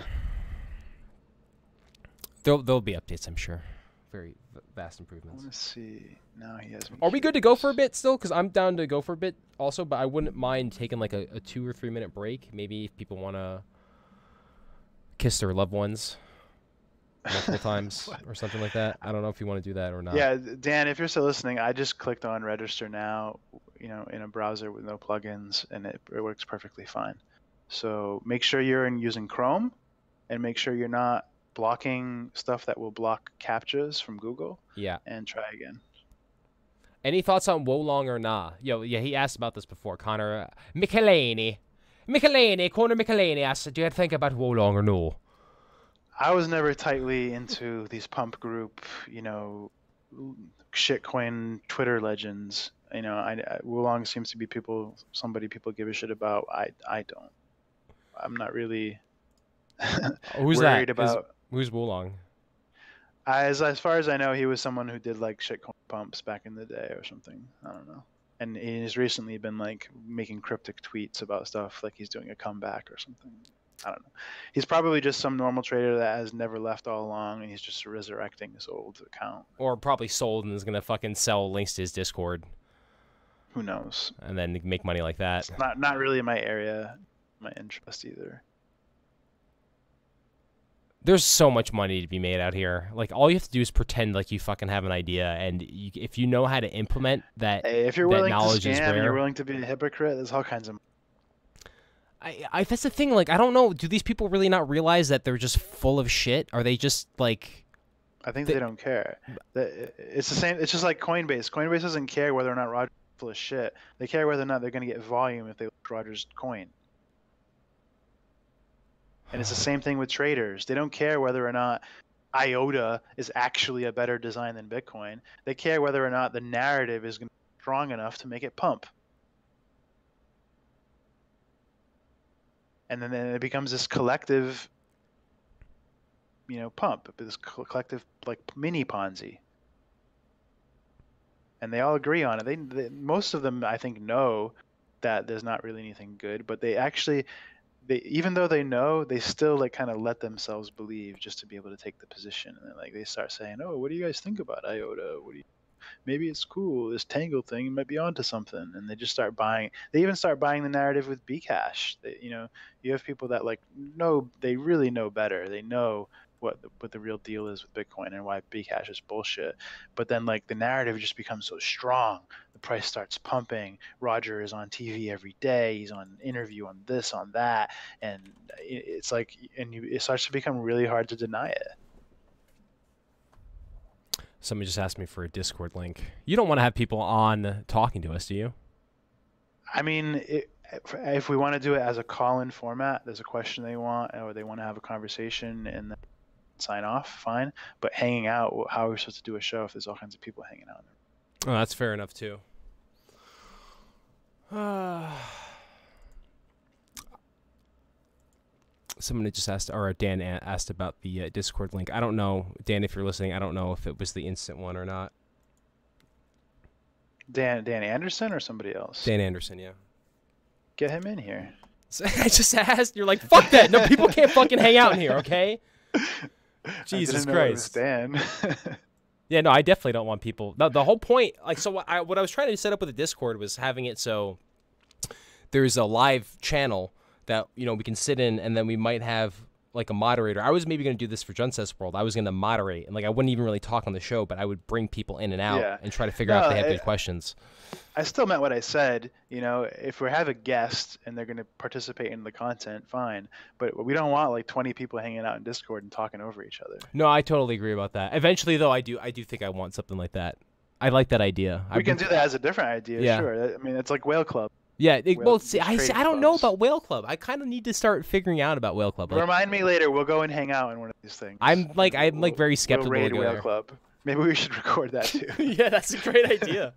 [SPEAKER 1] There'll be updates, I'm sure. Very vast improvements.
[SPEAKER 2] I want to see. Now he has.
[SPEAKER 1] Are we good to go for a bit still? Because I'm down to go for a bit also, but I wouldn't mind taking like a 2 or 3 minute break. Maybe if people want to kiss their loved ones multiple times or something like that. I don't know if you want to do that or not.
[SPEAKER 2] Yeah, Dan, if you're still listening, I just clicked on register now, in a browser with no plugins, and it works perfectly fine. So make sure you're using Chrome, and make sure you're not blocking stuff that will block captchas from Google.
[SPEAKER 1] Yeah. And
[SPEAKER 2] try again.
[SPEAKER 1] Any thoughts on Wolong or nah? Yeah, he asked about this before. Connor Connor Michelini asked, do you think about Wolong or no?
[SPEAKER 2] I was never tightly into these pump group, shitcoin Twitter legends. Wolong seems to be somebody people give a shit about. I don't. I'm not really
[SPEAKER 1] Who's
[SPEAKER 2] worried
[SPEAKER 1] that?
[SPEAKER 2] about.
[SPEAKER 1] Who's Wolong?
[SPEAKER 2] As far as I know, he was someone who did like shitcoin pumps back in the day or something. I don't know. And he's recently been like making cryptic tweets about stuff, like he's doing a comeback or something. I don't know. He's probably just some normal trader that has never left all along, and he's just resurrecting his old account.
[SPEAKER 1] Or probably sold and is gonna fucking sell links to his Discord
[SPEAKER 2] Who knows?
[SPEAKER 1] and then make money like that.
[SPEAKER 2] It's not really my area, my interest either.
[SPEAKER 1] There's so much money to be made out here. Like, all you have to do is pretend like you fucking have an idea, and if you know how to implement that,
[SPEAKER 2] Hey, if you're
[SPEAKER 1] that
[SPEAKER 2] willing to
[SPEAKER 1] knowledge is
[SPEAKER 2] scam and
[SPEAKER 1] rare.
[SPEAKER 2] you're willing to be a hypocrite, there's all kinds of.
[SPEAKER 1] That's the thing. Like, I don't know. Do these people really not realize that they're just full of shit? Are they just like?
[SPEAKER 2] I think they don't care. It's the same. It's just like Coinbase. Coinbase doesn't care whether or not Roger's full of shit. They care whether or not they're going to get volume if they list Roger's coin. And it's the same thing with traders. They don't care whether or not IOTA is actually a better design than Bitcoin. They care whether or not the narrative is going to be strong enough to make it pump. And then it becomes this collective, pump, this collective like mini Ponzi. And they all agree on it. Most of them, I think, know that there's not really anything good, but they actually, even though they know, they still like kind of let themselves believe just to be able to take the position. And then, like, they start saying, "Oh, what do you guys think about IOTA? Maybe it's cool. This Tangle thing might be onto something." And they just start buying. They even start buying the narrative with Bcash. You have people that they really know better. They know what the real deal is with Bitcoin and why Bcash is bullshit. But then like the narrative just becomes so strong. The price starts pumping. Roger is on TV every day. He's on interview on this, on that. And it's like, it starts to become really hard to deny it.
[SPEAKER 1] Somebody just asked me for a Discord link. You don't want to have people on talking to us, do you?
[SPEAKER 2] I mean, if we want to do it as a call-in format, there's a question they want, or they want to have a conversation and then sign off, fine. But hanging out, how are we supposed to do a show if there's all kinds of people hanging out?
[SPEAKER 1] Oh, that's fair enough too. Someone just asked, or Dan asked about the Discord link. I don't know, Dan, if you're listening. I don't know if it was the instant one or not.
[SPEAKER 2] Dan Anderson or somebody else?
[SPEAKER 1] Dan Anderson, yeah.
[SPEAKER 2] Get him in here.
[SPEAKER 1] So I just asked. You're like, fuck that. No, people can't fucking hang out in here, okay? Jesus Christ.
[SPEAKER 2] Dan.
[SPEAKER 1] Yeah, no, I definitely don't want people. No, the whole point, like, so what I was trying to set up with the Discord was having it so there's a live channel that, we can sit in, and then we might have like a moderator. I was maybe going to do this for Juncess World. I was going to moderate, and like I wouldn't even really talk on the show, but I would bring people in and out and try to figure out if they have good questions.
[SPEAKER 2] I still meant what I said. If we have a guest and they're going to participate in the content, fine. But we don't want like 20 people hanging out in Discord and talking over each other.
[SPEAKER 1] No, I totally agree about that. Eventually, though, I do think I want something like that. I like that idea.
[SPEAKER 2] We can do that as a different idea, sure. I mean, it's like Whale Club.
[SPEAKER 1] Yeah, I don't know about Whale Club. I kind of need to start figuring out about Whale Club. Like,
[SPEAKER 2] remind me later. We'll go and hang out in one of these things.
[SPEAKER 1] I'm very skeptical.
[SPEAKER 2] We'll raid
[SPEAKER 1] to go
[SPEAKER 2] Whale
[SPEAKER 1] there.
[SPEAKER 2] Club. Maybe we should record that too.
[SPEAKER 1] Yeah, that's a great idea.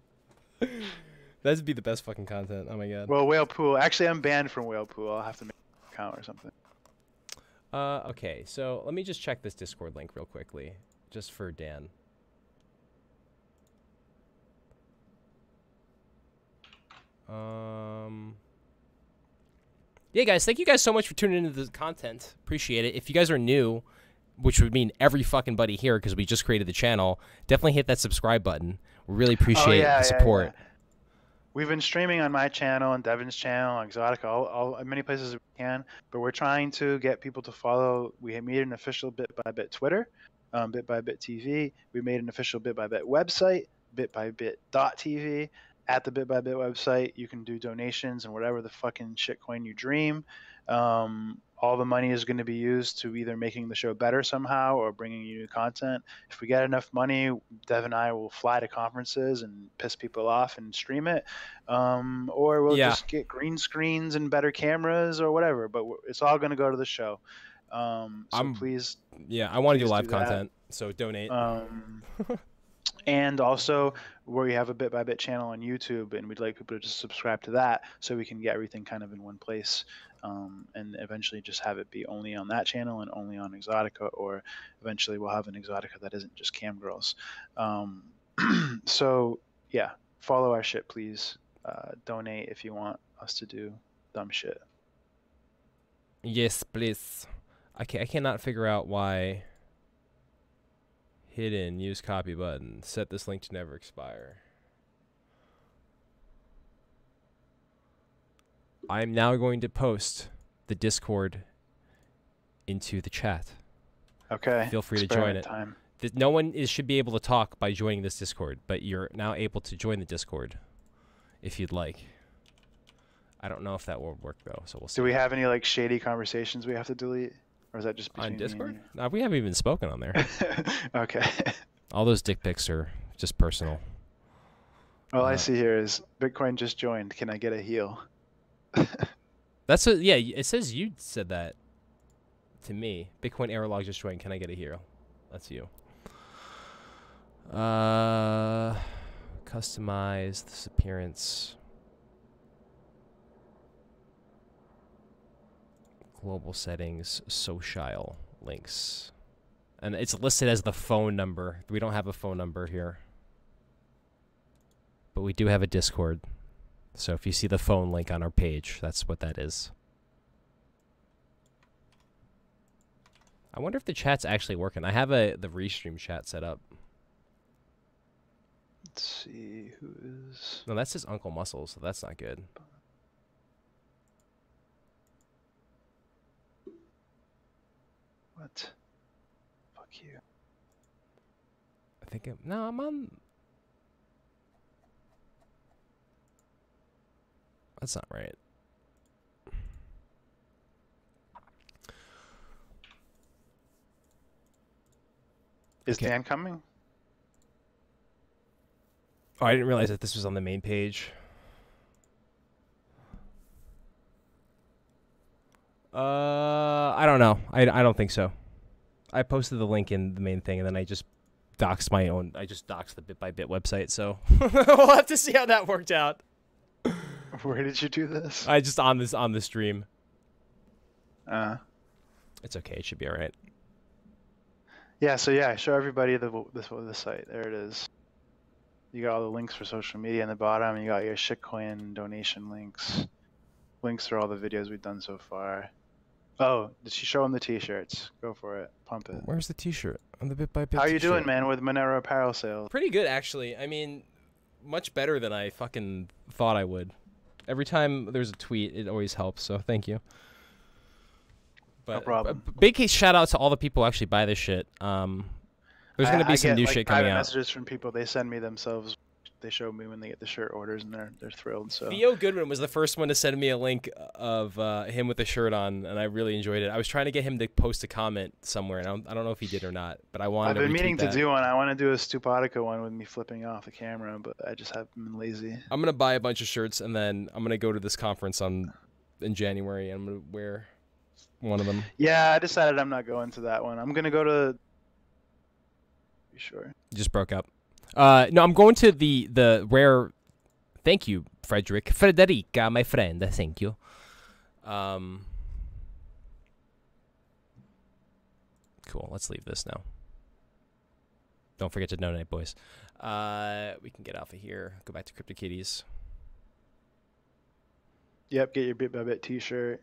[SPEAKER 1] That'd be the best fucking content. Oh my god.
[SPEAKER 2] Well, Whale Pool. Actually, I'm banned from Whale Pool. I'll have to make an account or something.
[SPEAKER 1] Okay, so let me just check this Discord link real quickly, just for Dan. Yeah, guys, thank you guys so much for tuning into the content. Appreciate it. If you guys are new, which would mean every fucking buddy here because we just created the channel, definitely hit that subscribe button. We really appreciate the support.
[SPEAKER 2] Yeah. We've been streaming on my channel and Devin's channel, Exotica, all many places we can, but we're trying to get people to follow. We made an official Bit by Bit Twitter, Bit by Bit TV. We made an official Bit by Bit website, bitbybit.tv. At the Bit by Bit website, you can do donations and whatever the fucking shitcoin you dream. All the money is going to be used to either making the show better somehow or bringing you new content. If we get enough money, Dev and I will fly to conferences and piss people off and stream it. Or we'll just get green screens and better cameras or whatever. But it's all going to go to the show. Please.
[SPEAKER 1] Yeah, I want to do live content, so donate.
[SPEAKER 2] And also, we have a Bit by Bit channel on YouTube, and we'd like people to just subscribe to that so we can get everything kind of in one place, and eventually just have it be only on that channel and only on Exotica, or eventually we'll have an Exotica that isn't just cam girls. So, yeah, follow our shit, please. Donate if you want us to do dumb shit.
[SPEAKER 1] Yes, please. I cannot figure out why. Hidden, use copy button. Set this link to never expire. I'm now going to post the Discord into the chat.
[SPEAKER 2] Okay.
[SPEAKER 1] Feel free to join it.
[SPEAKER 2] Time.
[SPEAKER 1] No one should be able to talk by joining this Discord, but you're now able to join the Discord if you'd like. I don't know if that will work though, so we'll see.
[SPEAKER 2] Do we have any like shady conversations we have to delete, or is that just between
[SPEAKER 1] on Discord?
[SPEAKER 2] me
[SPEAKER 1] No, we haven't even spoken on there.
[SPEAKER 2] Okay.
[SPEAKER 1] All those dick pics are just personal.
[SPEAKER 2] All I see here is Bitcoin just joined. Can I get a heal?
[SPEAKER 1] That's a, yeah. It says you said that to me. Bitcoin error log just joined. Can I get a hero? That's you. Customize this appearance. Global settings. Social links. And it's listed as the phone number. We don't have a phone number here. But we do have a Discord. So if you see the phone link on our page, that's what that is. I wonder if the chat's actually working. I have the Restream chat set up.
[SPEAKER 2] Let's see who is.
[SPEAKER 1] No, that says Uncle Muscle, so that's not good.
[SPEAKER 2] What? Fuck you.
[SPEAKER 1] I think I'm on. That's not right.
[SPEAKER 2] Is
[SPEAKER 1] Okay.
[SPEAKER 2] Dan coming?
[SPEAKER 1] Oh, I didn't realize that this was on the main page. I don't know. I don't think so. I posted the link in the main thing, and then I just doxed my own. I just doxed the Bit by Bit website, so we'll have to see how that worked out.
[SPEAKER 2] Where did you do this?
[SPEAKER 1] I just on the stream.
[SPEAKER 2] It's
[SPEAKER 1] okay. It should be all right.
[SPEAKER 2] Yeah. So yeah, show everybody the site. There it is. You got all the links for social media in the bottom. You got your shitcoin donation links. Links for all the videos we've done so far. Oh, did she show them the t-shirts? Go for it. Pump it.
[SPEAKER 1] Where's the t-shirt? On the Bit by Bit
[SPEAKER 2] How you
[SPEAKER 1] t-shirt.
[SPEAKER 2] doing, man, with Monero apparel sales?
[SPEAKER 1] Pretty good, actually. I mean, much better than I fucking thought I would. Every time there's a tweet, it always helps, so thank you. But,
[SPEAKER 2] no problem.
[SPEAKER 1] Big shout out to all the people who actually buy this shit. There's going to be some new shit coming out.
[SPEAKER 2] Messages from people. They send me themselves. They show me when they get the shirt orders, and they're thrilled. So
[SPEAKER 1] Theo Goodwin was the first one to send me a link of him with the shirt on, and I really enjoyed it. I was trying to get him to post a comment somewhere, and I don't know if he did or not, but I wanted to retweet that.
[SPEAKER 2] I've been meaning to do one. I want to do a Stupotica one with me flipping off the camera, but I just have been lazy.
[SPEAKER 1] I'm going to buy a bunch of shirts, and then I'm going to go to this conference in January, and I'm going to wear one of them.
[SPEAKER 2] Yeah, I decided I'm not going to that one. I'm going to go to... You sure?
[SPEAKER 1] You just broke up. No, I'm going to the rare. Thank you, Frederica, my friend. Thank you. Cool. Let's leave this now. Don't forget to donate, boys. We can get off of here. Go back to CryptoKitties.
[SPEAKER 2] Yep, get your Bit by Bit t-shirt.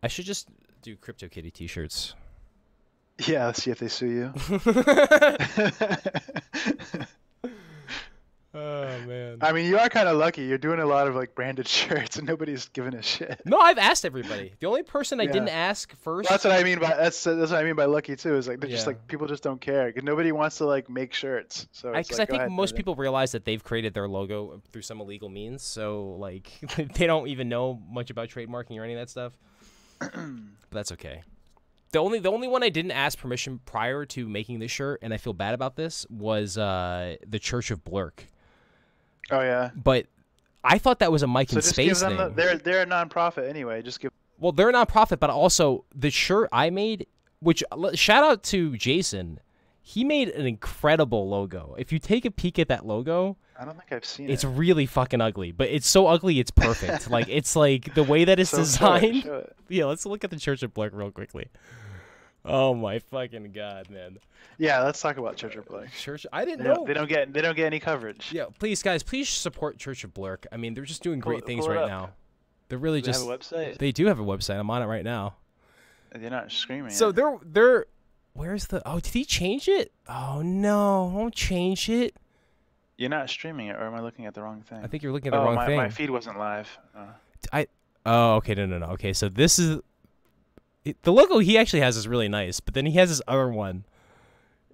[SPEAKER 1] I should just do CryptoKitty t-shirts.
[SPEAKER 2] Yeah, let's see if they sue you.
[SPEAKER 1] Oh man.
[SPEAKER 2] I mean, you are kind of lucky. You're doing a lot of like branded shirts, and nobody's giving a shit.
[SPEAKER 1] No, I've asked everybody. The only person I didn't ask first.
[SPEAKER 2] Well, that's what I mean by that's what I mean by lucky too. Is like they're just like people just don't care because nobody wants to like make shirts. So
[SPEAKER 1] because I think most people realize that they've created their logo through some illegal means. So like they don't even know much about trademarking or any of that stuff. But that's okay. The only one I didn't ask permission prior to making this shirt, and I feel bad about this, was the Church of Blurk.
[SPEAKER 2] Oh yeah.
[SPEAKER 1] But I thought that was a Mike
[SPEAKER 2] so
[SPEAKER 1] and Space
[SPEAKER 2] give them
[SPEAKER 1] thing.
[SPEAKER 2] They're a nonprofit anyway. Just give.
[SPEAKER 1] Well, they're a nonprofit, but also the shirt I made, which shout out to Jason, he made an incredible logo. If you take a peek at that logo,
[SPEAKER 2] I don't think I've seen it.
[SPEAKER 1] It's really fucking ugly, but it's so ugly it's perfect. Like it's like the way that it's designed.
[SPEAKER 2] Show it.
[SPEAKER 1] Yeah, let's look at the Church of Blurk real quickly. Oh my fucking god, man.
[SPEAKER 2] Yeah, let's talk about Church of Blurk.
[SPEAKER 1] I didn't know.
[SPEAKER 2] They don't get any coverage.
[SPEAKER 1] Yeah, please guys, please support Church of Blurk. I mean, they're just doing great things right now. They're really
[SPEAKER 2] Do they
[SPEAKER 1] just.
[SPEAKER 2] have a website?
[SPEAKER 1] They do have a website. I'm on it right now.
[SPEAKER 2] They're not screaming.
[SPEAKER 1] So
[SPEAKER 2] it.
[SPEAKER 1] they're. Where's the? Oh, did he change it? Oh no! Don't change it.
[SPEAKER 2] You're not streaming it, or am I looking at the wrong thing?
[SPEAKER 1] I think you're looking at the wrong thing.
[SPEAKER 2] My feed wasn't live.
[SPEAKER 1] Oh, okay, no. Okay, so this is the logo he actually has is really nice, but then he has this other one.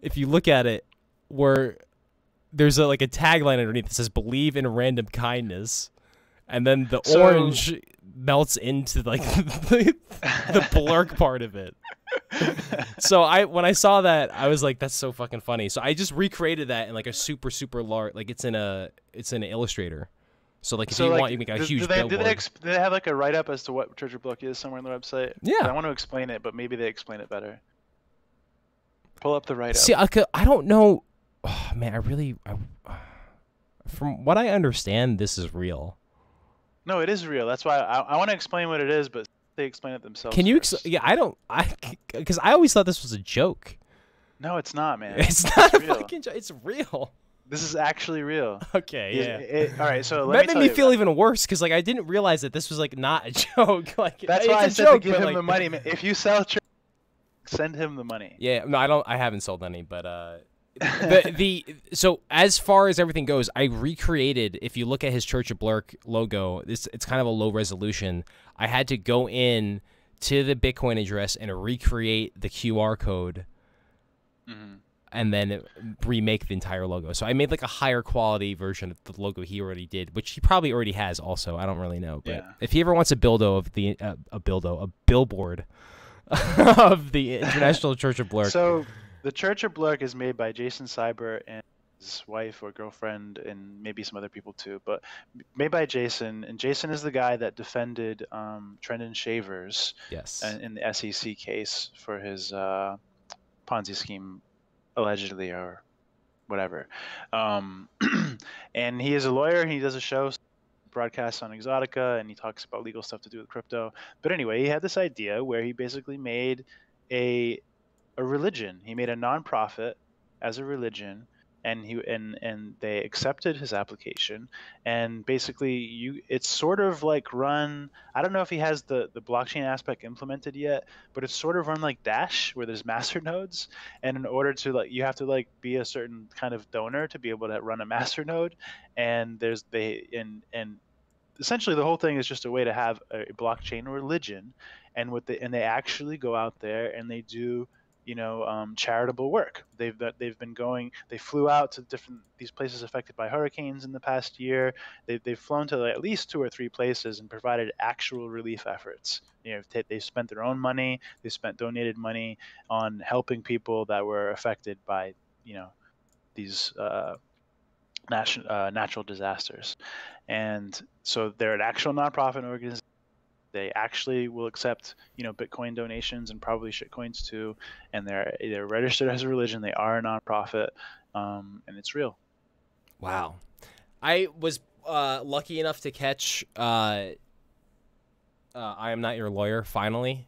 [SPEAKER 1] If you look at it, where there's a tagline underneath that says "Believe in random kindness," and then the orange melts into like the blurk part of it. So when I saw that, I was like, "That's so fucking funny." So I just recreated that in like a super large, like it's in Illustrator. So like if you want, you make a huge billboard.
[SPEAKER 2] Do they have like a write up as to what Church of Block is somewhere on the website?
[SPEAKER 1] Yeah.
[SPEAKER 2] I want to explain it, but maybe they explain it better. Pull up the write up.
[SPEAKER 1] See, I don't know. Oh, man, from what I understand, this is real.
[SPEAKER 2] No, it is real. That's why I want to explain what it is, but they explain it themselves.
[SPEAKER 1] Can you?
[SPEAKER 2] first.
[SPEAKER 1] Because I always thought this was a joke.
[SPEAKER 2] No, it's not, man.
[SPEAKER 1] It's not a
[SPEAKER 2] real.
[SPEAKER 1] fucking joke. It's real.
[SPEAKER 2] This is actually real.
[SPEAKER 1] Okay, yeah.
[SPEAKER 2] All right, so
[SPEAKER 1] that made me feel even worse because like I didn't realize that this was like not a joke. Like
[SPEAKER 2] that's
[SPEAKER 1] it's
[SPEAKER 2] why I
[SPEAKER 1] a
[SPEAKER 2] said
[SPEAKER 1] joke,
[SPEAKER 2] to give
[SPEAKER 1] but,
[SPEAKER 2] him
[SPEAKER 1] like,
[SPEAKER 2] the money. If you sell church, send him the money.
[SPEAKER 1] Yeah, no, I haven't sold any, but so as far as everything goes, I recreated. If you look at his Church of Blurk logo, it's kind of a low resolution. I had to go in to the Bitcoin address and recreate the QR code, and then remake the entire logo. So I made like a higher quality version of the logo he already did, which he probably already has. Also, I don't really know, but if he ever wants a billboard of the International Church of Blurk.
[SPEAKER 2] So the Church of Blurk is made by Jason Cyber and his wife or girlfriend and maybe some other people too, but made by Jason. And Jason is the guy that defended Trendon Shavers in the SEC case for his Ponzi scheme, allegedly, or whatever. And he is a lawyer and he does a show, broadcasts on Exotica, and he talks about legal stuff to do with crypto. But anyway, he had this idea where he basically made a religion. He made a nonprofit as a religion, and they accepted his application. And basically, it's sort of like run. I don't know if he has the blockchain aspect implemented yet, but it's sort of run like Dash, where there's master nodes, and in order to you have to be a certain kind of donor to be able to run a master node. And essentially the whole thing is just a way to have a blockchain religion, and they actually go out there and they do charitable work. They flew out to these places affected by hurricanes in the past year. They've flown to at least 2 or 3 places and provided actual relief efforts. They spent their own money, they spent donated money on helping people that were affected by these natural disasters. And so they're an actual nonprofit organization. They actually will accept, Bitcoin donations and probably shitcoins too. And they're registered as a religion. They are a nonprofit, and it's real.
[SPEAKER 1] Wow, I was lucky enough to catch "I Am Not Your Lawyer" finally.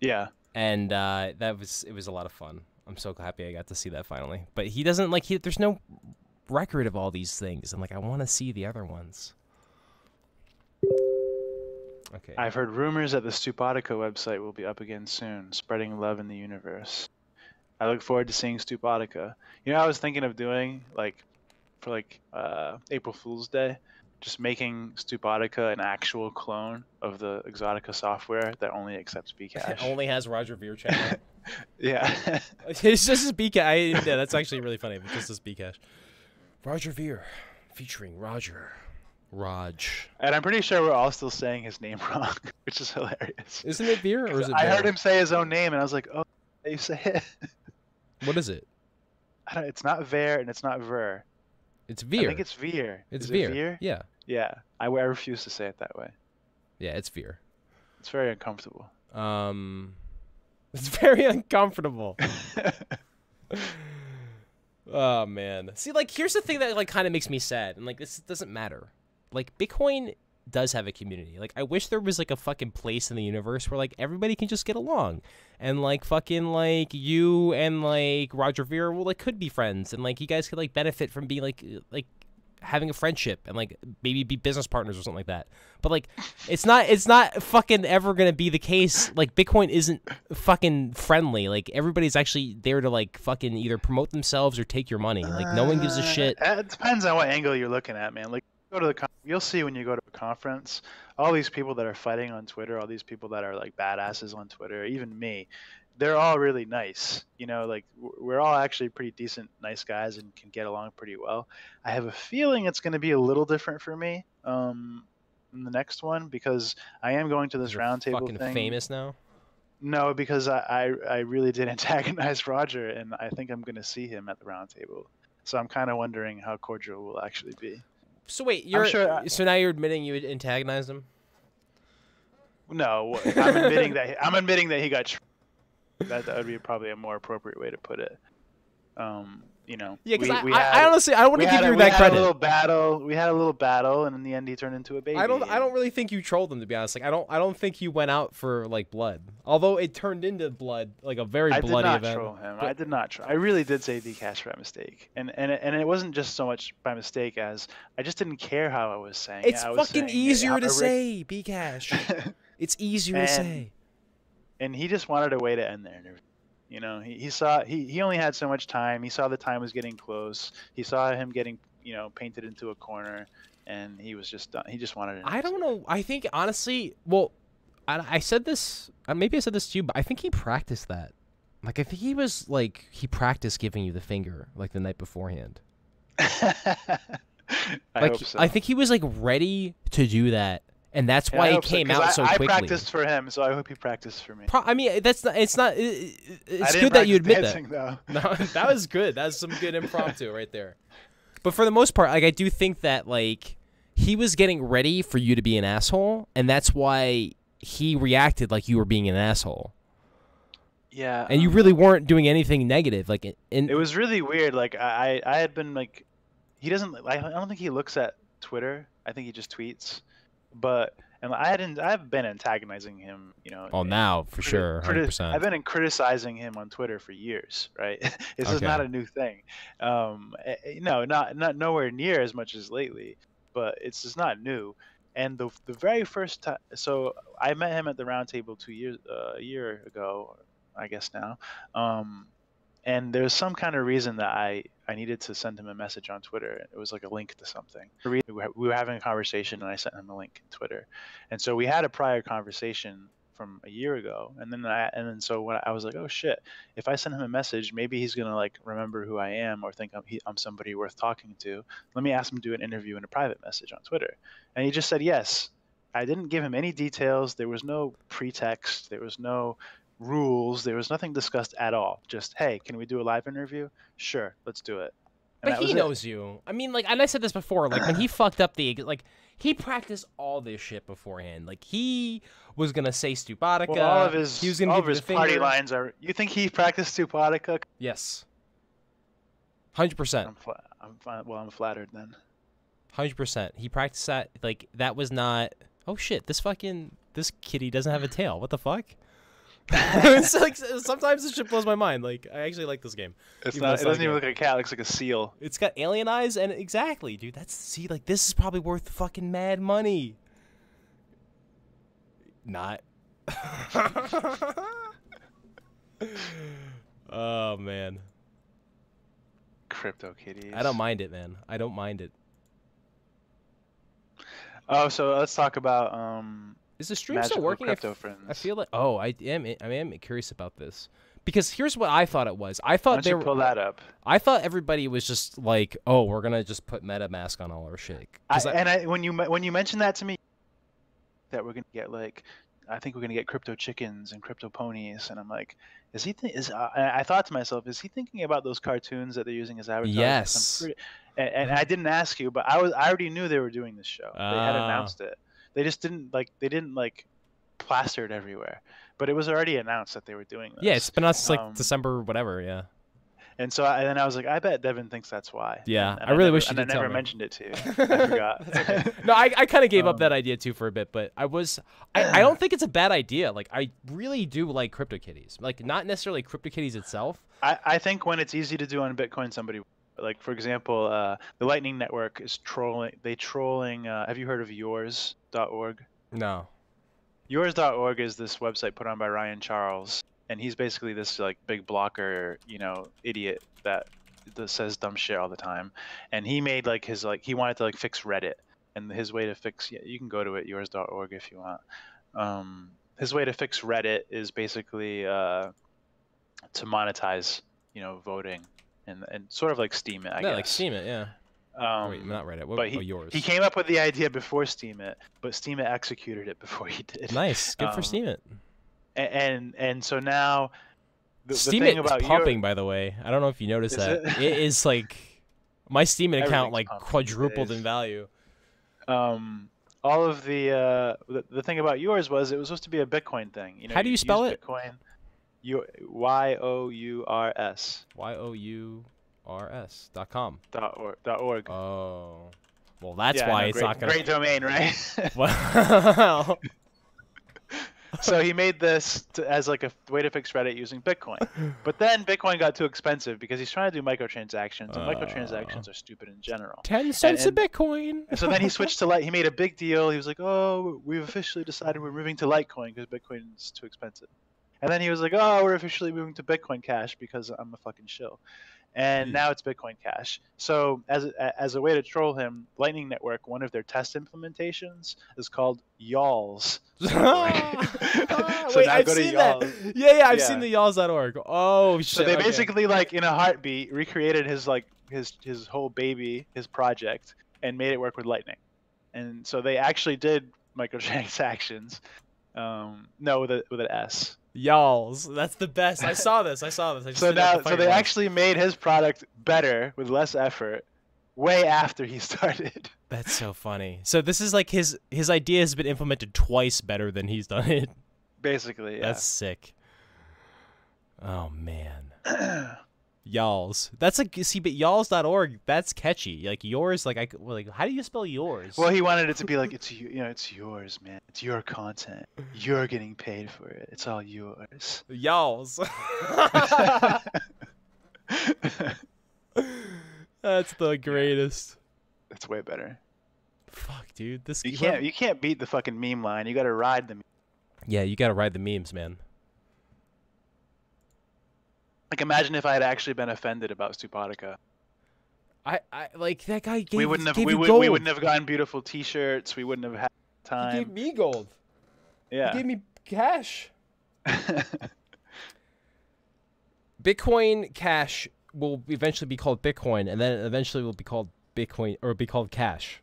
[SPEAKER 2] Yeah,
[SPEAKER 1] and it was a lot of fun. I'm so happy I got to see that finally. But he doesn't there's no record of all these things, and I want to see the other ones. Okay.
[SPEAKER 2] I've heard rumors that the Stupotica website will be up again soon, spreading love in the universe. I look forward to seeing Stupotica. I was thinking of doing for April Fool's Day, just making Stupotica an actual clone of the Exotica software that only accepts Bcash.
[SPEAKER 1] It only has Roger Veer channel.
[SPEAKER 2] Yeah.
[SPEAKER 1] It's just Bcash. Yeah, that's actually really funny. But just as Bcash. Roger Veer, featuring Roger. Raj.
[SPEAKER 2] And I'm pretty sure we're all still saying his name wrong, which is hilarious.
[SPEAKER 1] Isn't it Veer or is it
[SPEAKER 2] I
[SPEAKER 1] Veer?
[SPEAKER 2] heard him say his own name, and I was like, oh, how you say it?
[SPEAKER 1] What is it?
[SPEAKER 2] It's not Ver, and it's not Ver.
[SPEAKER 1] It's Veer.
[SPEAKER 2] I think it's Veer.
[SPEAKER 1] It's
[SPEAKER 2] is
[SPEAKER 1] Veer.
[SPEAKER 2] It Veer?
[SPEAKER 1] Yeah.
[SPEAKER 2] Yeah. I refuse to say it that way.
[SPEAKER 1] Yeah, it's Veer.
[SPEAKER 2] It's very uncomfortable.
[SPEAKER 1] It's very uncomfortable. Oh man. See, here's the thing that kind of makes me sad, and this doesn't matter. Bitcoin does have a community. I wish there was a fucking place in the universe where everybody can just get along, and fucking you and Roger Veer could be friends, and you guys could benefit from being having a friendship and like maybe be business partners or something like that. But like it's not fucking ever gonna be the case. Like Bitcoin isn't fucking friendly. Like everybody's actually there to like fucking either promote themselves or take your money. Like no one gives a shit.
[SPEAKER 2] It depends on what angle you're looking at, man. Like go to you'll see when you go to a conference, all these people that are fighting on Twitter, all these people that are like badasses on Twitter, even me, they're all really nice. You know, like we're all actually pretty decent, nice guys and can get along pretty well. I have a feeling it's going to be a little different for me in the next one because I am going to this roundtable
[SPEAKER 1] fucking
[SPEAKER 2] thing.
[SPEAKER 1] Famous now?
[SPEAKER 2] No, because I really did antagonize Roger, and I think I'm going to see him at the roundtable. So I'm kind of wondering how cordial we'll actually be.
[SPEAKER 1] So wait, so now you're admitting you antagonized him?
[SPEAKER 2] No, I'm admitting that he got. That would be probably a more appropriate way to put it. You know.
[SPEAKER 1] Yeah, because I honestly I don't want to give you that credit.
[SPEAKER 2] We had a little battle, and in the end, he turned into a baby.
[SPEAKER 1] I don't really think you trolled him, to be honest. Like I don't think you went out for like blood. Although it turned into blood, like a very bloody event.
[SPEAKER 2] I did not troll him. I did not troll. I really did say Bcash by mistake, and it wasn't just so much by mistake as I just didn't care how I was saying it.
[SPEAKER 1] It's fucking easier to say Bcash. It's easier to say.
[SPEAKER 2] And he just wanted a way to end the interview. You know, he saw he only had so much time. He saw the time was getting close. He saw him getting, you know, painted into a corner, and he was just done. He just wanted.
[SPEAKER 1] I don't know. I think honestly, well, I said this. Maybe I said this to you, but I think he practiced that. Like I think he was like he practiced giving you the finger like the night beforehand.
[SPEAKER 2] I hope so.
[SPEAKER 1] I think he was like ready to do that. And that's why he came out so quickly.
[SPEAKER 2] I practiced for him, so I hope he practiced for me.
[SPEAKER 1] I mean, that's not. It's not. It's good that you admit
[SPEAKER 2] dancing,
[SPEAKER 1] that. No, that was good. That's some good impromptu right there. But for the most part, like I do think that like he was getting ready for you to be an asshole, and that's why he reacted like you were being an asshole.
[SPEAKER 2] Yeah.
[SPEAKER 1] And you really weren't doing anything negative. Like,
[SPEAKER 2] it was really weird. Like I had been like, he doesn't. I don't think he looks at Twitter. I think he just tweets. But and I've been antagonizing him, you know.
[SPEAKER 1] Oh, now for sure, 100%.
[SPEAKER 2] I've been criticizing him on Twitter for years, right? This is not a new thing. No, not nowhere near as much as lately, but it's just not new. And the very first time, so I met him at the roundtable a year ago, I guess now. And there's some kind of reason that I needed to send him a message on Twitter. It was like a link to something. We were having a conversation, and I sent him a link in Twitter. And so we had a prior conversation from a year ago. And then so when I was like, oh shit, if I send him a message, maybe he's gonna like remember who I am or think I'm somebody worth talking to. Let me ask him to do an interview in a private message on Twitter. And he just said yes. I didn't give him any details. There was no pretext. There was no rules. There was nothing discussed at all. Just, hey, can we do a live interview? Sure, let's do it. And
[SPEAKER 1] but he knows you. I mean, like, and I said this before, like when he fucked up he practiced all this shit beforehand. Like he was gonna say Stupatica.
[SPEAKER 2] Well, all of his party
[SPEAKER 1] finger.
[SPEAKER 2] lines are. You think he practiced Stupatica?
[SPEAKER 1] Yes. 100%.
[SPEAKER 2] I'm flattered then.
[SPEAKER 1] 100%. He practiced that. Like that was not. Oh shit! This kitty doesn't have a tail. What the fuck? It's like sometimes this shit blows my mind. Like I actually like this game.
[SPEAKER 2] It doesn't even look like a cat. It looks like a seal.
[SPEAKER 1] It's got alien eyes, and exactly, dude. Like this is probably worth fucking mad money. Not. Oh man.
[SPEAKER 2] Crypto kitties.
[SPEAKER 1] I don't mind it, man. I don't mind it.
[SPEAKER 2] Oh, so let's talk about
[SPEAKER 1] Is the stream still working?
[SPEAKER 2] Crypto friends.
[SPEAKER 1] I feel like I am curious about this because here's what I thought it was. I thought
[SPEAKER 2] Why don't you pull that up.
[SPEAKER 1] I thought everybody was just like, oh, we're gonna just put MetaMask on all our shit.
[SPEAKER 2] When you mentioned that to me, that we're gonna get like, I think we're gonna get crypto chickens and crypto ponies, and I'm like, I thought to myself, is he thinking about those cartoons that they're using as advertisements?
[SPEAKER 1] Yes.
[SPEAKER 2] And I didn't ask you, but I already knew they were doing this show. They had announced it. They just didn't plaster it everywhere. But it was already announced that they were doing this.
[SPEAKER 1] Yeah, it's been announced like December, whatever. Yeah.
[SPEAKER 2] And so then I was like, I bet Devin thinks that's why.
[SPEAKER 1] Yeah,
[SPEAKER 2] and
[SPEAKER 1] I really wish you did
[SPEAKER 2] tell me. I never mentioned it to you. I forgot.
[SPEAKER 1] Okay. No, I kind of gave up that idea too for a bit, but I don't think it's a bad idea. Like I really do like CryptoKitties. Like not necessarily CryptoKitties itself.
[SPEAKER 2] I think when it's easy to do on Bitcoin, somebody. Like for example, the Lightning Network is trolling. Have you heard of yours.org?
[SPEAKER 1] No.
[SPEAKER 2] Yours.org is this website put on by Ryan Charles, and he's basically this like big blocker, idiot that says dumb shit all the time. And he made like he wanted to like fix Reddit, and his way to fix, yeah, you can go to it, yours.org, if you want. His way to fix Reddit is basically to monetize, voting and sort of like Steam it, I guess.
[SPEAKER 1] Like Steam it, yeah. Wait, not Reddit.
[SPEAKER 2] But
[SPEAKER 1] yours.
[SPEAKER 2] He came up with the idea before Steam it, but Steam it executed it before he did.
[SPEAKER 1] Nice, good for Steam it.
[SPEAKER 2] And so now,
[SPEAKER 1] Steam it is pumping, by the way. I don't know if you noticed that. It is like my Steam it account like quadrupled in value.
[SPEAKER 2] All of the thing about yours was it was supposed to be a Bitcoin thing.
[SPEAKER 1] How do you spell it?
[SPEAKER 2] Bitcoin. YOURS.
[SPEAKER 1] YOURS.com.
[SPEAKER 2] .org.
[SPEAKER 1] Oh. Well, that's why it's not going to...
[SPEAKER 2] Great domain, right?
[SPEAKER 1] Well...
[SPEAKER 2] So he made this as like a way to fix Reddit using Bitcoin. But then Bitcoin got too expensive because he's trying to do microtransactions, and microtransactions are stupid in general.
[SPEAKER 1] 10 cents a Bitcoin.
[SPEAKER 2] So then he switched to he made a big deal. He was like, oh, we've officially decided we're moving to Litecoin because Bitcoin is too expensive. And then he was like, oh, we're officially moving to Bitcoin Cash because I'm a fucking shill. And now it's Bitcoin Cash. So as a way to troll him, Lightning Network, one of their test implementations is called Y'alls.
[SPEAKER 1] Wait, I've seen that. Yeah, I've seen the Y'alls.org. Oh, shit.
[SPEAKER 2] So they basically, like, in a heartbeat, recreated his whole baby, his project, and made it work with Lightning. And so they actually did microtransactions. No, with an S.
[SPEAKER 1] Y'alls. That's the best. I saw this. So they
[SPEAKER 2] actually made his product better with less effort way after he started.
[SPEAKER 1] That's so funny. So this is like his idea has been implemented twice better than he's done it.
[SPEAKER 2] Basically, yeah.
[SPEAKER 1] That's sick. Oh man. Y'alls. That's like, see, but y'alls.org, that's catchy. Like yours, how do you spell yours?
[SPEAKER 2] Well, he wanted it to be like, it's yours, man. It's your content. You're getting paid for it. It's all yours.
[SPEAKER 1] Y'alls. That's the greatest.
[SPEAKER 2] It's way better.
[SPEAKER 1] Fuck, dude.
[SPEAKER 2] You can't beat the fucking meme line. You gotta ride the meme.
[SPEAKER 1] Yeah, you gotta ride the memes, man.
[SPEAKER 2] Like, imagine if I had actually been offended about Stupotica.
[SPEAKER 1] I like that guy gave
[SPEAKER 2] we wouldn't have gotten beautiful T-shirts. We wouldn't have had time.
[SPEAKER 1] He gave me gold.
[SPEAKER 2] Yeah.
[SPEAKER 1] He gave me cash. Bitcoin Cash will eventually be called Bitcoin, and then eventually will be called Bitcoin or be called Cash.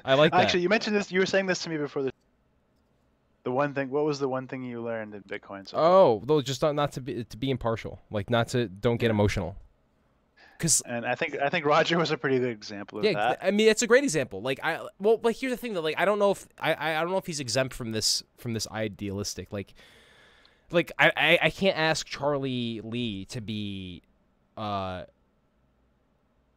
[SPEAKER 1] I like that.
[SPEAKER 2] Actually, you mentioned this. You were saying this to me before the one thing. What was the one thing you learned in Bitcoin?
[SPEAKER 1] Oh, though, just not to be impartial. Like, don't get emotional.
[SPEAKER 2] And I think Roger was a pretty good example of that.
[SPEAKER 1] I mean, it's a great example. Like, here's the thing though. Like, I don't know if I don't know if he's exempt from this idealistic. Like I can't ask Charlie Lee to be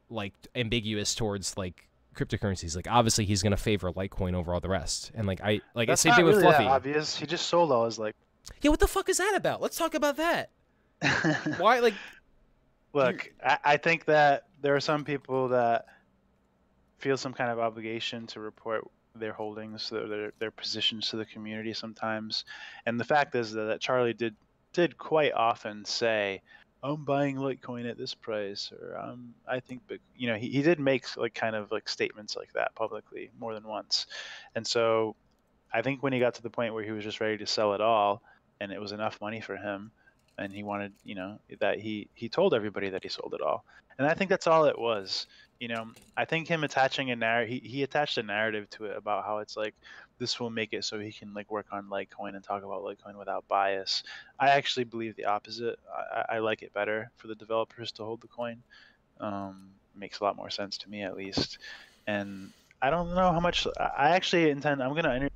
[SPEAKER 1] like ambiguous towards like cryptocurrencies. Like, obviously he's gonna favor Litecoin over all the rest. And
[SPEAKER 2] that's
[SPEAKER 1] same
[SPEAKER 2] not
[SPEAKER 1] thing
[SPEAKER 2] really
[SPEAKER 1] with Fluffy.
[SPEAKER 2] That obvious. He just sold all his
[SPEAKER 1] Yeah, what the fuck is that about? Let's talk about that. Why
[SPEAKER 2] Look, I think that there are some people that feel some kind of obligation to report their holdings, their positions to the community sometimes. And the fact is that Charlie did quite often say, I'm buying Litecoin at this price, or I think, he did make kind of statements like that publicly more than once. And so I think when he got to the point where he was just ready to sell it all and it was enough money for him, and he wanted, that he told everybody that he sold it all. And I think that's all it was. I think him attaching he attached a narrative to it about how it's like, this will make it so he can work on Litecoin and talk about Litecoin without bias. I actually believe the opposite. I like it better for the developers to hold the coin. Makes a lot more sense to me, at least. And I don't know how much, I actually intend, I'm going to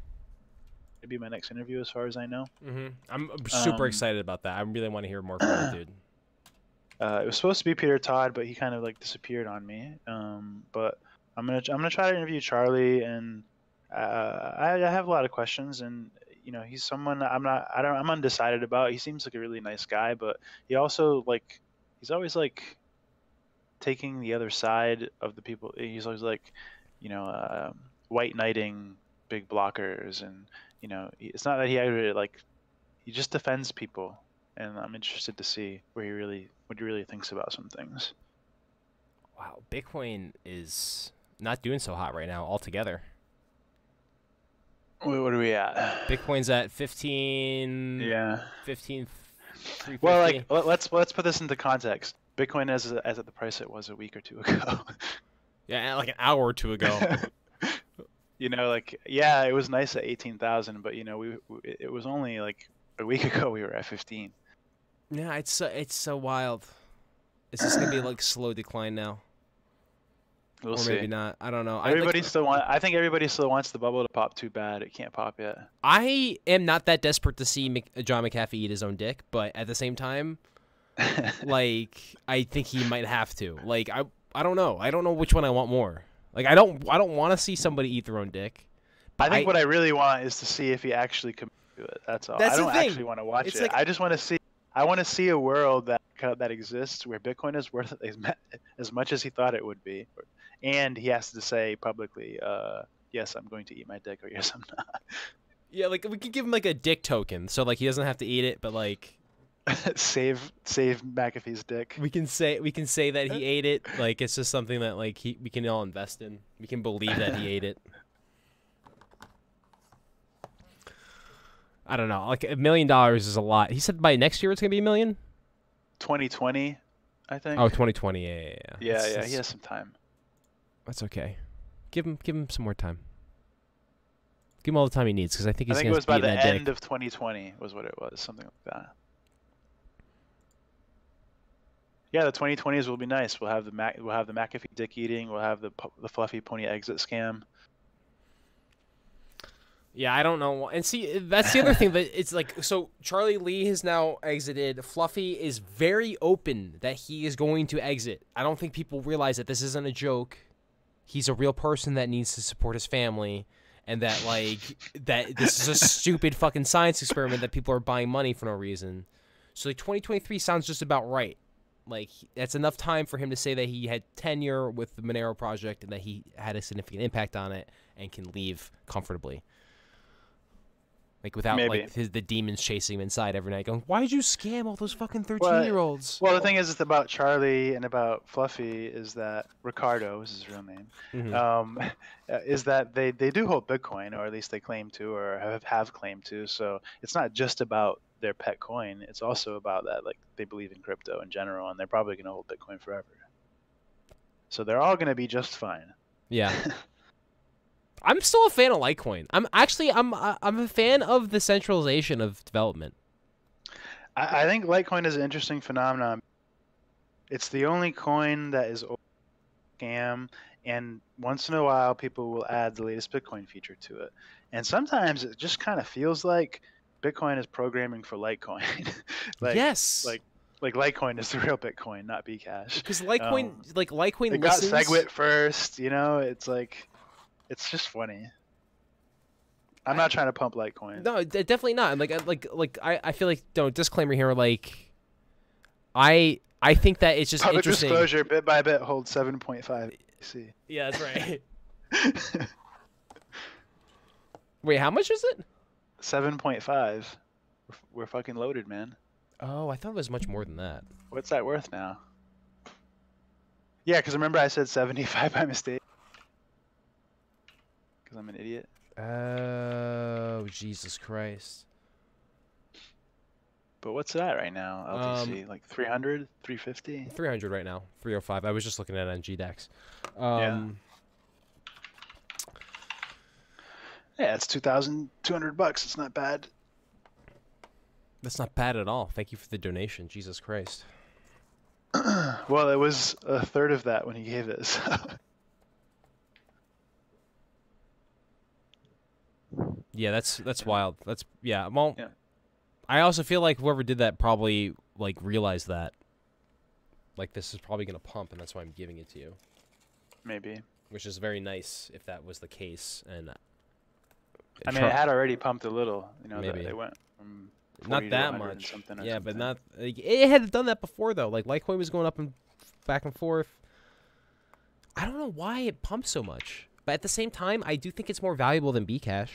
[SPEAKER 2] be my next interview as far as I know.
[SPEAKER 1] I'm super excited about that. I really want to hear more from you, dude.
[SPEAKER 2] It was supposed to be Peter Todd, but he kind of disappeared on me. But I'm gonna try to interview Charlie, and I have a lot of questions, and he's someone I'm undecided about. He seems like a really nice guy, but he also he's always taking the other side of the people. He's always like, white knighting big blockers, and it's not that he actually like, he just defends people, and I'm interested to see what he really thinks about some things.
[SPEAKER 1] Wow, Bitcoin is not doing so hot right now altogether.
[SPEAKER 2] What are we at?
[SPEAKER 1] Bitcoin's at 15.
[SPEAKER 2] Yeah.
[SPEAKER 1] 15.
[SPEAKER 2] Well, like let's put this into context. Bitcoin as at the price it was a week or two ago.
[SPEAKER 1] Yeah, like an hour or two ago.
[SPEAKER 2] It was nice at 18,000, but it was only like a week ago we were at 15.
[SPEAKER 1] Yeah, it's so wild. Is this gonna be like slow decline now?
[SPEAKER 2] We'll
[SPEAKER 1] or
[SPEAKER 2] see.
[SPEAKER 1] Maybe not. I don't know.
[SPEAKER 2] I think everybody still wants the bubble to pop too bad. It can't pop yet.
[SPEAKER 1] I am not that desperate to see John McAfee eat his own dick, but at the same time, like I think he might have to. Like I don't know. I don't know which one I want more. Like I don't want to see somebody eat their own dick.
[SPEAKER 2] I think what I really want is to see if he actually commits to it. That's all.
[SPEAKER 1] That's
[SPEAKER 2] I don't
[SPEAKER 1] the thing.
[SPEAKER 2] actually want to watch
[SPEAKER 1] It's
[SPEAKER 2] it.
[SPEAKER 1] like-
[SPEAKER 2] I just want to see. I want to see a world that exists where Bitcoin is worth as much as he thought it would be, and he has to say publicly, "Yes, I'm going to eat my dick," or "Yes, I'm not."
[SPEAKER 1] Yeah, like we could give him like a dick token, so like he doesn't have to eat it, but like
[SPEAKER 2] save McAfee's dick.
[SPEAKER 1] we can say that he ate it. Like it's just something that like we can all invest in. We can believe that he ate it. I don't know. Like $1 million is a lot. He said by next year it's gonna be $1 million.
[SPEAKER 2] 2020, I think.
[SPEAKER 1] Oh, 2020. Yeah.
[SPEAKER 2] Yeah. He has some time.
[SPEAKER 1] That's okay. Give him some more time. Give him all the time he needs, because I think he's
[SPEAKER 2] I think
[SPEAKER 1] gonna
[SPEAKER 2] it was by
[SPEAKER 1] be
[SPEAKER 2] the
[SPEAKER 1] eating that
[SPEAKER 2] end
[SPEAKER 1] dick.
[SPEAKER 2] of 2020 was what it was, something like that. Yeah, the 2020s will be nice. We'll have the McAfee dick eating. We'll have the fluffy pony exit scam.
[SPEAKER 1] Yeah, I don't know. And see, that's the other thing that it's like. So Charlie Lee has now exited. Fluffy is very open that he is going to exit. I don't think people realize that this isn't a joke. He's a real person that needs to support his family, and that that this is a stupid fucking science experiment that people are buying money for no reason. So like 2023 sounds just about right. Like that's enough time for him to say that he had tenure with the Monero project and that he had a significant impact on it and can leave comfortably. Like without
[SPEAKER 2] Maybe.
[SPEAKER 1] like the demons chasing him inside every night, going, "Why did you scam all those fucking 13-year-olds?"
[SPEAKER 2] Well, the thing is about Charlie and about Fluffy is that Ricardo is his real name.
[SPEAKER 1] Mhm.
[SPEAKER 2] Is that they do hold Bitcoin, or at least they claim to, or have claimed to. So it's not just about their pet coin. It's also about that like they believe in crypto in general, and they're probably going to hold Bitcoin forever. So they're all going to be just fine.
[SPEAKER 1] Yeah. I'm still a fan of Litecoin. I'm a fan of the centralization of development.
[SPEAKER 2] I think Litecoin is an interesting phenomenon. It's the only coin that is scam, and once in a while people will add the latest Bitcoin feature to it. And sometimes it just kind of feels like Bitcoin is programming for Litecoin.
[SPEAKER 1] Yes.
[SPEAKER 2] Like Litecoin is the real Bitcoin, not Bcash.
[SPEAKER 1] Because Litecoin, Litecoin
[SPEAKER 2] It got
[SPEAKER 1] listens.
[SPEAKER 2] SegWit first, it's like, it's just funny. I'm not trying to pump Litecoin.
[SPEAKER 1] No, definitely not. I feel like disclaimer here. Like, I think that it's just
[SPEAKER 2] Public
[SPEAKER 1] interesting.
[SPEAKER 2] disclosure, bit by bit, hold 7.5 BC.
[SPEAKER 1] Yeah, that's right. Wait, how much is it?
[SPEAKER 2] 7.5. We're fucking loaded, man.
[SPEAKER 1] Oh, I thought it was much more than that.
[SPEAKER 2] What's that worth now? Yeah, because remember I said 75 by mistake. Because I'm an idiot.
[SPEAKER 1] Oh, Jesus Christ.
[SPEAKER 2] But what's that right now, LTC? Like 300, 350?
[SPEAKER 1] 300 right now. 305. I was just looking at it on GDEX.
[SPEAKER 2] Yeah, it's $2,200. It's not bad.
[SPEAKER 1] That's not bad at all. Thank you for the donation. Jesus Christ.
[SPEAKER 2] Well, it was a third of that when he gave it. So.
[SPEAKER 1] Yeah, that's wild. Well,
[SPEAKER 2] Yeah.
[SPEAKER 1] I also feel like whoever did that probably like realized that. Like this is probably gonna pump, and that's why I'm giving it to you.
[SPEAKER 2] Maybe.
[SPEAKER 1] Which is very nice if that was the case, and.
[SPEAKER 2] I mean, it had already pumped a little.
[SPEAKER 1] Maybe.
[SPEAKER 2] They went from 40
[SPEAKER 1] not
[SPEAKER 2] to
[SPEAKER 1] that
[SPEAKER 2] 100
[SPEAKER 1] much.
[SPEAKER 2] and something or
[SPEAKER 1] Yeah, but
[SPEAKER 2] something.
[SPEAKER 1] not. Like, it had done that before though. Like Litecoin was going up and back and forth. I don't know why it pumps so much. But at the same time, I do think it's more valuable than Bcash.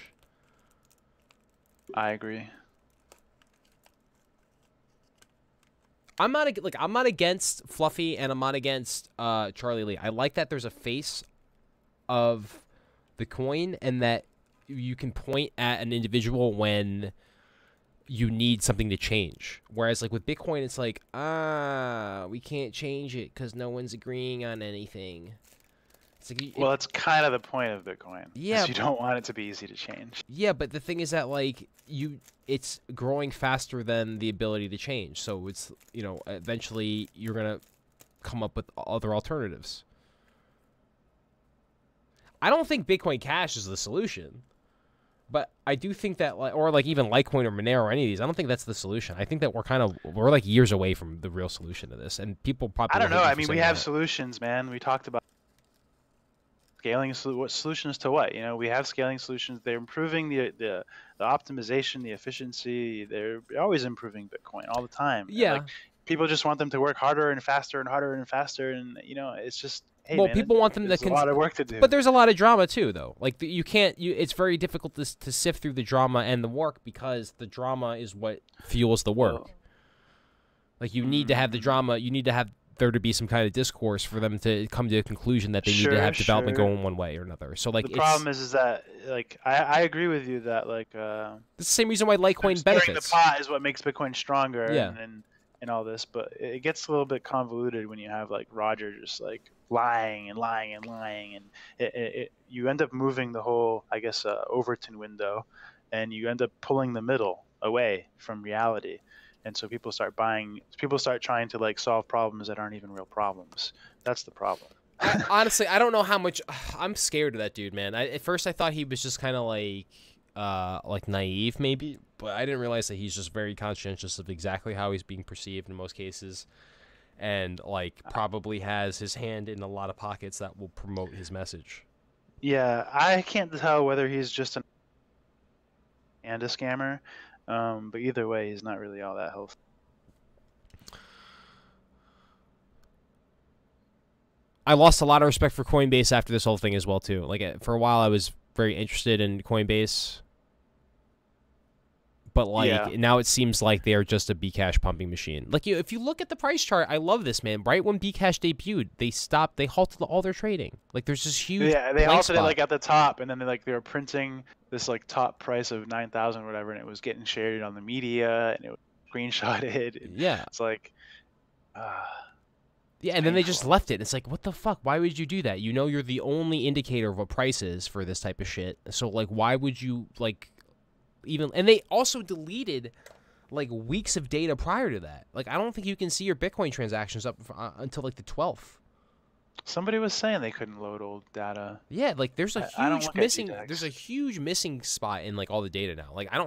[SPEAKER 2] I agree.
[SPEAKER 1] I'm not against Fluffy, and I'm not against Charlie Lee. I like that there's a face of the coin, and that you can point at an individual when you need something to change. Whereas like with Bitcoin, it's like, we can't change it because no one's agreeing on anything. It's like,
[SPEAKER 2] Well, it's kind of the point of Bitcoin.
[SPEAKER 1] Yeah,
[SPEAKER 2] you don't want it to be easy to change.
[SPEAKER 1] Yeah, but the thing is that like it's growing faster than the ability to change. So it's, you know, eventually you're gonna come up with other alternatives. I don't think Bitcoin Cash is the solution, but I do think that, or like even Litecoin or Monero or any of these, I don't think that's the solution. I think that we're like years away from the real solution to this, and people probably.
[SPEAKER 2] I don't know.
[SPEAKER 1] hate me
[SPEAKER 2] I
[SPEAKER 1] for
[SPEAKER 2] mean, we
[SPEAKER 1] saying
[SPEAKER 2] have
[SPEAKER 1] that.
[SPEAKER 2] solutions, man. We talked about scaling what solutions to what. You know, we have scaling solutions. They're improving the optimization, the efficiency. They're always improving Bitcoin all the time.
[SPEAKER 1] Yeah.
[SPEAKER 2] Like, people just want them to work harder and faster and harder and faster, and you know, it's just. Hey,
[SPEAKER 1] Well,
[SPEAKER 2] man,
[SPEAKER 1] people want them to.
[SPEAKER 2] There's a lot of work to do.
[SPEAKER 1] But there's a lot of drama too, though. Like you can't. It's very difficult to sift through the drama and the work, because the drama is what fuels the work. Like you need to have the drama. You need to have there to be some kind of discourse for them to come to a conclusion that they need to have development going one way or another. So like
[SPEAKER 2] the problem is that like I agree with you that like
[SPEAKER 1] it's the same reason why Litecoin benefits.
[SPEAKER 2] The pot is what makes Bitcoin stronger.
[SPEAKER 1] Yeah.
[SPEAKER 2] And all this, but it gets a little bit convoluted when you have like Roger just like lying and lying and lying, and you end up moving the whole, I guess, Overton window, and you end up pulling the middle away from reality, and so people start trying to like solve problems that aren't even real problems. That's the problem.
[SPEAKER 1] Honestly, I don't know how much. I'm scared of that dude, man. At first I thought he was just kind of like naive maybe, but I didn't realize that he's just very conscientious of exactly how he's being perceived in most cases, and like probably has his hand in a lot of pockets that will promote his message.
[SPEAKER 2] Yeah, I can't tell whether he's just a scammer, but either way, he's not really all that helpful.
[SPEAKER 1] I lost a lot of respect for Coinbase after this whole thing as well too. Like for a while I was very interested in Coinbase, but like now it seems like they are just a Bcash pumping machine. Like if you look at the price chart, I love this, man. Right when Bcash debuted, they halted all their trading. Like there's this huge
[SPEAKER 2] they halted it like at the top, and then they were printing this like top price of 9,000 or whatever, and it was getting shared on the media, and it was screenshotted. And
[SPEAKER 1] yeah,
[SPEAKER 2] it's like
[SPEAKER 1] yeah, and then they just left it. It's like, what the fuck? Why would you do that? You know, you're the only indicator of what price is for this type of shit. So like, why would you like even? And they also deleted like weeks of data prior to that. Like, I don't think you can see your Bitcoin transactions up until like the 12th.
[SPEAKER 2] Somebody was saying they couldn't load old data.
[SPEAKER 1] Yeah, like there's a
[SPEAKER 2] I don't
[SPEAKER 1] huge
[SPEAKER 2] look at
[SPEAKER 1] missing.
[SPEAKER 2] GDAX.
[SPEAKER 1] There's a huge missing spot in like all the data now. Like I'm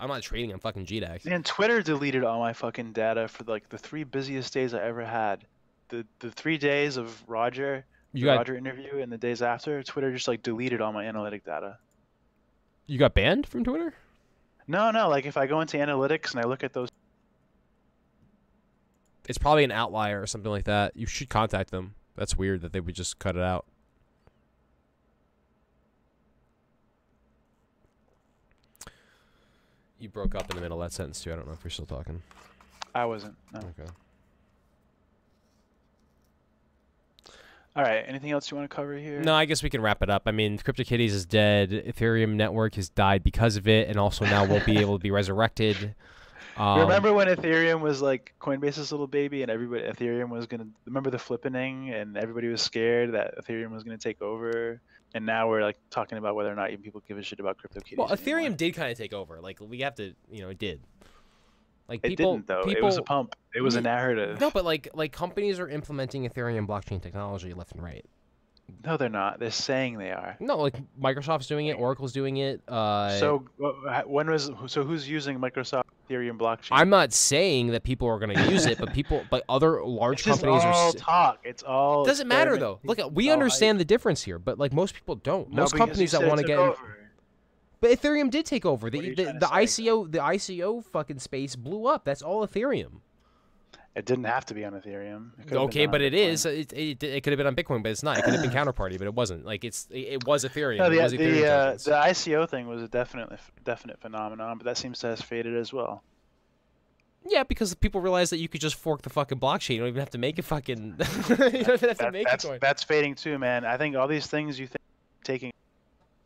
[SPEAKER 1] not trading on fucking GDAX.
[SPEAKER 2] And Twitter deleted all my fucking data for like the 3 busiest days I ever had. The 3 days of Roger interview and the days after, Twitter just like deleted all my analytic data.
[SPEAKER 1] You got banned from Twitter?
[SPEAKER 2] No, like if I go into analytics and I look at those,
[SPEAKER 1] It's probably an outlier or something like that. You should contact them. That's weird that they would just cut it out. You broke up in the middle of that sentence too. I don't know if you're still talking.
[SPEAKER 2] I wasn't. No.
[SPEAKER 1] Okay.
[SPEAKER 2] All right. Anything else you want to cover here?
[SPEAKER 1] No, I guess we can wrap it up. I mean, CryptoKitties is dead. Ethereum network has died because of it, and also now won't be able to be resurrected.
[SPEAKER 2] Remember when Ethereum was like Coinbase's little baby, and Ethereum was gonna remember the flippening, and everybody was scared that Ethereum was gonna take over, and now we're like talking about whether or not even people give a shit about CryptoKitties.
[SPEAKER 1] Well,
[SPEAKER 2] anymore.
[SPEAKER 1] Ethereum did kind of take over. Like we have to, it did. Like
[SPEAKER 2] It didn't though. It was a pump. It was a narrative.
[SPEAKER 1] No, but like companies are implementing Ethereum blockchain technology left and right.
[SPEAKER 2] No, they're not. They're saying they are.
[SPEAKER 1] No, like Microsoft's doing it, Oracle's doing it.
[SPEAKER 2] So who's using Microsoft Ethereum blockchain?
[SPEAKER 1] I'm not saying that people are going to use it, but other large companies
[SPEAKER 2] are all
[SPEAKER 1] are.
[SPEAKER 2] talk. It's all.
[SPEAKER 1] Doesn't matter though. Look, we understand the difference here, but like most people don't. Most companies that want to get. But Ethereum did take over. The ICO fucking space blew up. That's all Ethereum.
[SPEAKER 2] It didn't have to be on Ethereum. It could have been
[SPEAKER 1] Okay,
[SPEAKER 2] done
[SPEAKER 1] but
[SPEAKER 2] on
[SPEAKER 1] it
[SPEAKER 2] Bitcoin.
[SPEAKER 1] is. It could have been on Bitcoin, but it could have been on Bitcoin, but it's not. It could have been on Bitcoin, but it's not. It could have been counterparty, but it wasn't. Like it was Ethereum.
[SPEAKER 2] No,
[SPEAKER 1] It was Ethereum tokens.
[SPEAKER 2] the ICO thing was a definite phenomenon, but that seems to have faded as well.
[SPEAKER 1] Yeah, because people realized that you could just fork the fucking blockchain. You don't even have to make it fucking. You don't even have to make it.
[SPEAKER 2] That's fading too, man. I think all these things you think taking,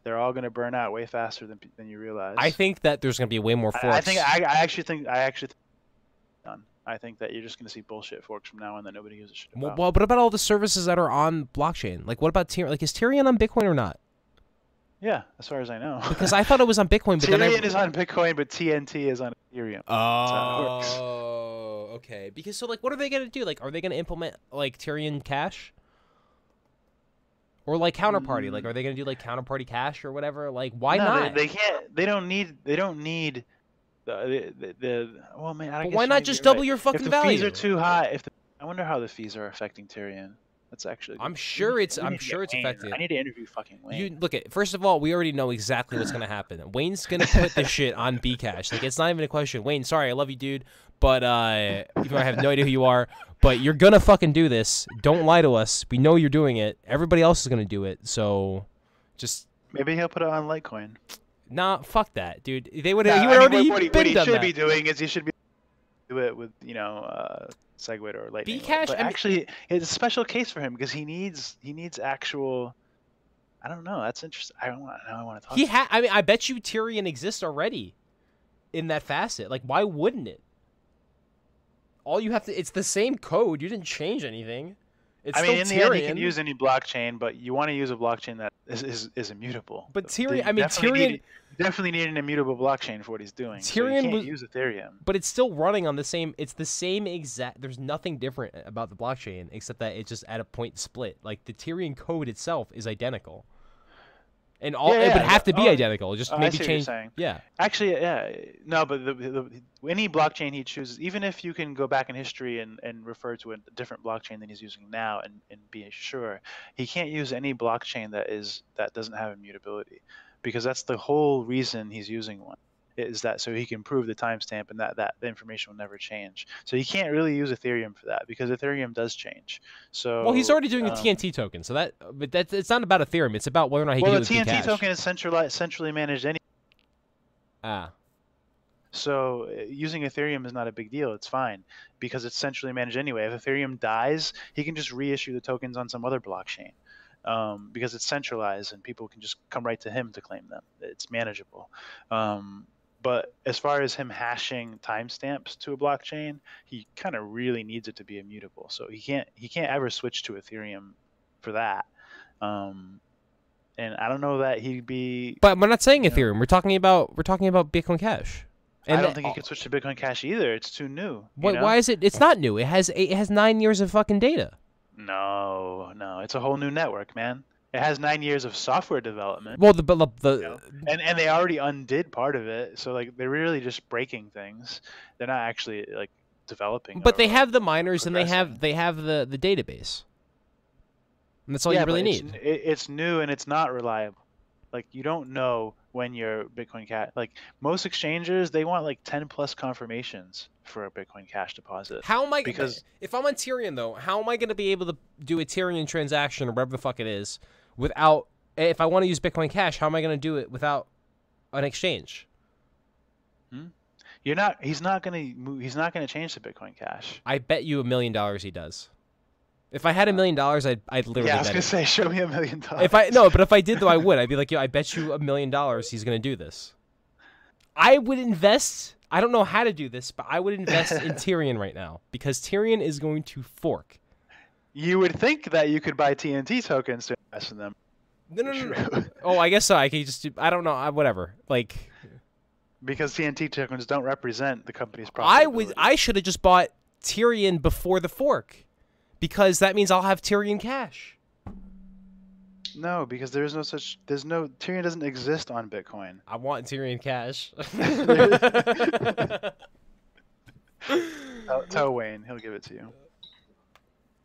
[SPEAKER 2] they're all going to burn out way faster than you realize.
[SPEAKER 1] I think that there's going to be way more forks.
[SPEAKER 2] I actually think done. I think that you're just going to see bullshit forks from now on that nobody gives a shit about.
[SPEAKER 1] Well, what about all the services that are on blockchain? Like, what about Tyrion? Like, is Tyrion on Bitcoin or not?
[SPEAKER 2] Yeah, as far as I know.
[SPEAKER 1] Because I thought it was on Bitcoin, but
[SPEAKER 2] Tyrion is on Bitcoin, but TNT is on Ethereum.
[SPEAKER 1] Oh, okay. Because so, like, what are they gonna do? Like, are they gonna implement like Tyrion Cash, or like Counterparty? Like, are they gonna do like Counterparty Cash or whatever? Like, why not?
[SPEAKER 2] They can't. They don't need. The well, man.
[SPEAKER 1] But why not just double your fucking value?
[SPEAKER 2] If the fees are too high, I wonder how the fees are affecting Tyrion. That's actually.
[SPEAKER 1] I'm sure it's affected.
[SPEAKER 2] I need to interview fucking Wayne.
[SPEAKER 1] You look at first of all, we already know exactly what's gonna happen. Wayne's gonna put this shit on Bcash. Like, it's not even a question. Wayne, sorry, I love you, dude, but even though I have no idea who you are, but you're gonna fucking do this. Don't lie to us. We know you're doing it. Everybody else is gonna do it. So, just
[SPEAKER 2] maybe he'll put it on Litecoin.
[SPEAKER 1] Nah, fuck that, dude. They would. He would already.
[SPEAKER 2] What he should be doing is he should be do it with Segwit or Lightning.
[SPEAKER 1] Bcash,
[SPEAKER 2] but actually, it's a special case for him because he needs actual. I don't know. That's interesting. I want to talk.
[SPEAKER 1] I mean, I bet you Tyrion exists already in that facet. Like, why wouldn't it? All you have to. It's the same code. You didn't change anything. It's
[SPEAKER 2] in the
[SPEAKER 1] Tyrion.
[SPEAKER 2] end, you can use any blockchain, but you want to use a blockchain that is immutable.
[SPEAKER 1] But Tyrion, Tyrion
[SPEAKER 2] definitely need an immutable blockchain for what he's doing.
[SPEAKER 1] Tyrion
[SPEAKER 2] so you can't use Ethereum.
[SPEAKER 1] But it's still running on the same. It's the same exact. There's nothing different about the blockchain except that it's just at a point split. Like, the Tyrion code itself is identical, and all it would have to be identical. Just maybe change. Yeah.
[SPEAKER 2] Actually, yeah. No, but any blockchain he chooses, even if you can go back in history and refer to a different blockchain than he's using now and be sure, he can't use any blockchain that doesn't have immutability, because that's the whole reason he's using one. Is that so he can prove the timestamp and that the information will never change. So he can't really use Ethereum for that because Ethereum does change. So
[SPEAKER 1] well, he's already doing a TNT token, so it's not about Ethereum. It's about whether or not he can use
[SPEAKER 2] the TNT
[SPEAKER 1] Bcash.
[SPEAKER 2] token is centrally managed anyway. So using Ethereum is not a big deal. It's fine because it's centrally managed anyway. If Ethereum dies, he can just reissue the tokens on some other blockchain. Because it's centralized and people can just come right to him to claim them. It's manageable. But as far as him hashing timestamps to a blockchain, he kind of really needs it to be immutable. So he can't ever switch to Ethereum for that. And I don't know that he'd be.
[SPEAKER 1] But we're not saying Ethereum. We're talking about Bitcoin Cash.
[SPEAKER 2] And I don't think he could switch to Bitcoin Cash either. It's too new.
[SPEAKER 1] Why is it? It's not new. It has 9 years of fucking data.
[SPEAKER 2] No, it's a whole new network, man. It has 9 years of software development.
[SPEAKER 1] Well,
[SPEAKER 2] and they already undid part of it, so like they're really just breaking things. They're not actually like developing.
[SPEAKER 1] But they have the miners and they have the database. And that's all you really need.
[SPEAKER 2] It's new and it's not reliable. Like, you don't know when your Bitcoin Cash. Like, most exchanges, they want like 10 plus confirmations for a Bitcoin Cash deposit.
[SPEAKER 1] How am I? Because if I'm on Tyrion though, how am I going to be able to do a Tyrion transaction or whatever the fuck it is without? If I want to use Bitcoin Cash, how am I going to do it without an exchange?
[SPEAKER 2] You're not. He's not going to change to Bitcoin Cash.
[SPEAKER 1] I bet you $1 million he does. If I had $1 million, I'd literally.
[SPEAKER 2] Yeah, I was
[SPEAKER 1] bet
[SPEAKER 2] gonna
[SPEAKER 1] it.
[SPEAKER 2] say, show me $1 million.
[SPEAKER 1] But if I did though, I would. I'd be like, yo, I bet you $1 million he's gonna do this. I would invest. I don't know how to do this, but I would invest in Tyrion right now because Tyrion is going to fork.
[SPEAKER 2] You would think that you could buy TNT tokens to invest in them.
[SPEAKER 1] No. Oh, I guess so. I could just do. I don't know. Whatever. Like.
[SPEAKER 2] Because TNT tokens don't represent the company's profitability.
[SPEAKER 1] I should have just bought Tyrion before the fork. Because that means I'll have Tyrion Cash.
[SPEAKER 2] No, because Tyrion doesn't exist on Bitcoin.
[SPEAKER 1] I want Tyrion Cash.
[SPEAKER 2] Tell Wayne, he'll give it to you.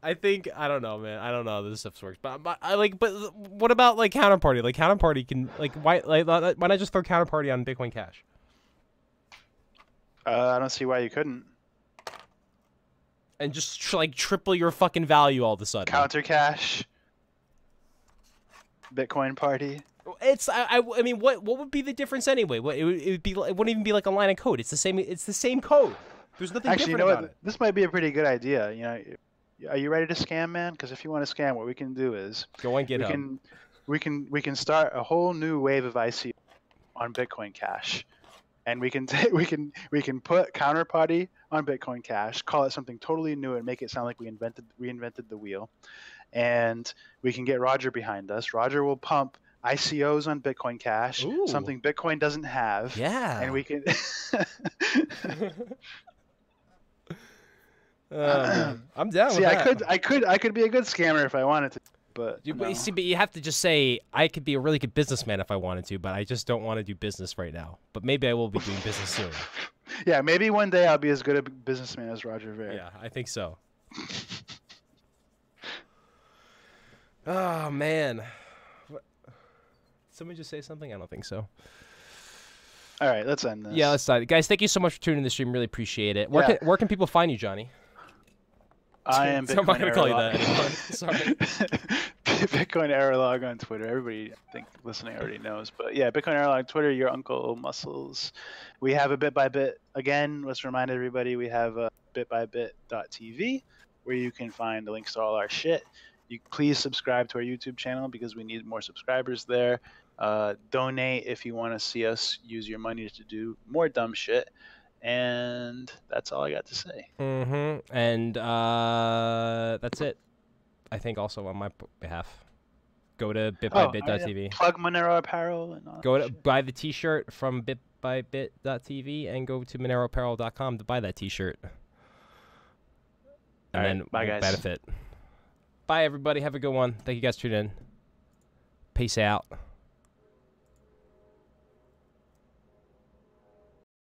[SPEAKER 1] I don't know, man. I don't know how this stuff works. But what about like Counterparty? Like Counterparty can why not just throw Counterparty on Bitcoin Cash?
[SPEAKER 2] I don't see why you couldn't.
[SPEAKER 1] And just like triple your fucking value all of a sudden.
[SPEAKER 2] Counter cash. Bitcoin party.
[SPEAKER 1] It's I mean what would be the difference anyway? It would be it wouldn't even be like a line of code. It's the same code. There's nothing
[SPEAKER 2] Actually,
[SPEAKER 1] different
[SPEAKER 2] you know
[SPEAKER 1] about
[SPEAKER 2] what?
[SPEAKER 1] it.
[SPEAKER 2] This might be a pretty good idea. You know, are you ready to scam, man? Because if you want to scam, what we can do is
[SPEAKER 1] Go on GitHub.
[SPEAKER 2] we can start a whole new wave of ICO on Bitcoin Cash, and we can put Counterparty on Bitcoin Cash, call it something totally new, and make it sound like we reinvented the wheel, and we can get Roger behind us. Roger will pump ICOs on Bitcoin Cash,
[SPEAKER 1] Ooh.
[SPEAKER 2] something Bitcoin doesn't have.
[SPEAKER 1] Yeah.
[SPEAKER 2] And we can.
[SPEAKER 1] I'm down
[SPEAKER 2] See,
[SPEAKER 1] with that.
[SPEAKER 2] I could be a good scammer if I wanted to, but no.
[SPEAKER 1] See, but you have to just say I could be a really good businessman if I wanted to, but I just don't want to do business right now. But maybe I will be doing business soon.
[SPEAKER 2] Yeah, maybe one day I'll be as good a businessman as Roger Ver.
[SPEAKER 1] Yeah, I think so. Oh man. Someone just say something? I don't think so.
[SPEAKER 2] All right, let's end this.
[SPEAKER 1] Yeah, let's start. Guys, thank you so much for tuning in the stream. Really appreciate it. Where can people find you, Johnny?
[SPEAKER 2] I am
[SPEAKER 1] So I'm not
[SPEAKER 2] Bitcoin
[SPEAKER 1] gonna call you
[SPEAKER 2] Error
[SPEAKER 1] that
[SPEAKER 2] Log.
[SPEAKER 1] anymore. Sorry.
[SPEAKER 2] Bitcoin Error Log on Twitter. Everybody, I think, listening already knows. But yeah, Bitcoin Error Log Twitter, your Uncle Muscles. We have a Bit by Bit. Again, let's remind everybody we have a bitbybit.tv where you can find the links to all our shit. You please subscribe to our YouTube channel because we need more subscribers there. Donate if you want to see us use your money to do more dumb shit. And that's all I got to say.
[SPEAKER 1] Mm-hmm. And that's it. I think also on my behalf. Go to bitbybit.tv.
[SPEAKER 2] Plug Monero Apparel and all
[SPEAKER 1] Go
[SPEAKER 2] that
[SPEAKER 1] to
[SPEAKER 2] shit.
[SPEAKER 1] buy the t-shirt from bitbybit.tv and go to moneroapparel.com to buy that t-shirt. And
[SPEAKER 2] All right,
[SPEAKER 1] then
[SPEAKER 2] bye,
[SPEAKER 1] we'll
[SPEAKER 2] guys.
[SPEAKER 1] benefit. Bye, everybody. Have a good one. Thank you guys for tuning in. Peace out.